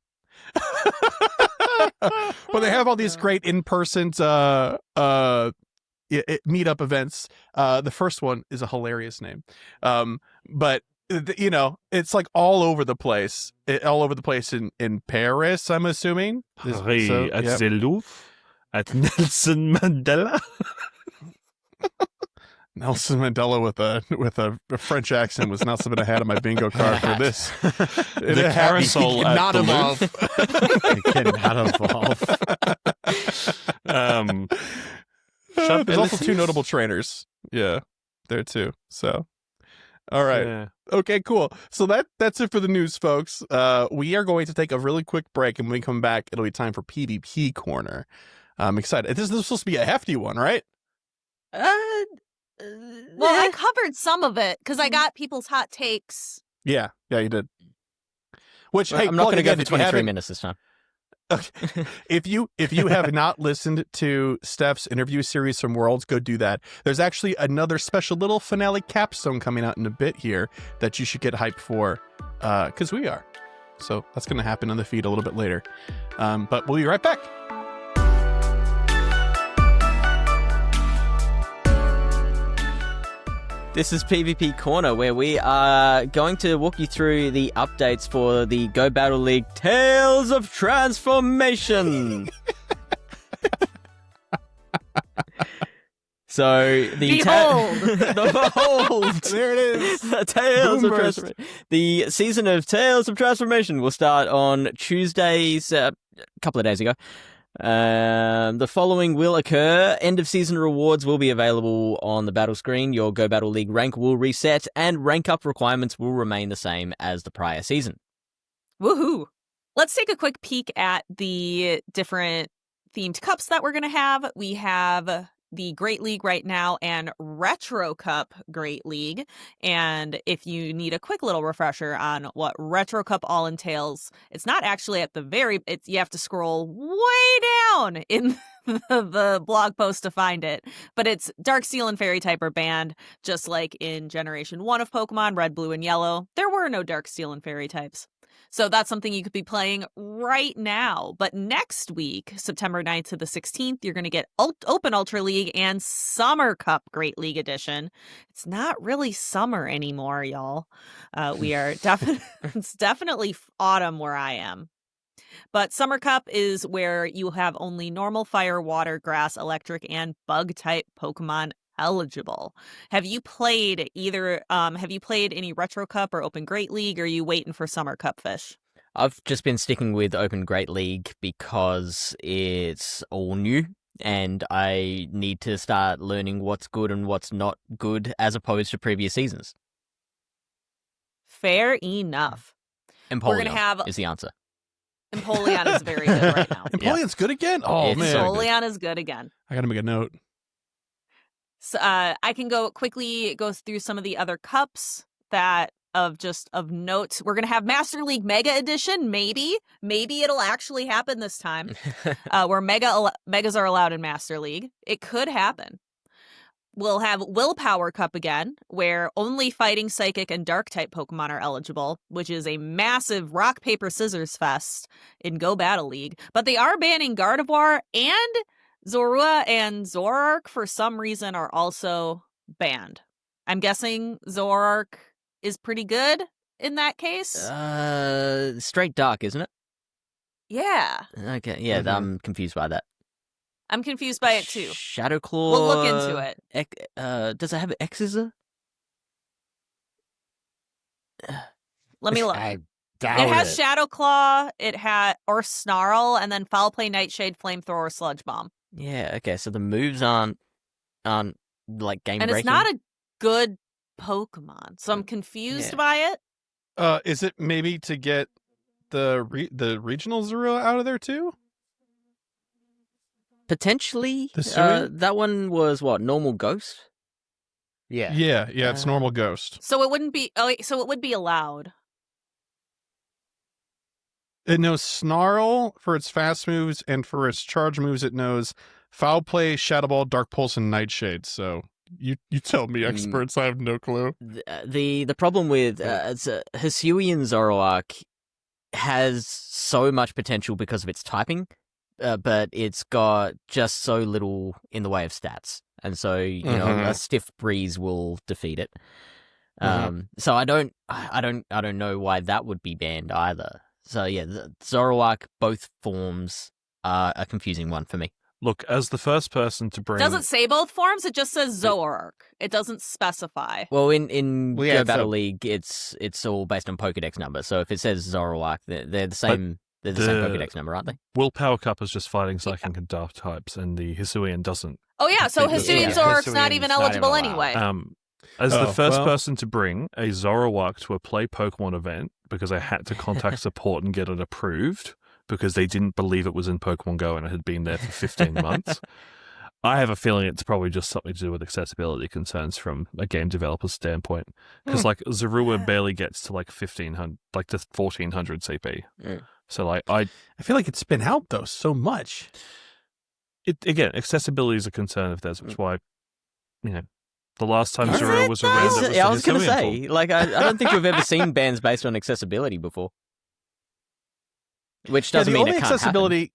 But they have all these great in-person meetup events. The first one is a hilarious name, but it's like all over the place. All over the place in Paris, I'm assuming. Paris, So, at yeah. the Louvre, at Nelson Mandela. Nelson Mandela with a French accent was not something I had on my bingo card for this. The carousel at not the evolve. It cannot evolve. There's also 2 notable trainers. Yeah, there too. So, all right. Yeah. Okay, cool. So that's it for the news, folks. We are going to take a really quick break, and when we come back, it'll be time for PvP Corner. I'm excited. This is supposed to be a hefty one, right? Well, I covered some of it because I got people's hot takes. Yeah, you did. Which Well, hey, I'm not plug going to go again, for if you 23 haven't- minutes this time. If you have not listened to Steph's interview series from Worlds, go do that. There's actually another special little finale capstone coming out in a bit here that you should get hyped for, because we are. So that's going to happen on the feed a little bit later. But we'll be right back. This is PvP Corner, where we are going to walk you through the updates for the Go Battle League Tales of Transformation. So Behold! Behold! There it is. Tales Boom of burst. Transformation. The season of Tales of Transformation will start on Tuesdays, a couple of days ago. The following will occur. End of season rewards will be available on the battle screen. Your Go Battle League rank will reset, and rank up requirements will remain the same as the prior season. Woohoo! Let's take a quick peek at the different themed cups that we're going to have. We have the Great League right now and Retro Cup Great League. And if you need a quick little refresher on what Retro Cup all entails, it's not actually at the you have to scroll way down in the blog post to find it. But it's Dark Steel and Fairy type are banned, just like in Generation 1 of Pokemon, Red, Blue, and Yellow. There were no Dark Steel and Fairy types. So that's something you could be playing right now. But next week, September 9th to the 16th, you're going to get Open Ultra League and Summer Cup Great League Edition. It's not really summer anymore, y'all. We are it's definitely autumn where I am. But Summer Cup is where you have only normal fire, water, grass, electric, and bug type Pokemon eligible. Have you played any Retro Cup or Open Great League, or are you waiting for Summer Cup, Fish? I've just been sticking with Open Great League because it's all new and I need to start learning what's good and what's not good as opposed to previous seasons. Fair enough. Empoleon gonna have- is the answer. Empoleon is very good right now. Empoleon's good again? Oh, It's man. so Empoleon is good again. I got to make a note. So, I can go through some of the other cups that of note. We're gonna have Master League Mega Edition. Maybe it'll actually happen this time. Where megas are allowed in Master League. It could happen. We'll have Willpower Cup again, where only Fighting, Psychic, and Dark type Pokemon are eligible, which is a massive rock paper scissors fest in Go Battle League. But they are banning Gardevoir, and Zorua and Zoroark for some reason are also banned. I'm guessing Zoroark is pretty good in that case. Straight Dark, isn't it? Yeah. Okay, yeah, Mhm. I'm confused by that. I'm confused by it too. Shadow Claw. We'll look into it. Does it have Exeter? Let me look. I doubt It has Shadow Claw, or Snarl, and then Foul Play, Nightshade, Flamethrower, Sludge Bomb. Yeah, okay, so the moves aren't like game And breaking. it's not a good Pokemon, so I'm confused Yeah. by it. Is it maybe to get the regional Zorua out of there too? Potentially. The Sui? That one was what, normal ghost? Yeah. Yeah, it's normal ghost. So it wouldn't be. Oh, so it would be allowed. It knows Snarl for its fast moves, and for its charge moves, it knows Foul Play, Shadow Ball, Dark Pulse, and Nightshade. So you tell me, experts. I have no clue. The problem with Hisuian Zoroark has so much potential because of its typing, but it's got just so little in the way of stats, and so you know a stiff breeze will defeat it. So I don't know why that would be banned either. So yeah, the Zoroark, both forms are a confusing one for me. Look, as the first person to bring... Does it say both forms? It just says Zoroark. It doesn't specify. Well, in Well, yeah, Go Battle so- League, it's all based on Pokedex number. So if it says Zoroark, they're the same. They're the same the- Pokedex number, aren't they? Willpower Cup is just fighting Psychic and Dark types, and the Hisuian doesn't. Oh yeah, so Yeah, Hisuian yeah. Zoroark's not Hisuian's even not eligible even allowed. anyway. As the Oh, first well. person to bring a Zoroark to a Play Pokemon event, because I had to contact support and get it approved, because they didn't believe it was in Pokemon Go and it had been there for 15 months. I have a feeling it's probably just something to do with accessibility concerns from a game developer's standpoint. Because like Zorua barely gets to like 1500, like to 1400 CP. Mm. So like I feel like it's been out though so much. again, accessibility is a concern of theirs, which is why, you know, the last time Is Zorua it was though? around, Is it it- was I the was going to Hisuian say, form. like, I don't think we've ever seen bans based on accessibility before. Which doesn't the mean only it can't accessibility,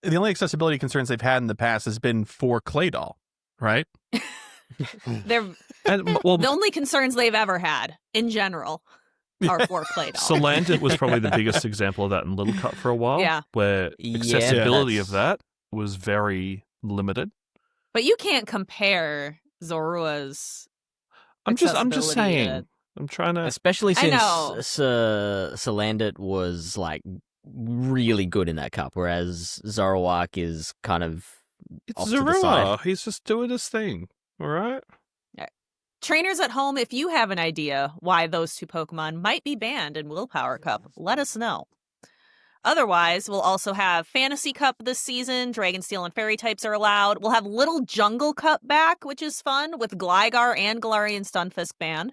the only accessibility concerns they've had in the past has been for Claydol, right? They're And well, the only concerns they've ever had in general are for play dolls. Salandit was probably the biggest example of that in Little Cup for a while. Yeah. Where Yeah, accessibility of that's- that was very limited. But you can't compare Zorua's I'm just accessibility saying. to- I'm trying to. Especially I since know. Salandit was like really good in that cup, whereas Zoroark is kind of It's off to the side. Zorua. He's just doing his thing. All right. Trainers at home, if you have an idea why those two Pokemon might be banned in Willpower Cup, let us know. Otherwise, we'll also have Fantasy Cup this season. Dragon Steel and Fairy types are allowed. We'll have Little Jungle Cup back, which is fun, with Gligar and Galarian Stunfisk banned,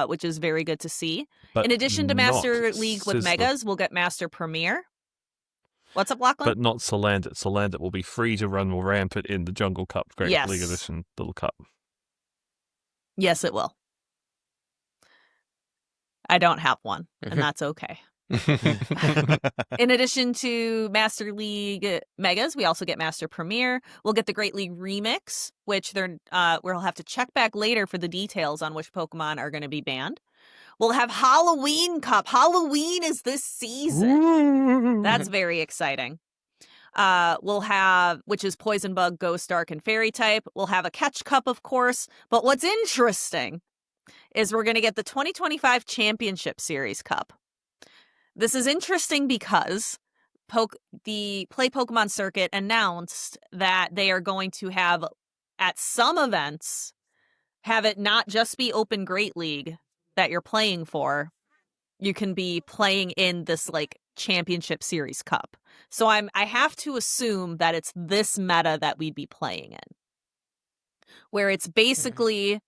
which is very good to see. But In addition to Master not League with Sizzler. Megas, we'll get Master Premier. What's up, Lachlan? But not Salandit. Salandit will be free to run rampant in the Jungle Cup, Great Yes. League Edition, Little Cup. Yes, it will. I don't have one, and that's okay. In addition to Master League Megas, we also get Master Premier. We'll get the Great League Remix, which we'll have to check back later for the details on which Pokemon are going to be banned. We'll have Halloween Cup. Halloween is this season. That's very exciting. We'll have, which is Poison Bug, Ghost Dark, and Fairy type. We'll have a Catch Cup, of course. But what's interesting is we're going to get the 2025 Championship Series Cup. This is interesting because the Play Pokemon Circuit announced that they are going to have, at some events, have it not just be Open Great League that you're playing for. You can be playing in this like Championship Series Cup. So I have to assume that it's this meta that we'd be playing in, where it's basically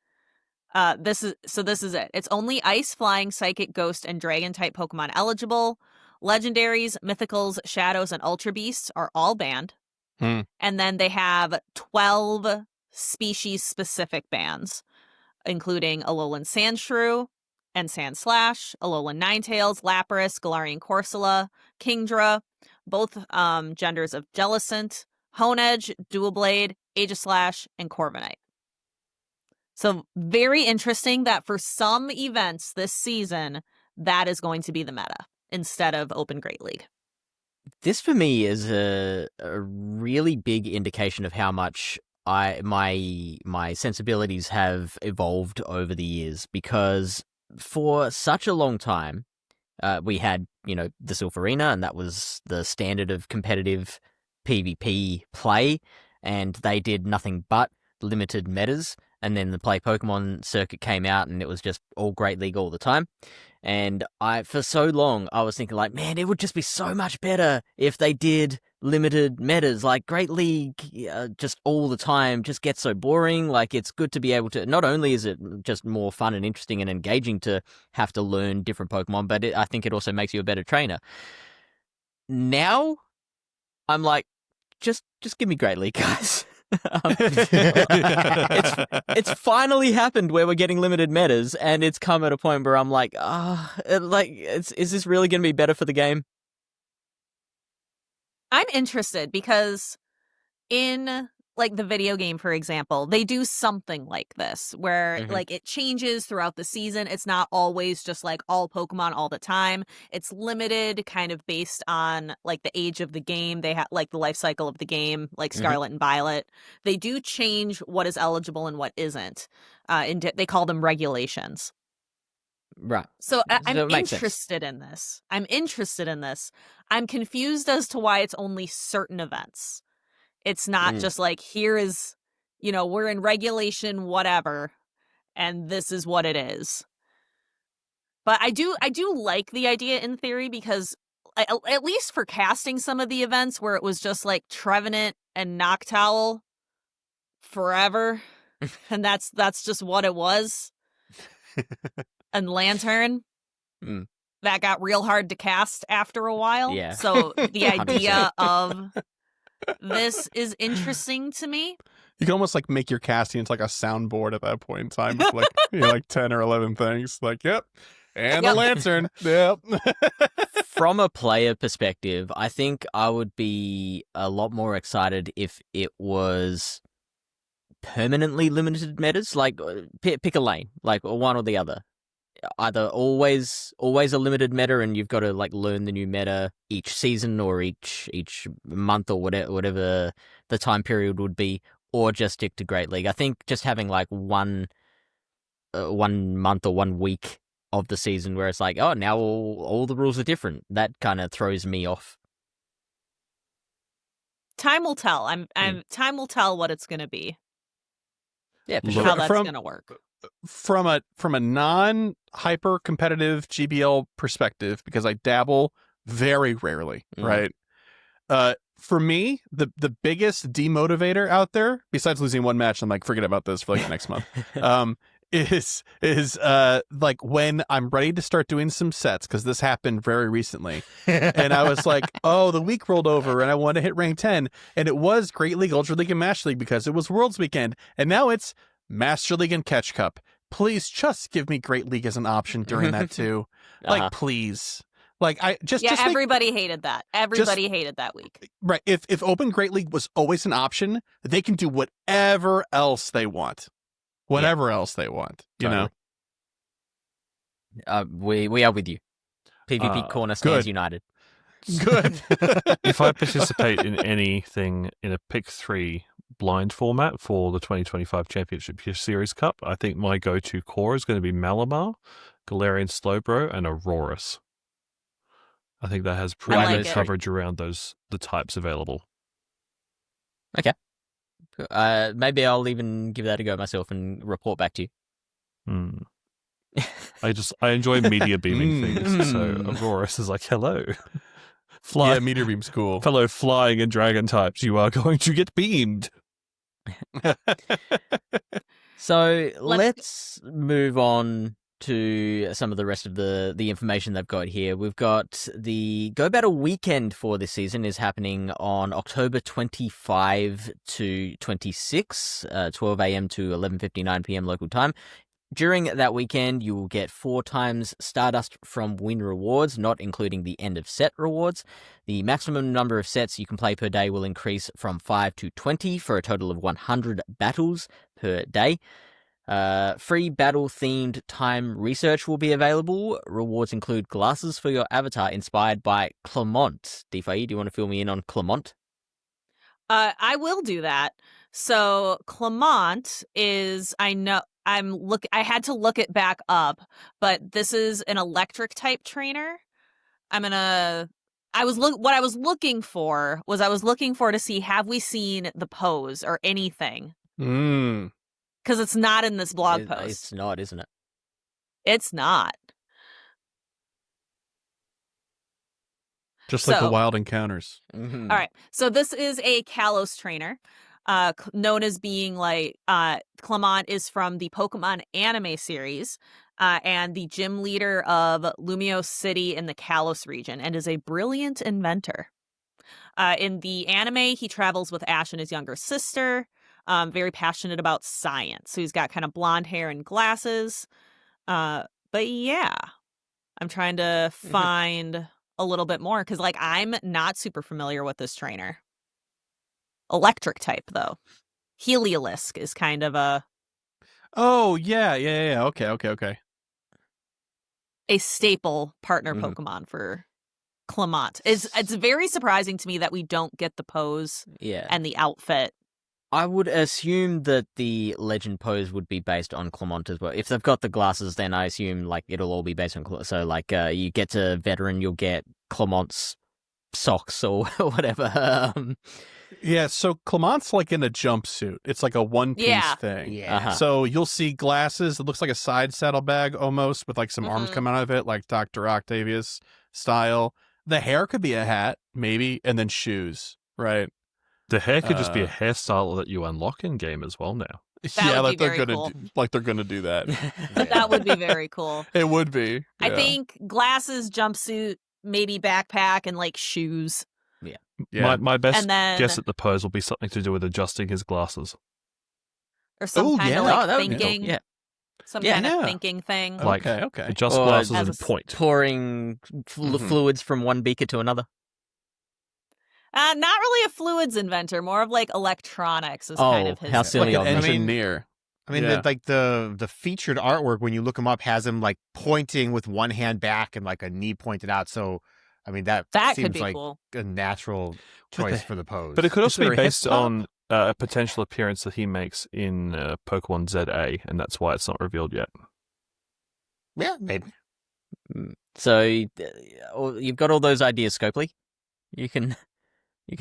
this is it. It's only Ice, Flying, Psychic, Ghost, and Dragon type Pokemon eligible. Legendaries, Mythicals, Shadows, and Ultra Beasts are all banned. And then they have 12 species-specific bans, including Alolan Sandshrew and Sandslash, Alolan Ninetales, Lapras, Galarian Corsola, Kingdra, both genders of Jellicent, Honedge, Dual Blade, Aegislash, and Corviknight. So very interesting that for some events this season, that is going to be the meta instead of Open Great League. This for me is a really big indication of how much my sensibilities have evolved over the years, because for such a long time we had, the Silpharina, and that was the standard of competitive PvP play, and they did nothing but limited metas. And then the Play Pokemon circuit came out, and it was just all Great League all the time. And for so long, I was thinking, like, man, it would just be so much better if they did limited metas. Like, Great League just all the time just gets so boring. Like, it's good to be able to, not only is it just more fun and interesting and engaging to have to learn different Pokemon, but I think it also makes you a better trainer. Now, I'm like, just give me Great League, guys. It's finally happened where we're getting limited metas, and it's come at a point where I'm like, is this really going to be better for the game? I'm interested because in like the video game, for example, they do something like this where like it changes throughout the season. It's not always just like all Pokemon all the time. It's limited kind of based on like the age of the game. They have like the life cycle of the game, like Scarlet and Violet. They do change what is eligible and what isn't. They call them regulations. Right. So I'm it makes interested in this. I'm I'm confused as to why it's only certain events. It's not just like, here is, we're in regulation, whatever, and this is what it is. But I do like the idea in theory, because at least for casting some of the events where it was just like Trevenant and Noctowl forever, and that's just what it was, and Lantern. That got real hard to cast after a while. Yeah. So the idea of this is interesting to me. You can almost like make your casting into like a soundboard at that point in time with like like 10 or 11 things. Like, yep. And the Lantern. Yep. From a player perspective, I think I would be a lot more excited if it was permanently limited metas. Like pick a lane, like one or the other. Either always a limited meta, and you've got to like learn the new meta each season or each month or whatever the time period would be, or just stick to Great League. I think just having like one month or 1 week of the season where it's like, oh, now all the rules are different, that kind of throws me off. Time will tell. Time will tell what it's going to be. Yeah, for Look, sure. How that's from- going to work. From a non hyper competitive GBL perspective, because I dabble very rarely, right? For me, the biggest demotivator out there, besides losing one match, I'm like, forget about this for like next month. Is like when I'm ready to start doing some sets, because this happened very recently, and I was like, oh, the week rolled over and I want to hit rank 10, and it was Great League, Ultra League, and Master League because it was Worlds Weekend, and now it's Master League and Catch Cup. Please just give me Great League as an option during that too. Like, please. Like, I just everybody hated that. Everybody hated that week. Right. If Open Great League was always an option, they can do whatever else they want. Whatever else they want. You know? We are with you. PvP corner stands united. Good. If I participate in anything in a pick 3 blind format for the 2025 Championship Series Cup, I think my go-to core is going to be Malamar, Galarian Slowbro, and Aurorus. I think that has pretty good coverage around the types available. Okay. Maybe I'll even give that a go myself and report back to you. I enjoy media beaming things, so Aurorus is like, hello. Yeah, meteor beam's cool. Fellow flying and dragon types, you are going to get beamed. So let's move on to some of the rest of the information they've got here. We've got the Go Battle weekend for this season is happening on October 25 to 26, 12 a.m. to 11:59 p.m. local time. During that weekend, you will get 4 times Stardust from win rewards, not including the end of set rewards. The maximum number of sets you can play per day will increase from 5 to 20 for a total of 100 battles per day. Free battle-themed time research will be available. Rewards include glasses for your avatar inspired by Clement. Defai, do you want to fill me in on Clement? I will do that. So Clement is, I had to look it back up, but this is an electric type trainer. What I was looking for to see, have we seen the pose or anything? Because it's not in this blog post. It's not, isn't it? It's not. Just like the Wild Encounters. Mm-hmm. All right. So this is a Kalos trainer, known as being like Clement is from the Pokemon anime series, and the gym leader of Lumiose City in the Kalos region, and is a brilliant inventor. In the anime, he travels with Ash and his younger sister. Very passionate about science. So he's got kind of blonde hair and glasses. But yeah, I'm trying to find a little bit more because, like, I'm not super familiar with this trainer. Electric type, though. Heliolisk is kind of Oh, yeah. Okay. a staple partner Pokemon for Clement. It's very surprising to me that we don't get the pose and the outfit. I would assume that the legend pose would be based on Clement as well. If they've got the glasses, then I assume like it'll all be based on Clement. So like you get to veteran, you'll get Clement's socks or whatever. Yeah, so Clement's like in a jumpsuit. It's like a one-piece thing. Yeah. Uh-huh. So you'll see glasses. It looks like a side saddlebag almost with like some arms coming out of it, like Dr. Octavius style. The hair could be a hat, maybe, and then shoes, right? The hair could just be a hairstyle that you unlock in game as well now. That would like be they're very gonna cool. they're gonna do that. That would be very cool. It would be. I Yeah. think glasses, jumpsuit, maybe backpack, and like shoes. Yeah. My best And then- guess at the pose will be something to do with adjusting his glasses. Or some Oh, kind yeah. of Oh, like that would be cool. thinking. Yeah. Some Yeah. kind of Yeah. thinking thing. Like, Okay. Adjust Or glasses as and a point. Pouring fluids from one beaker to another. Not really a fluids inventor, more of like electronics is kind of his. how silly Like an of me. engineer. I mean, Yeah. the featured artwork when you look him up has him like pointing with one hand back and like a knee pointed out. So, I mean that That seems could be like cool. a natural choice for the pose. But it could Is also there be a based hip-hop? on a potential appearance that he makes in Pokemon ZA, and that's why it's not revealed yet. yeah, maybe. So you've got all those ideas, Scopely. You can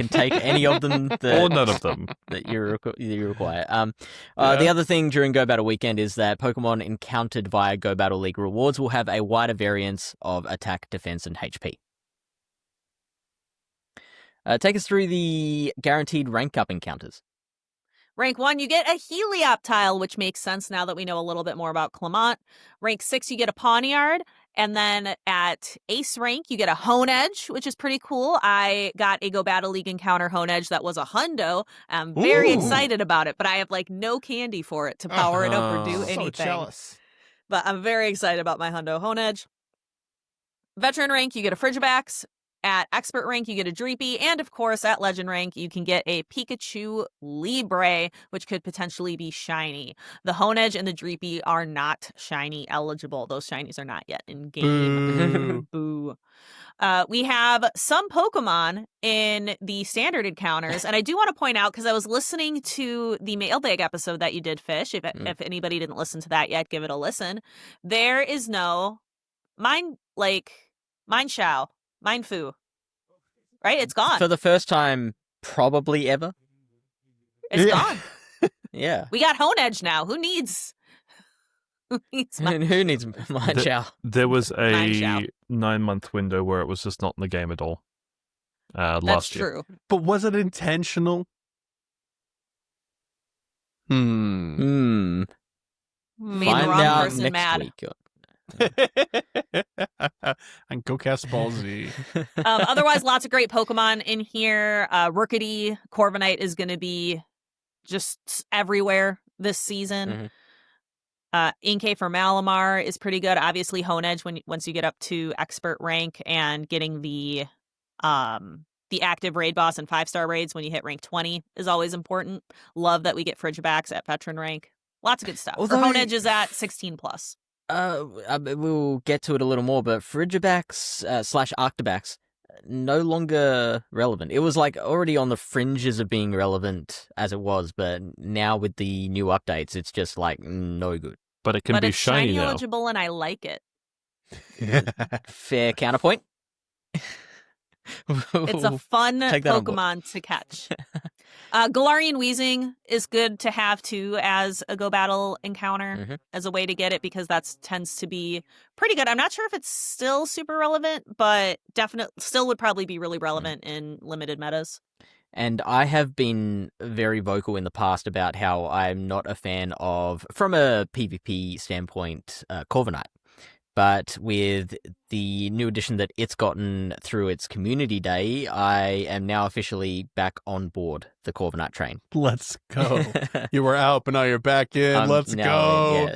take any of them Or none of them. that you require. Yeah. The other thing during Go Battle Weekend is that Pokemon encountered via Go Battle League rewards will have a wider variance of attack, defense, and HP. Take us through the guaranteed rank up encounters. Rank 1, you get a Helioptile, which makes sense now that we know a little bit more about Clement. Rank 6, you get a Pawniard. And then at Ace rank, you get a Honedge, which is pretty cool. I got a Go Battle League encounter Honedge that was a hundo. I'm very Ooh. excited about it, but I have like no candy for it to power it up or do Oh. So anything. jealous. But I'm very excited about my hundo Honedge. Veteran rank, you get a Frigibax. At Expert rank, you get a Dreepy. And of course, at Legend rank, you can get a Pikachu Libre, which could potentially be shiny. The Honedge and the Dreepy are not shiny eligible. Those shinies are not yet in game. Boo. We have some Pokemon in the standard encounters. And I do want to point out, because I was listening to the mailbag episode that you did, Fish. If anybody didn't listen to that yet, give it a listen. There is no Mindshow. Mindfu. Right? It's gone. For the first time, probably ever. It's gone. Yeah. We got Honedge now. Who needs And who needs Mindshow? There was Mindshow. a 9-month window where it was just not in the game at all. That's Last year. true. But was it intentional? Hmm. Made Find the wrong out person next mad. week. And GoCast Ball Z. Otherwise, lots of great Pokemon in here. Rookity, Corviknight is going to be just everywhere this season. Inkay for Malamar is pretty good. Obviously, Honedge once you get up to expert rank and getting the active raid boss and 5-star raids when you hit rank 20 is always important. Love that we get Frigibax at veteran rank. Lots of good stuff. Although- Honedge is at 16 plus. We'll get to it a little more, but Frigibax / Arctibax no longer relevant. It was like already on the fringes of being relevant as it was, but now with the new updates, it's just like no good. But it can But be it's shiny now. eligible and I like it. Fair counterpoint. It's a fun Take that on board. Pokemon to catch. Galarian Weezing is good to have too as a Go Battle encounter as a way to get it, because that tends to be pretty good. I'm not sure if it's still super relevant, but definitely still would probably be really relevant in limited metas. And I have been very vocal in the past about how I'm not a fan of, from a PvP standpoint, Corviknight. But with the new addition that it's gotten through its community day, I am now officially back on board the Corviknight train. Let's go. You were out, but now you're back in. Let's go.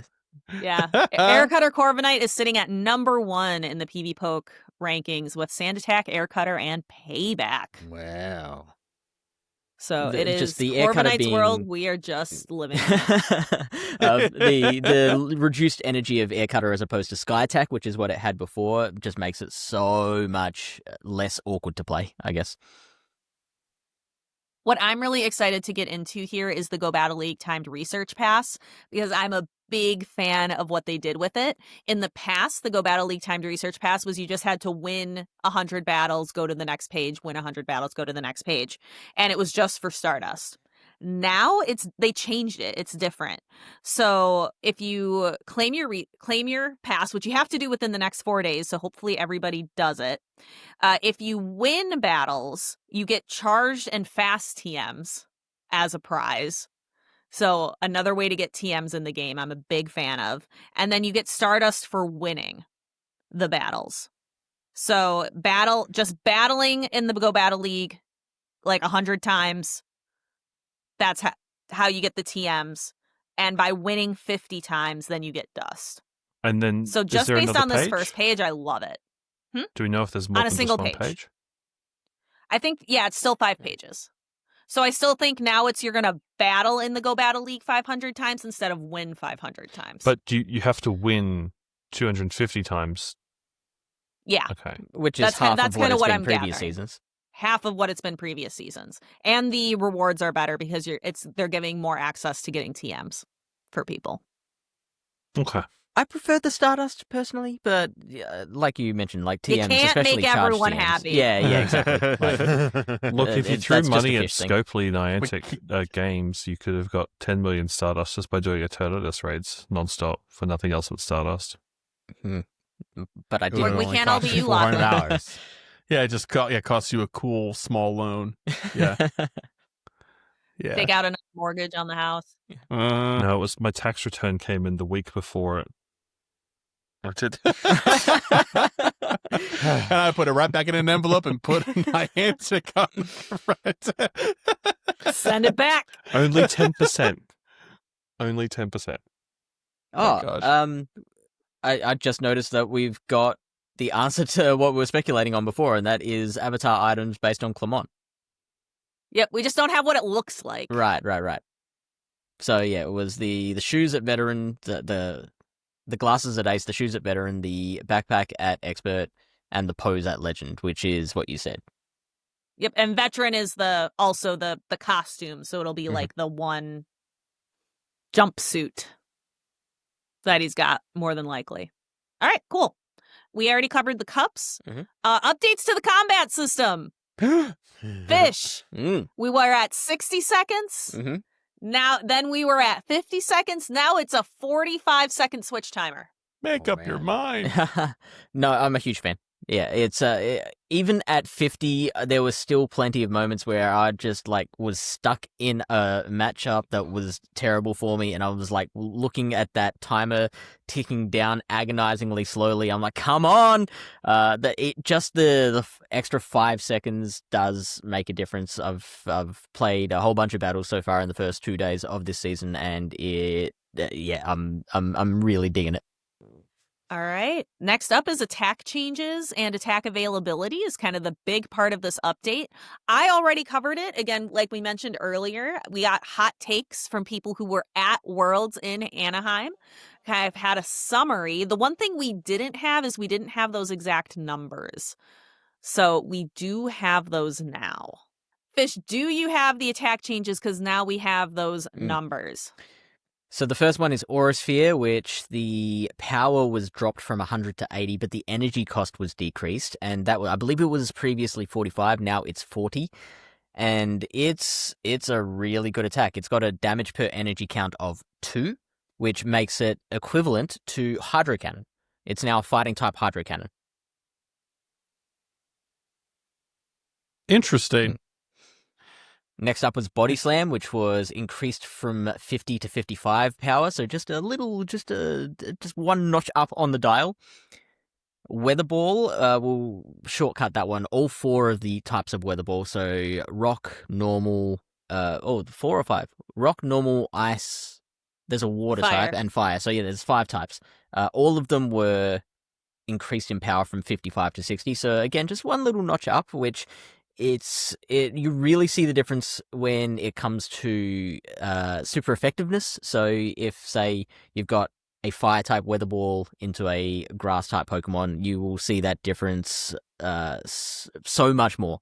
Yeah. Yeah. Air Cutter Corviknight is sitting at number 1 in the PV Poke rankings with Sand Attack, Air Cutter, and Payback. Wow. So The- it is just the Air Cutter Corviknight's being- world. We are just living. The reduced energy of Air Cutter as opposed to Sky Attack, which is what it had before, just makes it so much less awkward to play, I guess. What I'm really excited to get into here is the Go Battle League timed research pass, because I'm a big fan of what they did with it. In the past, the Go Battle League timed research pass was you just had to win 100 battles, go to the next page, win 100 battles, go to the next page. And it was just for Stardust. Now they changed it. It's different. So if you claim your pass, which you have to do within the next 4 days, so hopefully everybody does it. If you win battles, you get charged and fast TMs as a prize. So another way to get TMs in the game, I'm a big fan of. And then you get Stardust for winning the battles. So battling in the Go Battle League like 100 times. That's how you get the TMs. And by winning 50 times, then you get dust. And then So is just there based another on this page? first page, I love it. Do we know if there's more On a than single just one page. page? I think, it's still 5 pages. So I still think now you're going to battle in the Go Battle League 500 times instead of win 500 times. But you have to win 250 times. Yeah. Okay. Which is That's half of kinda what it's what been I'm previous gathering. seasons. Half of what it's been previous seasons. And the rewards are better because they're giving more access to getting TMs for people. Okay. I prefer the Stardust personally, but like you mentioned, like TMs, You can't especially make charged everyone TMs. happy. Yeah, exactly. Like, Look, if you that's threw just money a at fish thing. Scopely Niantic games, you could have got 10 million Stardust just by doing Eternatus raids non-stop for nothing else but Stardust. But I It would didn't. We only can't all cost be you you, Lachlan. $400. Yeah, it just costs you a cool small loan. Yeah. Yeah. Take out another mortgage on the house. No, it was my tax return came in the week before it. I did. And I put it right back in an envelope and put Niantic on the front. Send it back. Only 10%. Only 10%. Oh, gosh. I just noticed that we've got the answer to what we were speculating on before, and that is avatar items based on Clermont. Yep, we just don't have what it looks like. Right. So yeah, it was the shoes at veteran, the glasses at ace, the shoes at veteran, the backpack at expert, and the pose at legend, which is what you said. Yep, and veteran is also the costume, so it'll be like the one jumpsuit that he's got, more than likely. All right, cool. We already covered the cups. Updates to the combat system. Fish. We were at 60 seconds. Then we were at 50 seconds. Now it's a 45-second switch timer. Make up your mind. No, I'm a huge fan. Yeah, it's even at 50, there was still plenty of moments where I just was stuck in a matchup that was terrible for me, and I was looking at that timer ticking down agonizingly slowly. I'm like, come on! The extra 5 seconds does make a difference. I've played a whole bunch of battles so far in the first 2 days of this season, and I'm really digging it. All right. Next up is attack changes, and attack availability is kind of the big part of this update. I already covered it. Again, like we mentioned earlier, we got hot takes from people who were at Worlds in Anaheim. I've had a summary. The one thing we didn't have is we didn't have those exact numbers. So we do have those now. Fish, do you have the attack changes? Because now we have those numbers. So the first one is Aura Sphere, which the power was dropped from 100 to 80, but the energy cost was decreased, and that I believe it was previously 45, now it's 40, and it's a really good attack. It's got a damage per energy count of 2, which makes it equivalent to Hydro Cannon. It's now a fighting type Hydro Cannon. Interesting. Next up was Body Slam, which was increased from 50 to 55 power, so just one notch up on the dial. Weather Ball, we'll shortcut that one. All 4 of the types of Weather Ball, so Rock, Normal, 4 or 5? Rock, Normal, Ice, there's a Water Fire. type, and Fire. So yeah, there's 5 types. All of them were increased in power from 55 to 60, so again, just one little notch up, which... you really see the difference when it comes to super effectiveness. So if, say, you've got a fire type Weather Ball into a grass type Pokemon, you will see that difference so much more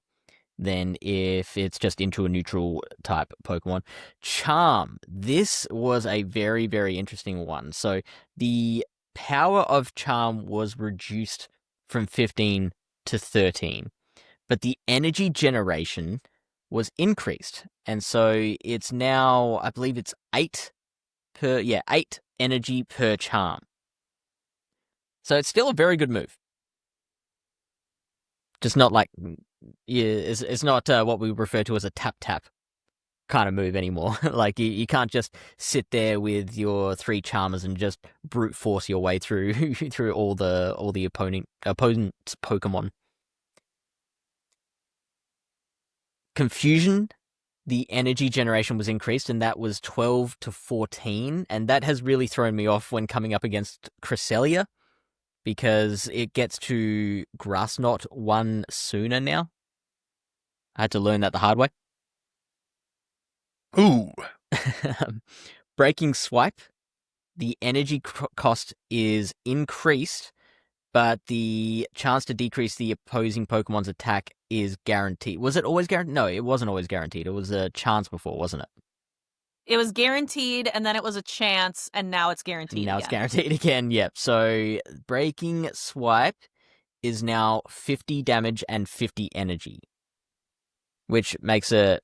than if it's just into a neutral type Pokemon. Charm. This was a very, very interesting one. So the power of Charm was reduced from 15 to 13. But the energy generation was increased. And so it's now, I believe it's 8 energy per charm. So it's still a very good move. Just not it's not what we refer to as a tap-tap kind of move anymore. You can't just sit there with your 3 charmers and just brute force your way through all the opponent's Pokemon. Confusion, the energy generation was increased, and that was 12 to 14, and that has really thrown me off when coming up against Cresselia, because it gets to Grass Knot 1 sooner now. I had to learn that the hard way. Ooh. Breaking Swipe. The energy cost is increased, but the chance to decrease the opposing Pokemon's attack is guaranteed. Was it always guaranteed? No, it wasn't always guaranteed. It was a chance before, wasn't it? It was guaranteed, and then it was a chance, and now it's guaranteed Now again. it's guaranteed again, yep. So Breaking Swipe is now 50 damage and 50 energy, which makes it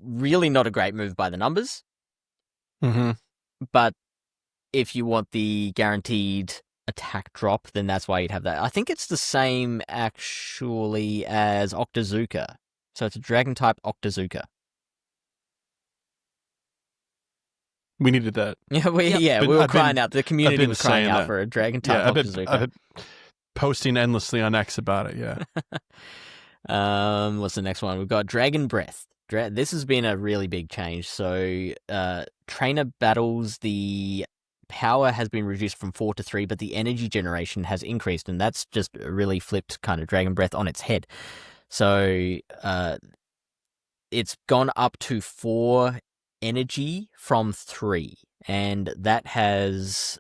really not a great move by the numbers. Mm-hmm. But if you want the guaranteed attack drop, then that's why you'd have that. I think it's the same, actually, as Octazooka. So it's a Dragon-type Octazooka. We needed that. Yeah, we But were I've crying been- out. The community been was crying saying out that. for a Dragon-type Yeah, Octazooka. I've been posting endlessly on X about it, yeah. What's the next one? We've got Dragon Breath. This has been a really big change. So, trainer battles, the power has been reduced from 4 to 3, but the energy generation has increased, and that's just really flipped kind of Dragon Breath on its head. So, it's gone up to 4 energy from 3, and that has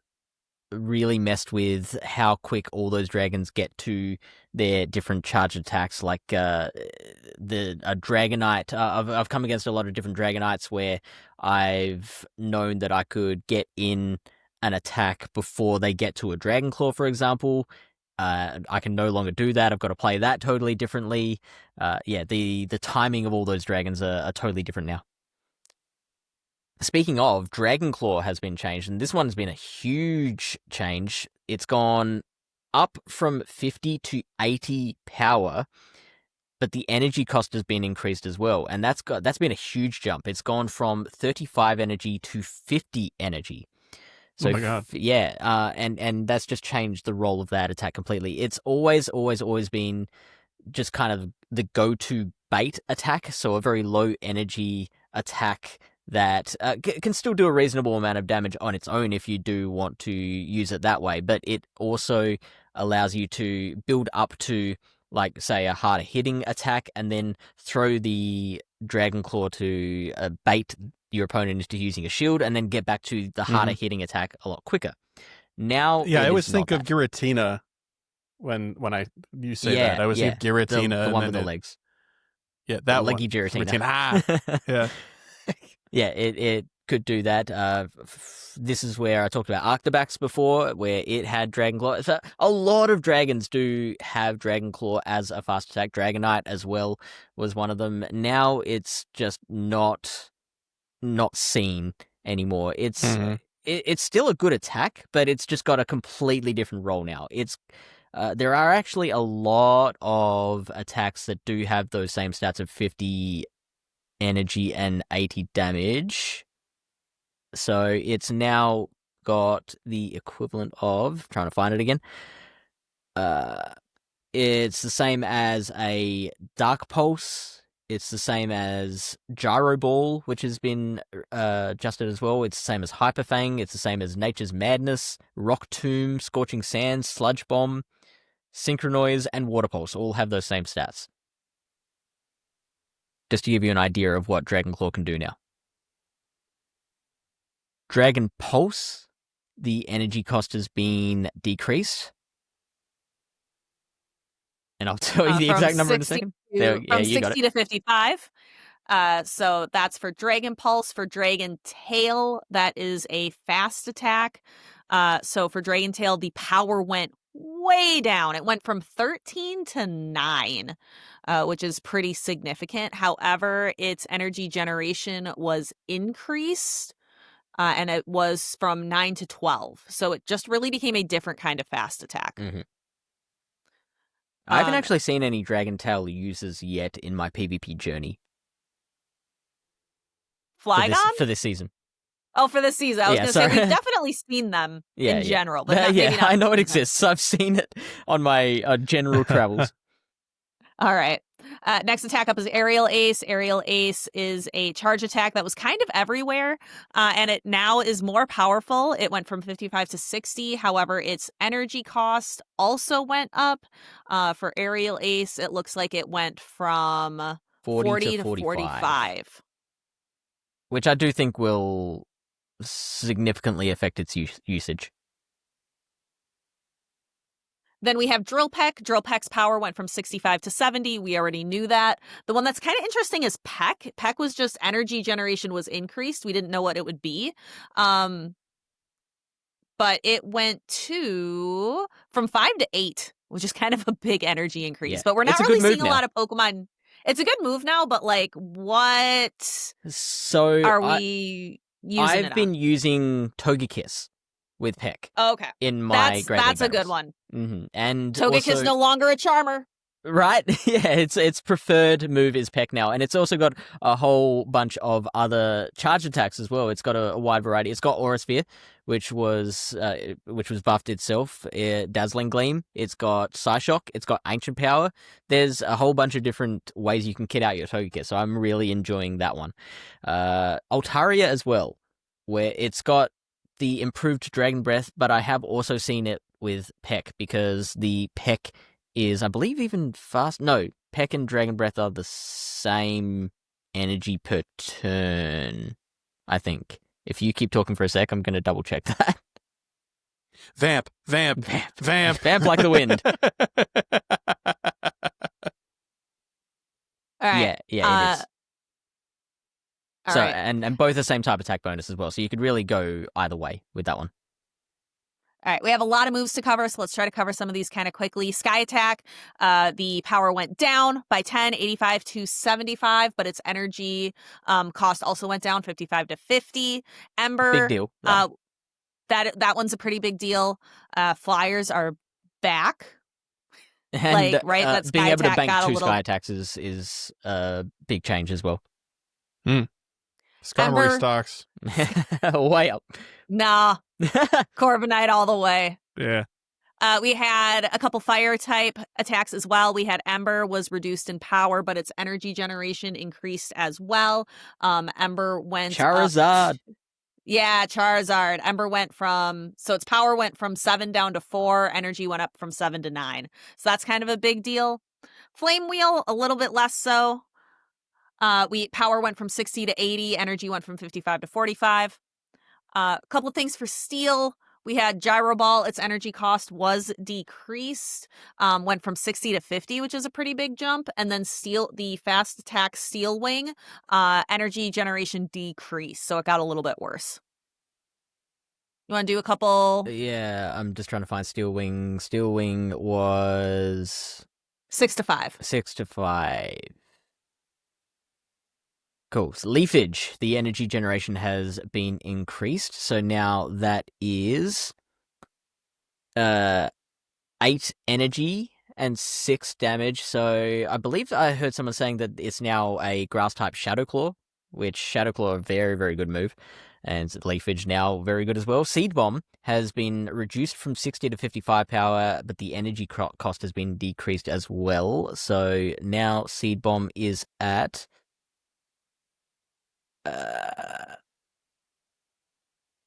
really messed with how quick all those dragons get to their different charge attacks. Like a Dragonite, I've come against a lot of different Dragonites where I've known that I could get in an attack before they get to a Dragon Claw, for example. I can no longer do that. I've got to play that totally differently. The timing of all those dragons are totally different now. Speaking of, Dragon Claw has been changed, and this one's been a huge change. It's gone up from 50 to 80 power, but the energy cost has been increased as well, and that's been a huge jump. It's gone from 35 energy to 50 energy. So, oh my God. And that's just changed the role of that attack completely. It's always been just kind of the go-to bait attack, so a very low energy attack that can still do a reasonable amount of damage on its own if you do want to use it that way, but it also allows you to build up to, like, say, a harder hitting attack and then throw the Dragon Claw to bait your opponent into using a shield and then get back to the harder hitting attack a lot quicker. Now, Yeah, I always think of of Giratina when you say Yeah, that. I always think of Giratina. the one and with the then legs. Yeah, that one. Leggy Giratina. Giratina. Yeah. Yeah, it could do that. This is where I talked about Arctobax before, where it had Dragon Claw. So a lot of dragons do have Dragon Claw as a fast attack. Dragonite as well was one of them. Now it's just not seen anymore. It's it's still a good attack, but it's just got a completely different role now. It's there are actually a lot of attacks that do have those same stats of 50 energy and 80 damage. So it's now got the equivalent of, trying to find it again. It's the same as a Dark Pulse. It's the same as Gyro Ball, which has been adjusted as well. It's the same as Hyper Fang. It's the same as Nature's Madness, Rock Tomb, Scorching Sands, Sludge Bomb, Synchronoise, and Water Pulse all have those same stats. Just to give you an idea of what Dragon Claw can do now. Dragon Pulse, the energy cost has been decreased. And I'll tell you the exact number in a second. From 60 to 55. So that's for Dragon Pulse. For Dragon Tail, that is a fast attack. So for Dragon Tail, the power went way down. It went from 13 to 9, which is pretty significant. However, its energy generation was increased, and it was from 9 to 12. So it just really became a different kind of fast attack. Mm-hmm. I haven't actually seen any Dragon Tail users yet in my PvP journey. Flygon? For this season. Oh, for this season. I was going to say, we've definitely seen them in Yeah. general. But maybe not I know it season. exists. I've seen it on my general travels. All right. Next attack up is Aerial Ace. Aerial Ace is a charge attack that was kind of everywhere, and it now is more powerful. It went from 55 to 60. However, its energy cost also went up. For Aerial Ace, it looks like it went from 40 to 45. Which I do think will significantly affect its usage. Then we have Drill Peck. Drill Peck's power went from 65 to 70. We already knew that. The one that's kind of interesting is Peck. Peck was just energy generation was increased. We didn't know what it would be. But it went from 5 to 8, which is kind of a big energy increase. Yeah. But we're not It's a really good move seeing a now. lot of Pokemon. It's a good move now, but like, what So are we using I've been using Togekiss with Peck Oh, okay. in my Great League That's a good battles. one. Mm-hmm. And Togekiss also, no longer a charmer. right? Yeah, its preferred move is Peck now, and it's also got a whole bunch of other charge attacks as well. It's got a wide variety. It's got Aura Sphere, which was buffed itself. Dazzling Gleam. It's got Psyshock. It's got Ancient Power. There's a whole bunch of different ways you can kit out your Togekiss, so I'm really enjoying that one. Altaria as well, where it's got the improved Dragon Breath, but I have also seen it with Peck because the Peck is, I believe, even fast. No, Peck and Dragon Breath are the same energy per turn, I think. If you keep talking for a sec, I'm going to double check that. Vamp. Vamp like the wind. All right. Yeah, it is. All So, right. and both the same type attack bonus as well, so you could really go either way with that one. All right, we have a lot of moves to cover, so let's try to cover some of these kind of quickly. Sky Attack, the power went down by 10, 85 to 75, but its energy cost also went down 55 to 50. Ember, Big deal. that one's a pretty big deal. Flyers are back. And right, that being Sky able to Attack bank got a 2 little- Sky Attacks is a big change as well. Skarmory Ember. stocks. Way up. Nah, Corviknight all the way. Yeah. We had a couple fire type attacks as well. We had Ember was reduced in power, but its energy generation increased as well. Ember went Charizard. up. Yeah, Charizard. Ember its power went from 7 down to 4. Energy went up from 7 to 9. So that's kind of a big deal. Flame Wheel, a little bit less so. Power went from 60 to 80. Energy went from 55 to 45. A couple of things for Steel. We had Gyro Ball. Its energy cost was decreased, went from 60 to 50, which is a pretty big jump. And then the fast attack Steel Wing, energy generation decreased, so it got a little bit worse. You want to do a couple? Yeah, I'm just trying to find Steel Wing. Steel Wing was 6 to 5. 6 to 5. Cool. So Leafage, the energy generation has been increased. So now that is 8 energy and 6 damage. So I believe I heard someone saying that it's now a grass type Shadow Claw, which Shadow Claw, a very, very good move. And Leafage now very good as well. Seed Bomb has been reduced from 60 to 55 power, but the energy cost has been decreased as well. So now Seed Bomb is at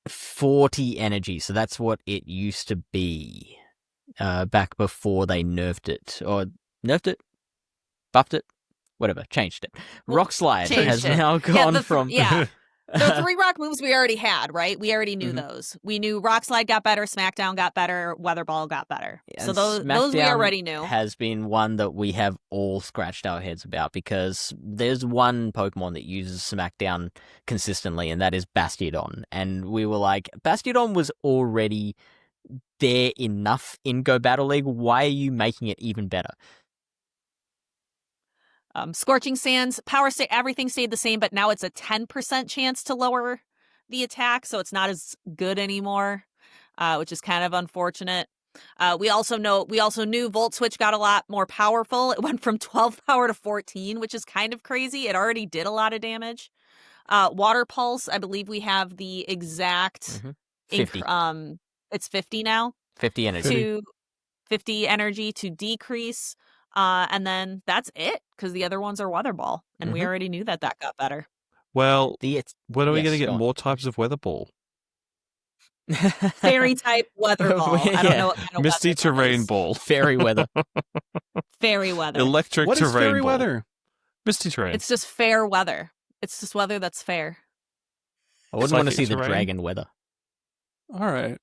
40 energy, so that's what it used to be back before they nerfed it. Or nerfed it? Buffed it? Whatever, changed it. Rock Slide has now gone from... The 3 rock moves we already had, right? We already knew those. We knew Rock Slide got better, Smackdown got better, Weather Ball got better. So those we already knew. Has been one that we have all scratched our heads about because there's one Pokemon that uses Smackdown consistently, and that is Bastiodon. And we were like, Bastiodon was already there enough in Go Battle League. Why are you making it even better? Scorching Sands, everything stayed the same, but now it's a 10% chance to lower the attack, so it's not as good anymore, which is kind of unfortunate. We also knew Volt Switch got a lot more powerful. It went from 12 power to 14, which is kind of crazy. It already did a lot of damage. Water Pulse, I believe we have the exact 50. It's 50 now. 50 energy. 50 energy to decrease. And then that's it, because the other ones are Weather Ball, and we Mhm. already knew that got better. Well, It's when are we yes, going to get go on. more types of weather ball? Fairy type Weather Ball. I don't Yeah. know what kind of Misty weather that terrain is. ball. Fairy weather. Fairy weather. Electric What is terrain fairy ball. weather? Misty terrain. It's just fair weather. It's just weather that's fair. I wouldn't want to see Psychic the terrain? dragon weather. All right.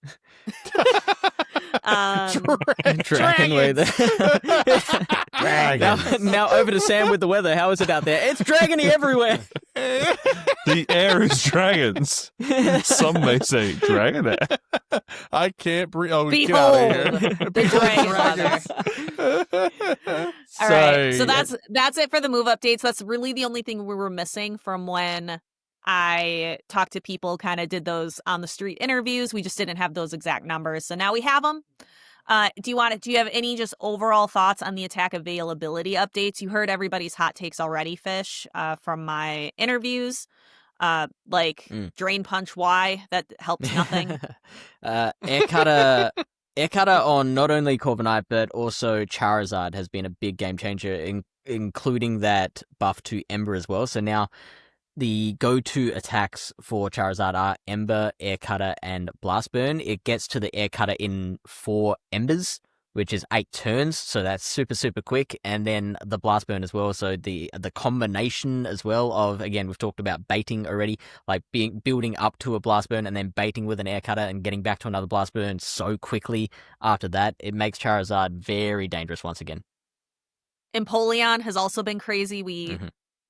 Dragon weather. Dragons. Now over to Sam with the weather. How is it out there? It's dragony everywhere. The air is dragons. Some may say dragon air. I can't breathe. Oh, Behold, get out of here. the dragon weather. All right, so that's it for the move updates. That's really the only thing we were missing from when I talked to people, kind of did those on the street interviews. We just didn't have those exact numbers, so now we have them. Do you have any just overall thoughts on the attack availability updates? You heard everybody's hot takes already, Fish, from my interviews. Drain Punch Y, that helps nothing. Air cutter on not only Corviknight but also Charizard has been a big game changer, including that buff to Ember as well. So now the go-to attacks for Charizard are Ember, Air Cutter, and Blast Burn. It gets to the Air Cutter in 4 Embers, which is 8 turns, so that's super, super quick. And then the Blast Burn as well, so the combination as well of, again, we've talked about baiting already, like building up to a Blast Burn and then baiting with an Air Cutter and getting back to another Blast Burn so quickly after that. It makes Charizard very dangerous once again. Empoleon has also been crazy. We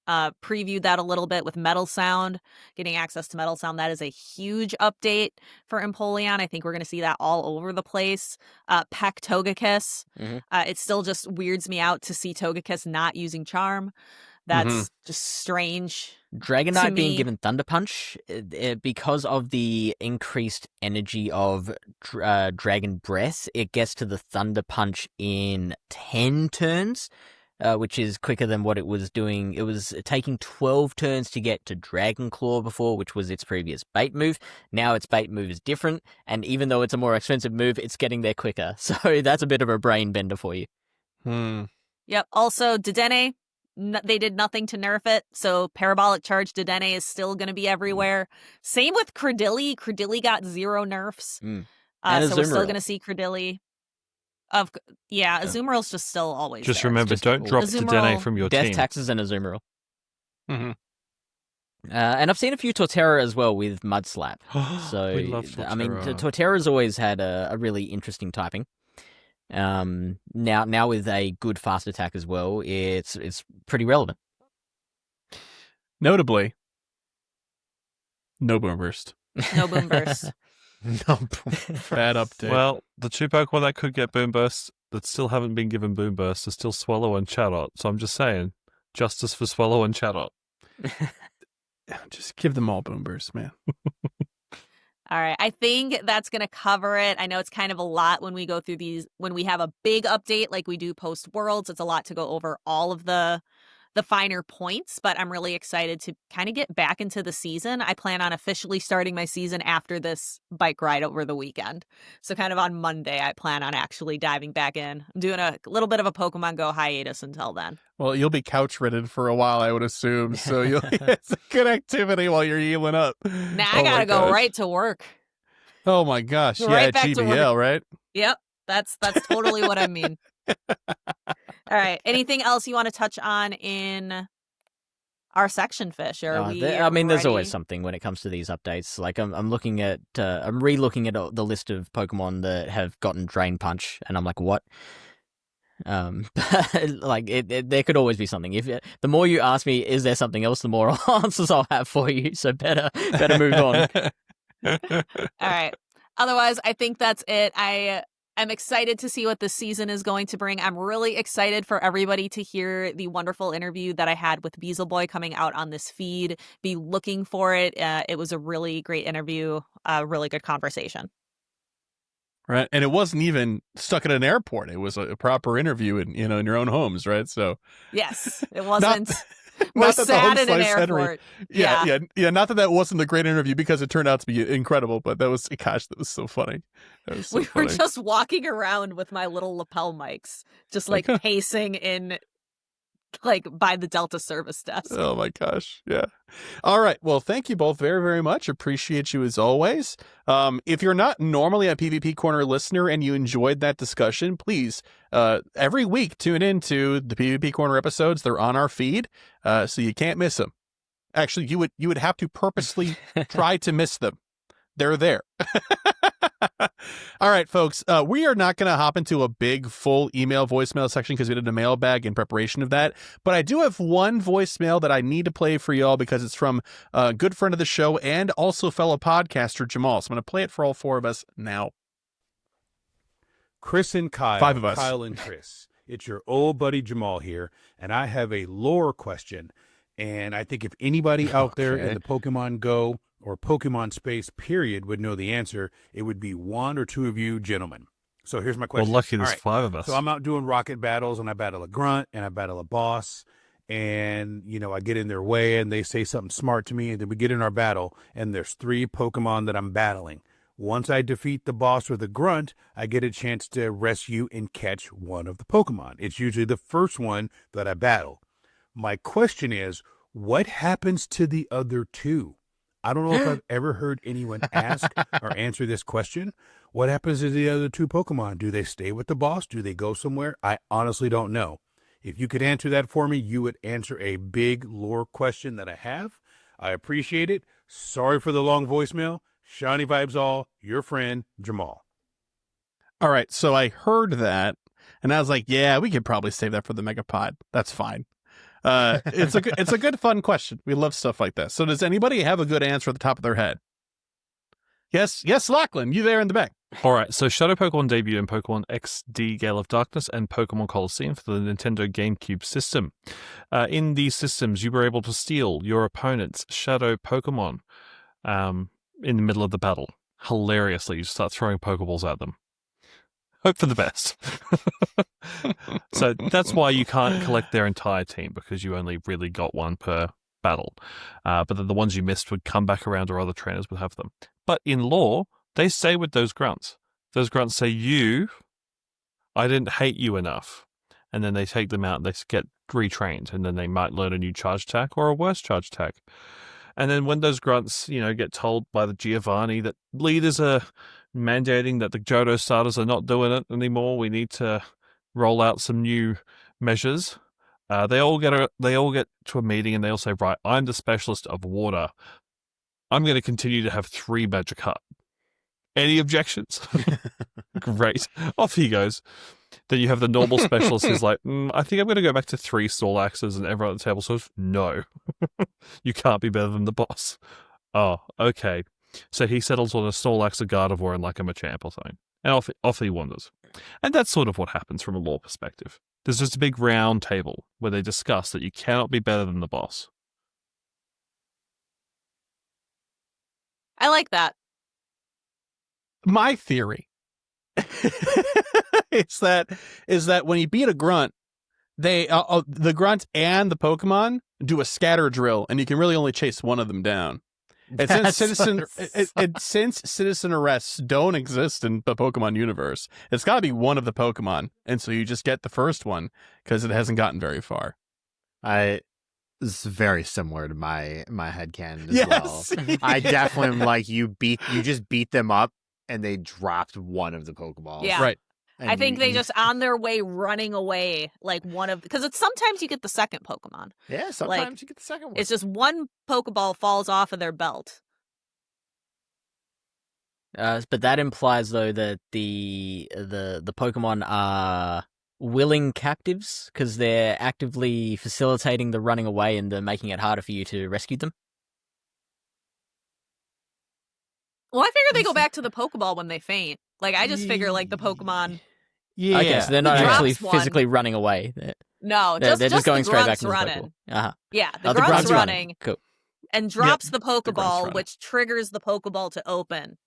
previewed that a little bit with Metal Sound, getting access to Metal Sound. That is a huge update for Empoleon. I think we're going to see that all over the place. Peck Togekiss. It still just weirds me out to see Togekiss not using Charm. That's just strange. Dragonite being me. given Thunder Punch because of the increased energy of Dragon Breath, it gets to the Thunder Punch in 10 turns. Which is quicker than what it was doing. It was taking 12 turns to get to Dragon Claw before, which was its previous bait move. Now its bait move is different, and even though it's a more expensive move, it's getting there quicker. So that's a bit of a brain bender for you. Yep. Also, Dedenne, they did nothing to nerf it, so Parabolic Charge Dedenne is still going to be everywhere. Same with Credilli. Credilli got 0 nerfs. And so we're still Azumarill. going to see Credilli. Azumarill's just still always Just there. remember, just don't drop Azumarill, Dedenne from your Death team. Taxes and Azumarill. And I've seen a few Torterra as well with Mud Slap. So, We love I mean, Torterra. Torterra's always had a really interesting typing. Now with a good fast attack as well, it's pretty relevant. Notably, no Boom Burst. No Boom Burst. No. Bad update. Well, the 2 Pokemon that could get Boom Burst that still haven't been given Boom Burst are still Swallow and Chatot. So I'm just saying, justice for Swallow and Chatot. Just give them all Boom Burst, man. All right. I think that's going to cover it. I know it's kind of a lot when we go through these, when we have a big update like we do post Worlds. It's a lot to go over all of the finer points, but I'm really excited to kind of get back into the season. I plan on officially starting my season after this bike ride over the weekend. So kind of on Monday, I plan on actually diving back in. I'm doing a little bit of a Pokemon Go hiatus until then. Well, you'll be couch ridden for a while, I would assume. So it's a good activity while you're healing up. Now I got to go right to work. Oh my gosh. Right Yeah, back to GBL, right? Yep. That's totally what I mean. All right. Anything else you want to touch on in our section, Fish? Or are we there's ready? always something when it comes to these updates. Like I'm looking at, I'm re-looking at the list of Pokemon that have gotten Drain Punch, and I'm like, what? Like there could always be something. The more you ask me, is there something else, the more answers I'll have for you. So better move on. All right. Otherwise, I think that's it. I'm excited to see what this season is going to bring. I'm really excited for everybody to hear the wonderful interview that I had with Beezle Boy coming out on this feed. Be looking for it. It was a really great interview, a really good conversation. Right. And it wasn't even stuck at an airport. It was a proper interview in your own homes, right? So Yes, it wasn't. was that the sad in an home-slice Henry- airport. Yeah. Not that wasn't a great interview because it turned out to be incredible, but that was so funny. That was so We were funny. just walking around with my little lapel mics, just like pacing in, like by the Delta service desk. Oh my gosh. Yeah. All right. Well, thank you both very, very much. Appreciate you as always. If you're not normally a PvP Corner listener and you enjoyed that discussion, please, every week tune into the PvP Corner episodes. They're on our feed, so you can't miss them. Actually, you would have to purposely try to miss them. They're there. All right, folks, we are not going to hop into a big full email voicemail section because we did a mailbag in preparation of that. But I do have one voicemail that I need to play for y'all because it's from a good friend of the show and also fellow podcaster Jamal. So I'm going to play it for all four of us now. Chris and Kyle. 5 of us. Kyle and Chris. It's your old buddy Jamal here, and I have a lore question. And I think if anybody out there in the Pokemon Go or Pokemon space period would know the answer, it would be one or two of you gentlemen. So here's my question. Well, lucky there's All right. 5 of us. So I'm out doing rocket battles, and I battle a grunt, and I battle a boss, and, you know, I get in their way, and they say something smart to me, and then we get in our battle, and there's 3 Pokemon that I'm battling. Once I defeat the boss or the grunt, I get a chance to rescue and catch one of the Pokemon. It's usually the first one that I battle. My question is, what happens to the other 2? I don't know if I've ever heard anyone ask or answer this question. What happens to the other 2 Pokemon? Do they stay with the boss? Do they go somewhere? I honestly don't know. If you could answer that for me, you would answer a big lore question that I have. I appreciate it. Sorry for the long voicemail. Shiny vibes all. Your friend, Jamal. All right. So I heard that and I was like, yeah, we could probably save that for the Megapod. That's fine. It's a good, fun question. We love stuff like that. So does anybody have a good answer at the top of their head? Yes, Lachlan, you there in the back. All right, so Shadow Pokemon debuted in Pokemon XD Gale of Darkness and Pokemon Coliseum for the Nintendo GameCube system. In these systems, you were able to steal your opponent's Shadow Pokemon in the middle of the battle. Hilariously, you start throwing Pokeballs at them. Hope for the best. So that's why you can't collect their entire team, because you only really got one per battle. But then the ones you missed would come back around, or other trainers would have them. But in lore, they stay with those grunts. Those grunts say, I didn't hate you enough. And then they take them out and they get retrained, and then they might learn a new charge attack or a worse charge attack. And then when those grunts, get told by the Giovanni that leaders are mandating that the Johto starters are not doing it anymore, we need to roll out some new measures. They all get to a meeting and they all say, right, I'm the specialist of water. I'm going to continue to have 3 Magikarp. Any objections? Great. Off he goes. Then you have the normal specialist who's like, I think I'm going to go back to 3 Snorlaxes, and everyone at the table says, no. You can't be better than the boss. Oh, okay. So he settles on a Snorlax, a Gardevoir, and like a Machamp or something. And off he wanders. And that's sort of what happens from a lore perspective. There's just a big round table where they discuss that you cannot be better than the boss. I like that. My theory is that when you beat a grunt, they the grunt and the Pokemon do a scatter drill, and you can really only chase one of them down. And since citizen arrests don't exist in the Pokemon universe, it's got to be one of the Pokemon, and so you just get the first one because it hasn't gotten very far. It's very similar to my headcanon as Yes. well. I definitely am like, you just beat them up and they dropped one of the Pokeballs. Yeah. Right. And I think they just on their way running away, like one of, because it's sometimes you get the second Pokemon. Yeah, sometimes you get the second one. It's just one Pokeball falls off of their belt. But that implies, though, that the Pokemon are willing captives because they're actively facilitating the running away and they're making it harder for you to rescue them. Well, I figure they go back to the Pokeball when they faint. Like, I just figure, like, the Pokemon... Yeah. Okay, so they're not Drops actually one. physically running away. No, They're just going the straight back Grunt's to the running. Pokeball. Uh-huh. Yeah, Oh, the Grunt's running running. Cool. and drops the Grunt's Pokeball, running. which triggers the Pokeball to open.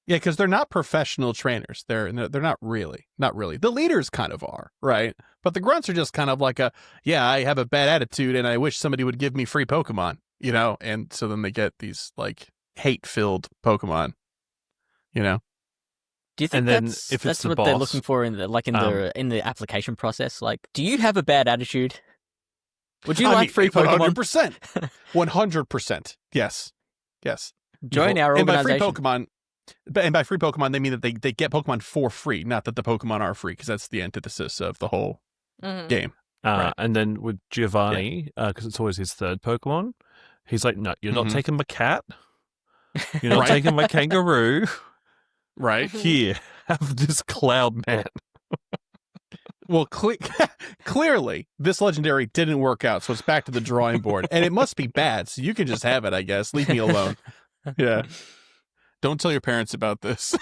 Yeah, because they're not professional trainers. They're not really. The leaders kind of are, right? But the grunts are just kind of like I have a bad attitude and I wish somebody would give me free Pokemon, and so then they get these like hate-filled Pokemon, Do you think And then that's, if it's that's the what they're boss, looking for in the application process? Like, do you have a bad attitude? Would you like free Pokemon? 100%. 100%. Yes. Join our and by organization. free Pokemon, they mean that they get Pokemon for free, not that the Pokemon are free, because that's the antithesis of the whole Mhm. game. Right. and then with Giovanni, because it's always his third Pokemon, he's like, no, you're not Mhm. taking my cat. You're not Right. taking my kangaroo. Right. Here, have this Cloud Man. Well, clearly, this legendary didn't work out, so it's back to the drawing board. And it must be bad, so you can just have it, I guess. Leave me alone. Yeah. Don't tell your parents about this.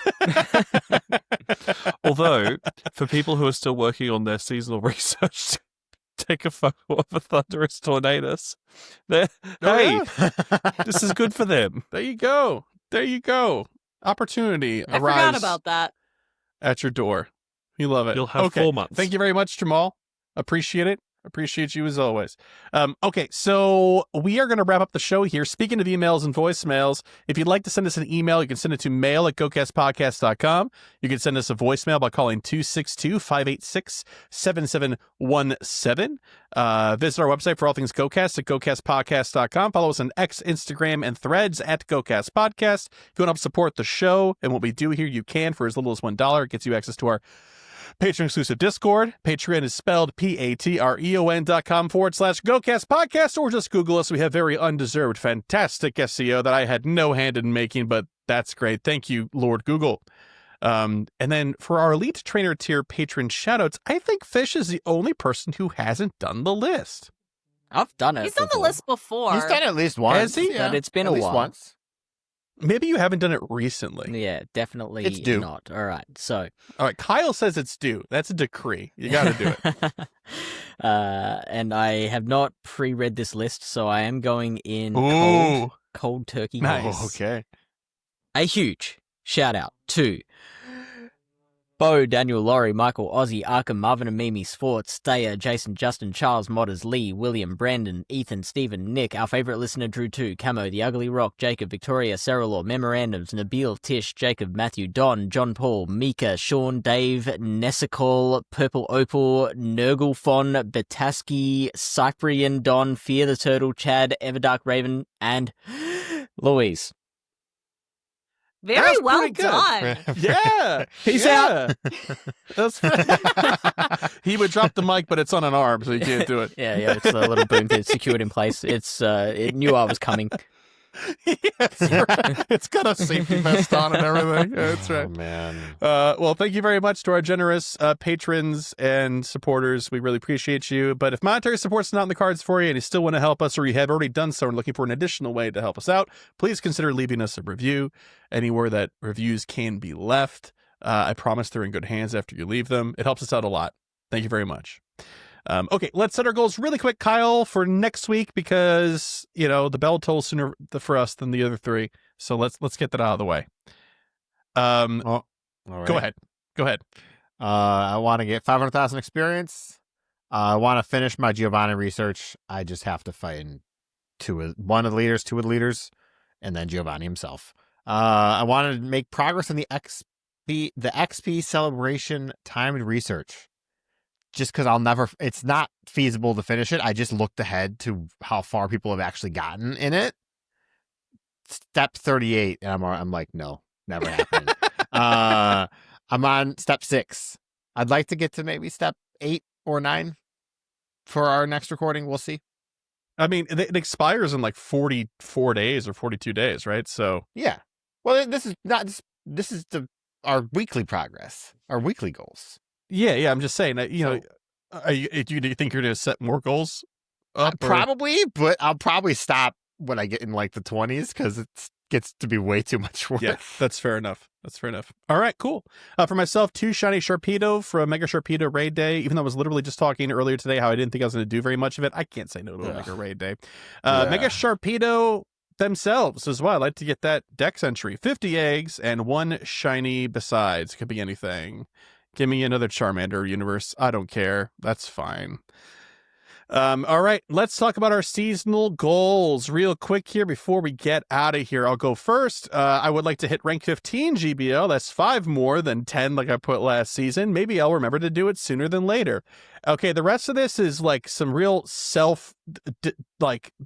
Although, for people who are still working on their seasonal research, take a photo of a thunderous tornadus. Hey, this is good for them. There you go. Opportunity I arrives forgot about that. at your door. You love it. You'll have okay. 4 months. Thank you very much, Jamal. Appreciate it. Appreciate you as always. Okay, so we are going to wrap up the show here. Speaking of emails and voicemails, if you'd like to send us an email, you can send it to mail@gocastpodcast.com. You can send us a voicemail by calling 262-586-7717. Visit our website for all things GoCast at gocastpodcast.com. Follow us on X, Instagram, and Threads at GoCast Podcast. If you want to help support the show and what we do here, you can for as little as $1. It gets you access to our Patreon exclusive Discord. Patreon is spelled patreon.com/GoCast Podcast, or just Google us. We have very undeserved, fantastic SEO that I had no hand in making, but that's great. Thank you, Lord Google. And then for our elite trainer tier patron shoutouts, I think Fish is the only person who hasn't done the list. I've done it. He's done the before. list before. He's done it at least once. Has he? But it's been at a least while. once. Maybe you haven't done it recently. Yeah, definitely It's due. not. All right, so. All right, Kyle says it's due. That's a decree. You got to do it. And I have not pre-read this list, so I am going in Ooh. cold turkey. Nice. order. Oh, okay. A huge shout out to Bo, Daniel, Laurie, Michael, Ozzy, Arkham, Marvin and Mimi, Sforts, Stayer, Jason, Justin, Charles, Modders, Lee, William, Brandon, Ethan, Stephen, Nick, our favourite listener, Drew 2, Camo, The Ugly Rock, Jacob, Victoria, Sarah Law, Memorandums, Nabil, Tish, Jacob, Matthew, Don, John Paul, Mika, Sean, Dave, Nessicol, Purple Opal, Nurglefon, Bataski, Cyprian, Don, Fear the Turtle, Chad, Everdark Raven, and Louise. Very That's well pretty good. done. Yeah. Peace out. That's he would drop the mic, but it's on an arm, so you can't do it. Yeah, it's a little boom that's secured in place. It knew I was coming. Yes, right. It's got a safety vest on and everything. Yeah, that's right. Oh, man. Well, thank you very much to our generous patrons and supporters. We really appreciate you. But if monetary support's not in the cards for you and you still want to help us, or you have already done so and looking for an additional way to help us out, please consider leaving us a review anywhere that reviews can be left. I promise they're in good hands after you leave them. It helps us out a lot. Thank you very much. Okay, let's set our goals really quick, Kyle, for next week, because the bell tolls sooner for us than the other three. So let's get that out of the way. All right. Go ahead. I want to get 500,000 experience. I want to finish my Giovanni research. I just have to fight two of the leaders, and then Giovanni himself. I want to make progress on the XP celebration timed research. Just because it's not feasible to finish it. I just looked ahead to how far people have actually gotten in it. Step 38, and I'm like, no, never happened. I'm on step 6. I'd like to get to maybe step 8 or 9 for our next recording. We'll see. I mean, it expires in like 44 days or 42 days, right? So Yeah. Well, this is our weekly progress, our weekly goals. yeah. I'm just saying that do you think you're going to set more goals up? Probably, but I'll probably stop when I get in like the 20s because it gets to be way too much work. Yeah, that's fair enough. All right, cool. For myself, 2 shiny Sharpedo for a Mega Sharpedo Raid Day. Even though I was literally just talking earlier today how I didn't think I was going to do very much of it, I can't say no to a Mega Raid Day. Mega Sharpedo themselves as well. I'd like to get that dex entry. 50 eggs and 1 shiny besides. Could be anything. Give me another Charmander universe. I don't care. That's fine. All right, let's talk about our seasonal goals real quick here before we get out of here. I'll go first. I would like to hit rank 15 GBL. That's 5 more than 10 like I put last season. Maybe I'll remember to do it sooner than later. Okay, the rest of this is like some real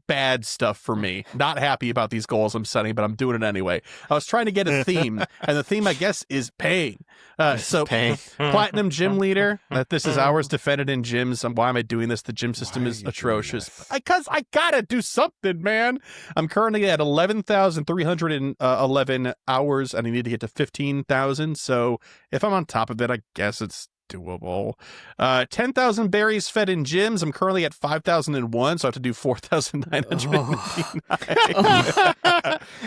bad stuff for me. Not happy about these goals I'm setting, but I'm doing it anyway. I was trying to get a theme, and the theme, I guess, is pain. So Pain. Platinum Gym Leader. This is ours defended in gyms. Why am I doing this? The gym system Why are is you doing atrocious. this? Because I gotta do something, man. I'm currently at 11,311 hours, and I need to get to 15,000. So if I'm on top of it, I guess it's doable. 10,000 berries fed in gyms. I'm currently at 5,001, so I have to do 4,989.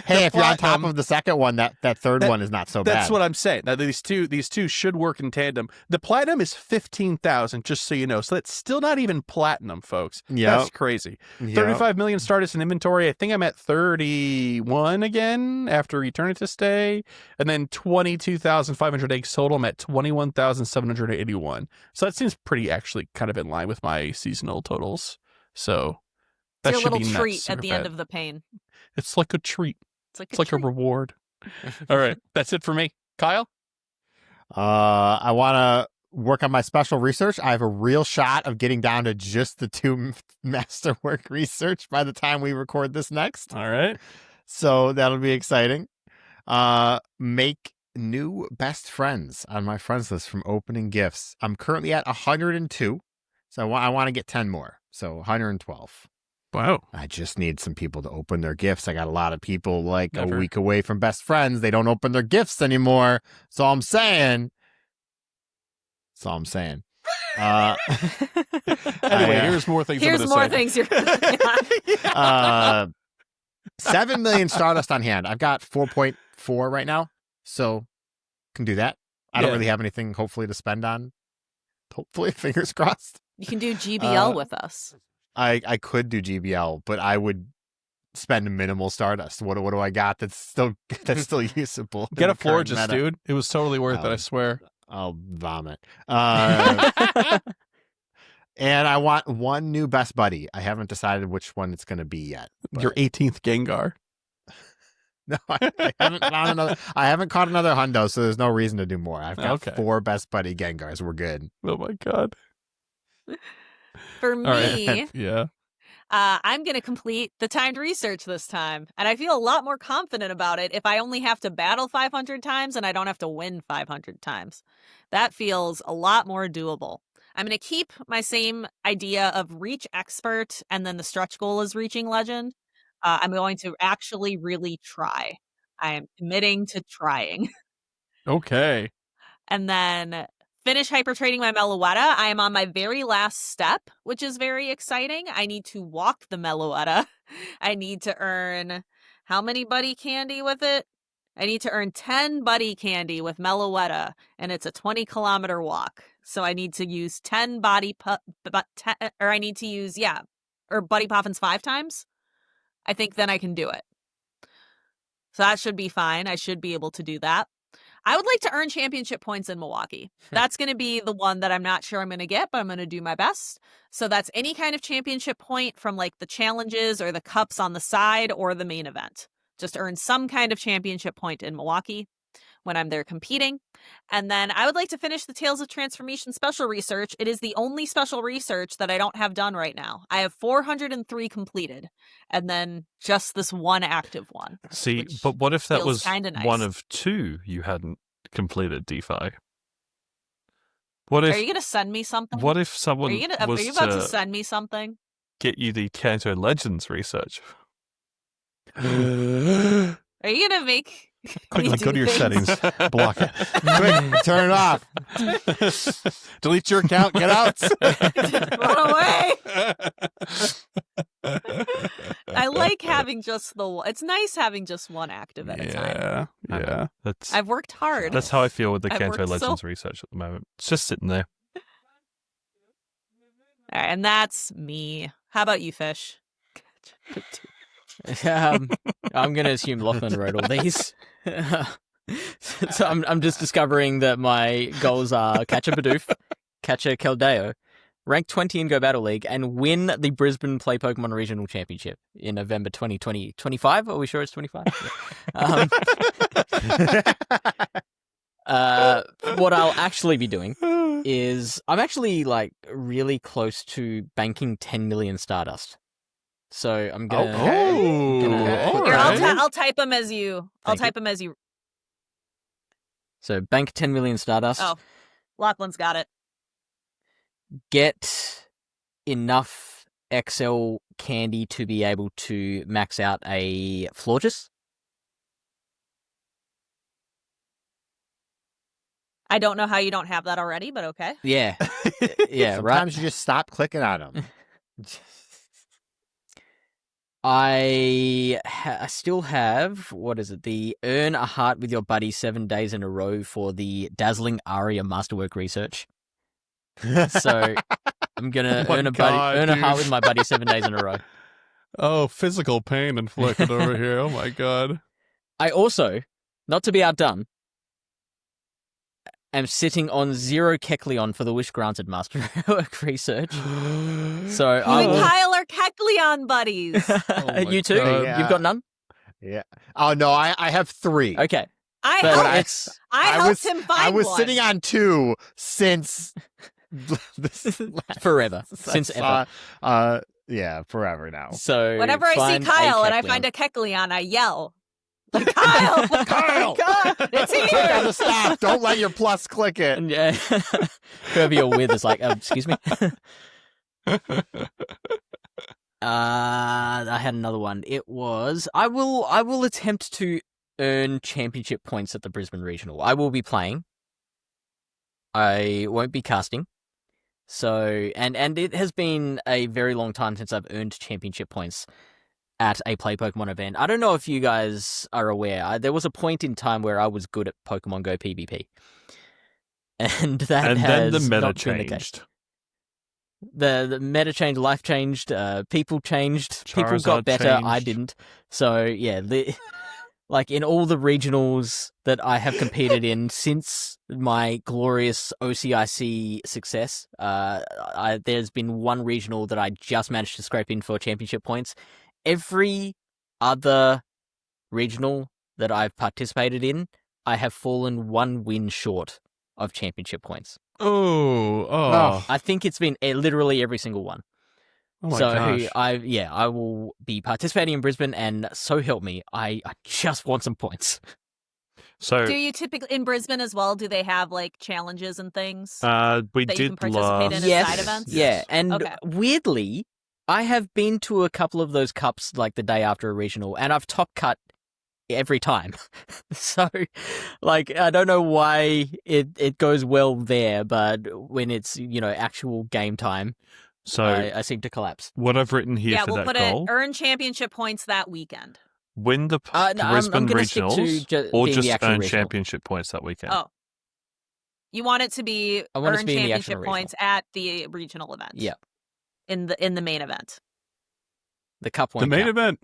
Hey, if you're on top platinum- of the second one, that third one is not so bad. That's what I'm saying. Now these two should work in tandem. The platinum is 15,000, just so you know. So that's still not even platinum, folks. Yep. That's crazy. Yep. 35 million Stardust in inventory. I think I'm at 31 again after Eternatus Day, and then 22,500 eggs total. I'm at 21,781. So that seems pretty actually kind of in line with my seasonal totals. So that It's your should little be not treat super at the bad. end of the pain. It's like a treat. It's It's like a reward. All right, that's it for me. Kyle? I want to work on my special research. I have a real shot of getting down to just the 2 masterwork research by the time we record this next. All right. So that'll be exciting. Make new best friends on my friends list from opening gifts. I'm currently at 102. So I want to get 10 more. So 112. Wow. I just need some people to open their gifts. I got a lot of people like Never. a week away from best friends. They don't open their gifts anymore. So I'm saying. That's all I'm saying. Anyway, here's more things. Here's I'm more gonna say. things you're yeah. 7 million Stardust on hand. I've got 4.4 right now. So can do that. I don't Yeah. really have anything hopefully to spend on. Hopefully, fingers crossed. You can do GBL Uh, with us. I could do GBL, but I would spend minimal Stardust. What do I got that's still usable? in Get a the current Florges, meta? dude. It was totally worth it, I Um, swear. I'll vomit. And I want one new best buddy. I haven't decided which one it's going to be yet. but- Your 18th Gengar. No, I haven't found another. I haven't caught another hundo, so there's no reason to do more. I've got Okay. 4 best buddy Gengars. We're good. Oh my god. For me, All right. Yeah. I'm going to complete the timed research this time. And I feel a lot more confident about it if I only have to battle 500 times and I don't have to win 500 times. That feels a lot more doable. I'm going to keep my same idea of reach expert, and then the stretch goal is reaching legend. I'm going to actually really try. I am committing to trying. Okay. And then finish hyper trading my Meloetta. I am on my very last step, which is very exciting. I need to walk the Meloetta. I need to earn how many buddy candy with it? I need to earn 10 buddy candy with Meloetta, and it's a 20-kilometer walk. So I need to use 10 buddy poffins 5 times. I think then I can do it. So that should be fine. I should be able to do that. I would like to earn championship points in Milwaukee. That's going to be the one that I'm not sure I'm going to get, but I'm going to do my best. So that's any kind of championship point from like the challenges or the cups on the side or the main event. Just earn some kind of championship point in Milwaukee when I'm there competing. And then I would like to finish the Tales of Transformation special research. It is the only special research that I don't have done right now. I have 403 completed, and then just this one active one. See, which but what if that feels was kinda nice. one of 2 you hadn't completed, DeFi? What Are if you going to send me something? what if someone Are you about was to to send me something? get you the Kanto Legends research? Are you going to make me Quickly, go do to your things? settings. Block it. Quick, turn it off. Delete your account. Get out. Run away. I like having just the one. It's nice having just one active at a time. Yeah. Yeah. That's I've worked hard. that's how I feel with the I've Kanto worked so- Legends research at the moment. It's just sitting there. All right, and that's me. How about you, Fish? I'm going to assume Lachlan wrote all these. So I'm just discovering that my goals are catch a Bidoof, catch a Keldeo, rank 20 in Go Battle League, and win the Brisbane Play Pokemon Regional Championship in November 2020. 25? Are we sure it's 25? Yeah. What I'll actually be doing is I'm actually like really close to banking 10 million Stardust. So I'm gonna. Oh, gonna- Here, alright. I'll type them as you. I'll Thank you. type them as you. So bank 10 million Stardust. Oh, Lachlan's got it. Get enough XL candy to be able to max out a Florges. I don't know how you don't have that already, but okay. Yeah. Yeah, right. Sometimes you just stop clicking on them. I still have, what is it, the earn a heart with your buddy 7 days in a row for the Dazzling Aria Masterwork research. So I'm going to Oh my earn God, a heart dude. with my buddy 7 days in a row. Oh, physical pain inflicted over here. Oh my god. I also, not to be outdone, am sitting on 0 Kecleon for the Wish Granted Masterwork research. So You I and will... Kyle are Kecleon buddies. my You too? God. Yeah. You've got none? Yeah. Oh no, I have 3. Okay. I But helped, it's... I helped was- him find I was one. sitting on 2 since this Forever. Since ever. Yeah, forever now. So Whenever I see find a Kyle and I Kecleon. find a Kecleon, I yell, like, Kyle! Kyle! It's Click on here! the stop. Don't let your plus click it. And yeah, whoever you're with is like, excuse me. I had another one. It was I will attempt to earn championship points at the Brisbane Regional. I will be playing. I won't be casting. So and it has been a very long time since I've earned championship points at a Play Pokemon event. I don't know if you guys are aware. There was a point in time where I was good at Pokemon GO PvP. And that And has then the meta not been the case. changed. The meta changed, life changed, people changed, people got Charizard better, I changed. didn't. So yeah, like in all the regionals that I have competed in since my glorious OCIC success, there's been one regional that I just managed to scrape in for championship points. Every other regional that I've participated in, I have fallen 1 win short of championship points. Oh. I think it's been literally every single one. Oh my So gosh. I will be participating in Brisbane, and so help me, I just want some points. So Do you typically, in Brisbane as well, do they have, like, challenges and things? we that you did can participate in last. as Yes, side events? yeah, and Okay. weirdly, I have been to a couple of those cups like the day after a regional, and I've top cut every time. So, like, I don't know why it goes well there, but when it's, actual game time, So I seem to collapse. what I've written here Yeah, for we'll that put goal: it, earn championship points that weekend. win the No, I'm Brisbane gonna stick to regionals, or being the just actual earn regional. championship points that weekend. Oh. You want it to be I want it to earn be in the championship actual regional. points at the regional event. Yeah. In the main event. The cup The won't main count. event.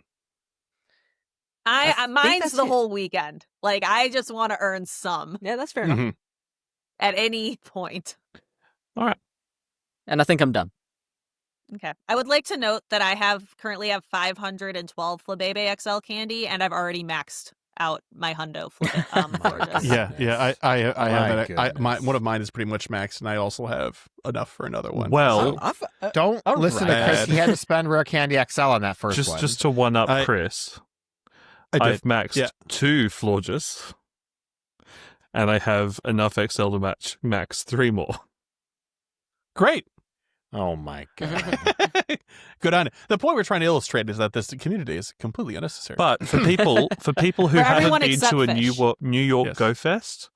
I think Mine's that's the it. whole weekend. Like, I just want to earn some Yeah, that's fair enough. Mhm. at any point. And I think I'm done. Okay. I would like to note that I currently have 512 Flabebe XL candy, and I've already maxed out my hundo Florges. Yeah. I have My that. goodness. One of mine is pretty much maxed, and I also have enough for another one. Well, Don't All listen to right. Chris. He had to spend Rare Candy XL on that first one. just to one up I- Chris, I did. I've maxed Yeah. 2 Florges, and I have enough XL to max 3 more. Great. Oh my god. Good on it. The point we're trying to illustrate is that this community is completely unnecessary. But for people who For haven't everyone been except to a Fish. New York Yes. Go Fest,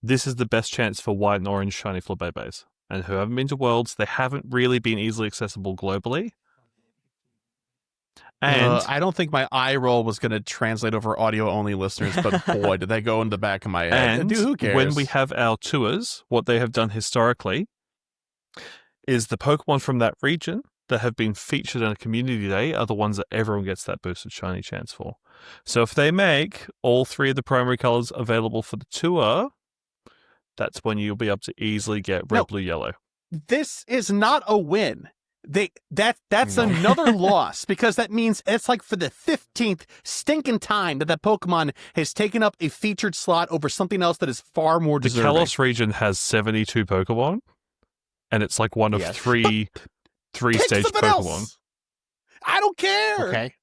this is the best chance for white and orange shiny Flabebes. And who haven't been to Worlds, they haven't really been easily accessible globally. And I don't think my eye roll was going to translate over audio only listeners, but boy, did they go in the back of my head. And Dude, who cares? when we have our tours, what they have done historically is the Pokemon from that region that have been featured in a community day are the ones that everyone gets that boosted shiny chance for. So if they make all 3 of the primary colors available for the tour, that's when you'll be able to easily get red, No. blue, yellow. This is not a win. That's another loss, because that means it's like for the 15th stinking time that Pokemon has taken up a featured slot over something else that is far more The deserving. Kalos region has 72 Pokemon, and it's like one of Yes. three Pick stage something Pokemon. else. I don't care. Okay.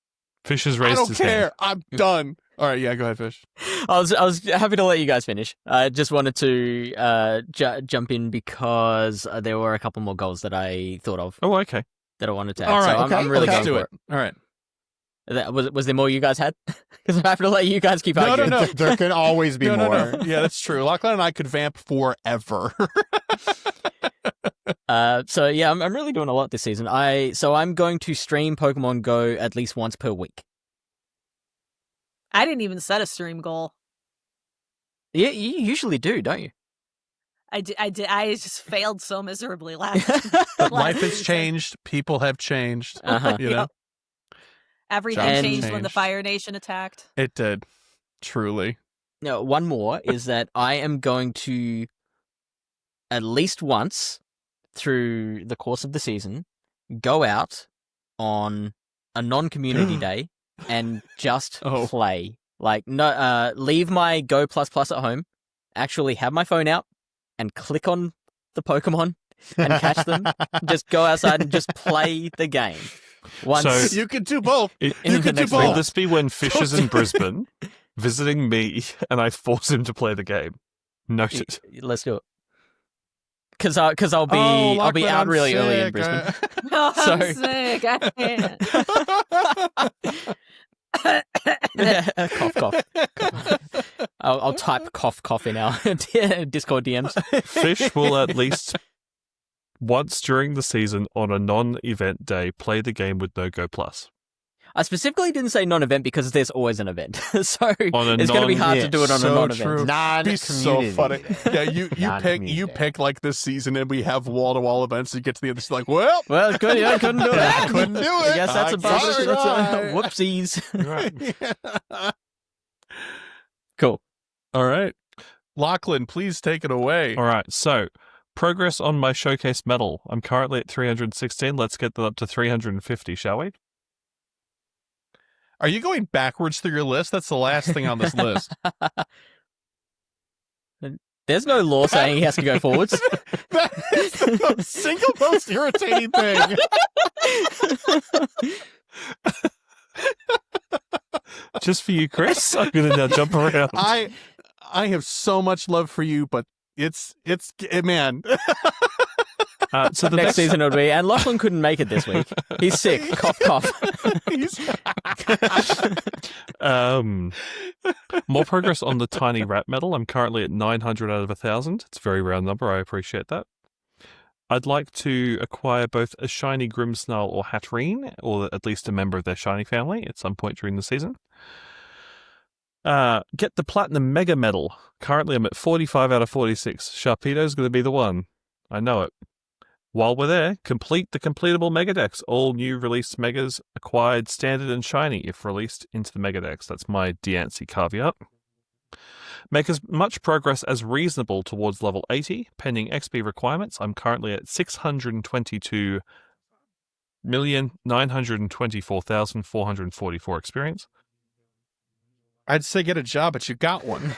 Fish has I raised don't his care. hand. I'm done. All right, yeah, go ahead, Fish. I was happy to let you guys finish. I just wanted to jump in because there were a couple more goals that I thought of Oh, okay. that I wanted to add. All right, so okay. I'm really Let's going do for it. All right. Was there more you guys had? Because I'm happy to let you guys keep No, arguing. no. There can always be No, more. no. Yeah, that's true. Lachlan and I could vamp forever. So yeah, I'm really doing a lot this season. I'm going to stream Pokemon Go at least once per week. I didn't even set a stream goal. Yeah, you usually do, don't you? I did. I just failed so miserably last. But last life has season. changed. People have changed. Uh-huh. You know, Everything Jobs And- changed when the changed. Fire Nation attacked. It did. Truly. No, one more is that I am going to at least once through the course of the season go out on a non-community day and just Oh. play. Like no, leave my Go Plus Plus at home, actually have my phone out and click on the Pokemon and catch them. Just go outside and just play the game. Once. So- You can do both. It, In You the can do next will both. week. this be when Fish is in Brisbane visiting me and I force him to play the game? Noted. Let's do it. Because I'll be Oh, I'll be Lachlan, out I'm really early in sick. Brisbane. No, I'm So- sick. I can't. Cough, cough. I'll type cough in our Discord DMs. Fish will at least once during the season on a non-event day play the game with no Go Plus. I specifically didn't say non-event because there's always an event, so On a it's going to be hard yeah, to do it on a so non-event. true. Be so Non-community. funny. Yeah, you Non-community. pick like this season, and we have wall-to-wall events. You get to the other, it's like, well, Well, good. Yeah, I couldn't do it. I couldn't do it. I guess that's a Sorry. bummer. That's a whoopsies. Cool. All right, Lachlan, please take it away. All right, so progress on my showcase medal. I'm currently at 316. Let's get that up to 350, shall we? Are you going backwards through your list? That's the last thing on this list. There's no law saying he has to go forwards. That is the single most irritating thing. Just for you, Chris. I'm going to now jump around. I have so much love for you, but it's man. So the Next season it'll be, and Lachlan couldn't make it this week. He's sick. Cough, cough. More progress on the tiny rat medal. I'm currently at 900 out of 1,000. It's a very round number. I appreciate that. I'd like to acquire both a shiny Grimmsnarl or Hatterene, or at least a member of their shiny family at some point during the season. Get the Platinum Mega Medal. Currently I'm at 45 out of 46. Sharpedo's going to be the one. I know it. While we're there, complete the completable Megadex. All new released Megas acquired standard and shiny if released into the Megadex. That's my Diancie caveat. Make as much progress as reasonable towards level 80, pending XP requirements. I'm currently at 622,924,444 experience. I'd say get a job, but you got one.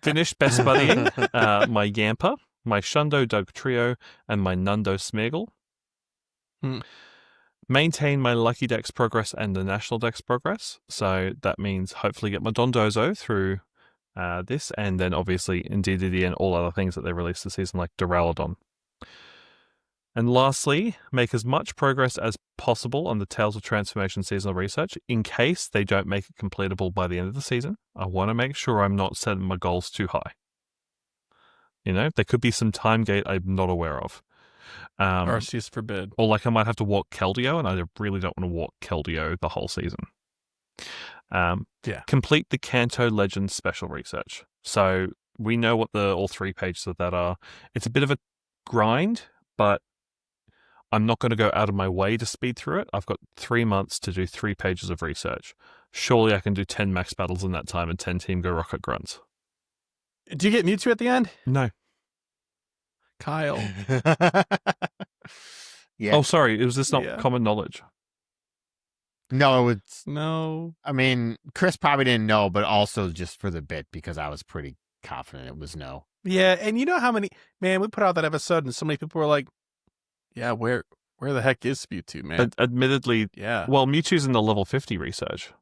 Finished best buddying my Yamper, my Shundo Doug Trio, and my Nundo Smeargle. Maintain my Lucky Dex progress and the National Dex progress. So that means hopefully get my Dondozo through this, and then obviously Indeedee and all other things that they released this season, like Duraludon. And lastly, make as much progress as possible on the Tales of Transformation seasonal research in case they don't make it completable by the end of the season. I want to make sure I'm not setting my goals too high. You know, there could be some time gate I'm not aware of. Arceus forbid. Or like I might have to walk Keldeo, and I really don't want to walk Keldeo the whole season. Complete the Kanto Legends special research. So we know what all 3 pages of that are. It's a bit of a grind, but I'm not going to go out of my way to speed through it. I've got 3 months to do 3 pages of research. Surely I can do 10 max battles in that time and 10 Team Go Rocket Grunts. Do you get Mewtwo at the end? No. Kyle. Yeah. Oh, sorry. Is this not Yeah. common knowledge? No, it was. No. I mean, Chris probably didn't know, but also just for the bit because I was pretty confident it was no. Yeah, and you know how many, man, we put out that episode and so many people were like, yeah, where the heck is Mewtwo, man? Admittedly, Yeah. well, Mewtwo's in the level 50 research.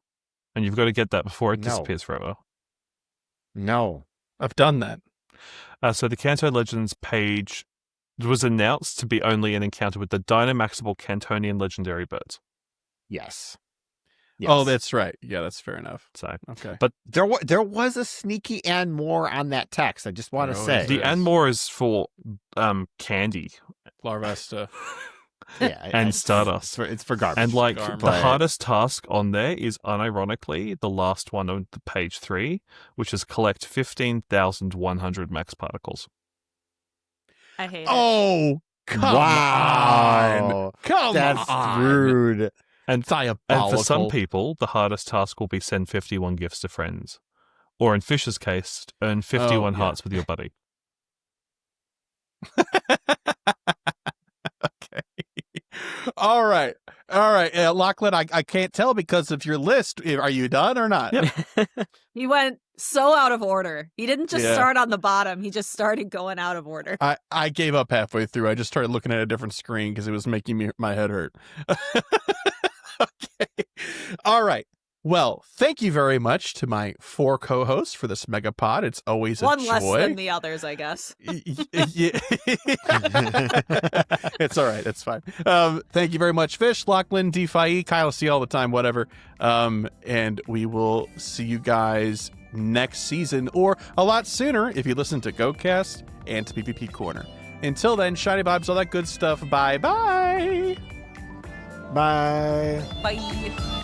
And you've got to get that before it No. disappears forever. No. I've done that. So the Kanto Legends page was announced to be only an encounter with the Dynamaxable Cantonian legendary birds. Yes. Oh, Yes. that's right. Yeah, that's fair enough. So Okay. There was a sneaky and more on that text. I just want to There say. always the is. Anmore is for candy Larvesta. Yeah, and it's- Stardust. It's for garbage. And like Garmin. the But- hardest task on there is unironically the last one on the page 3, which is collect 15,100 max particles. I hate it. Oh, come on. Wow. Come That's on. rude. And Diabolical. for some people, the hardest task will be send 51 gifts to friends. Or in Fish's case, earn 51 yeah. hearts with your buddy. Okay. All right. Lachlan, I can't tell because of your list. Are you done or not? Yep. He went so out of order. He didn't just Yeah. start on the bottom. He just started going out of order. I gave up halfway through. I just started looking at a different screen because it was making my head hurt. Okay. All right. Well, thank you very much to my 4 co-hosts for this megapod. It's always One a less joy. than the others, I guess. Yeah. It's all right. It's fine. Thank you very much, Fish, Lachlan, DeFi, Kyle, see you all the time, whatever. And we will see you guys next season or a lot sooner if you listen to GOCast and to PvP Corner. Until then, shiny vibes, all that good stuff. Bye-bye. Bye. Bye.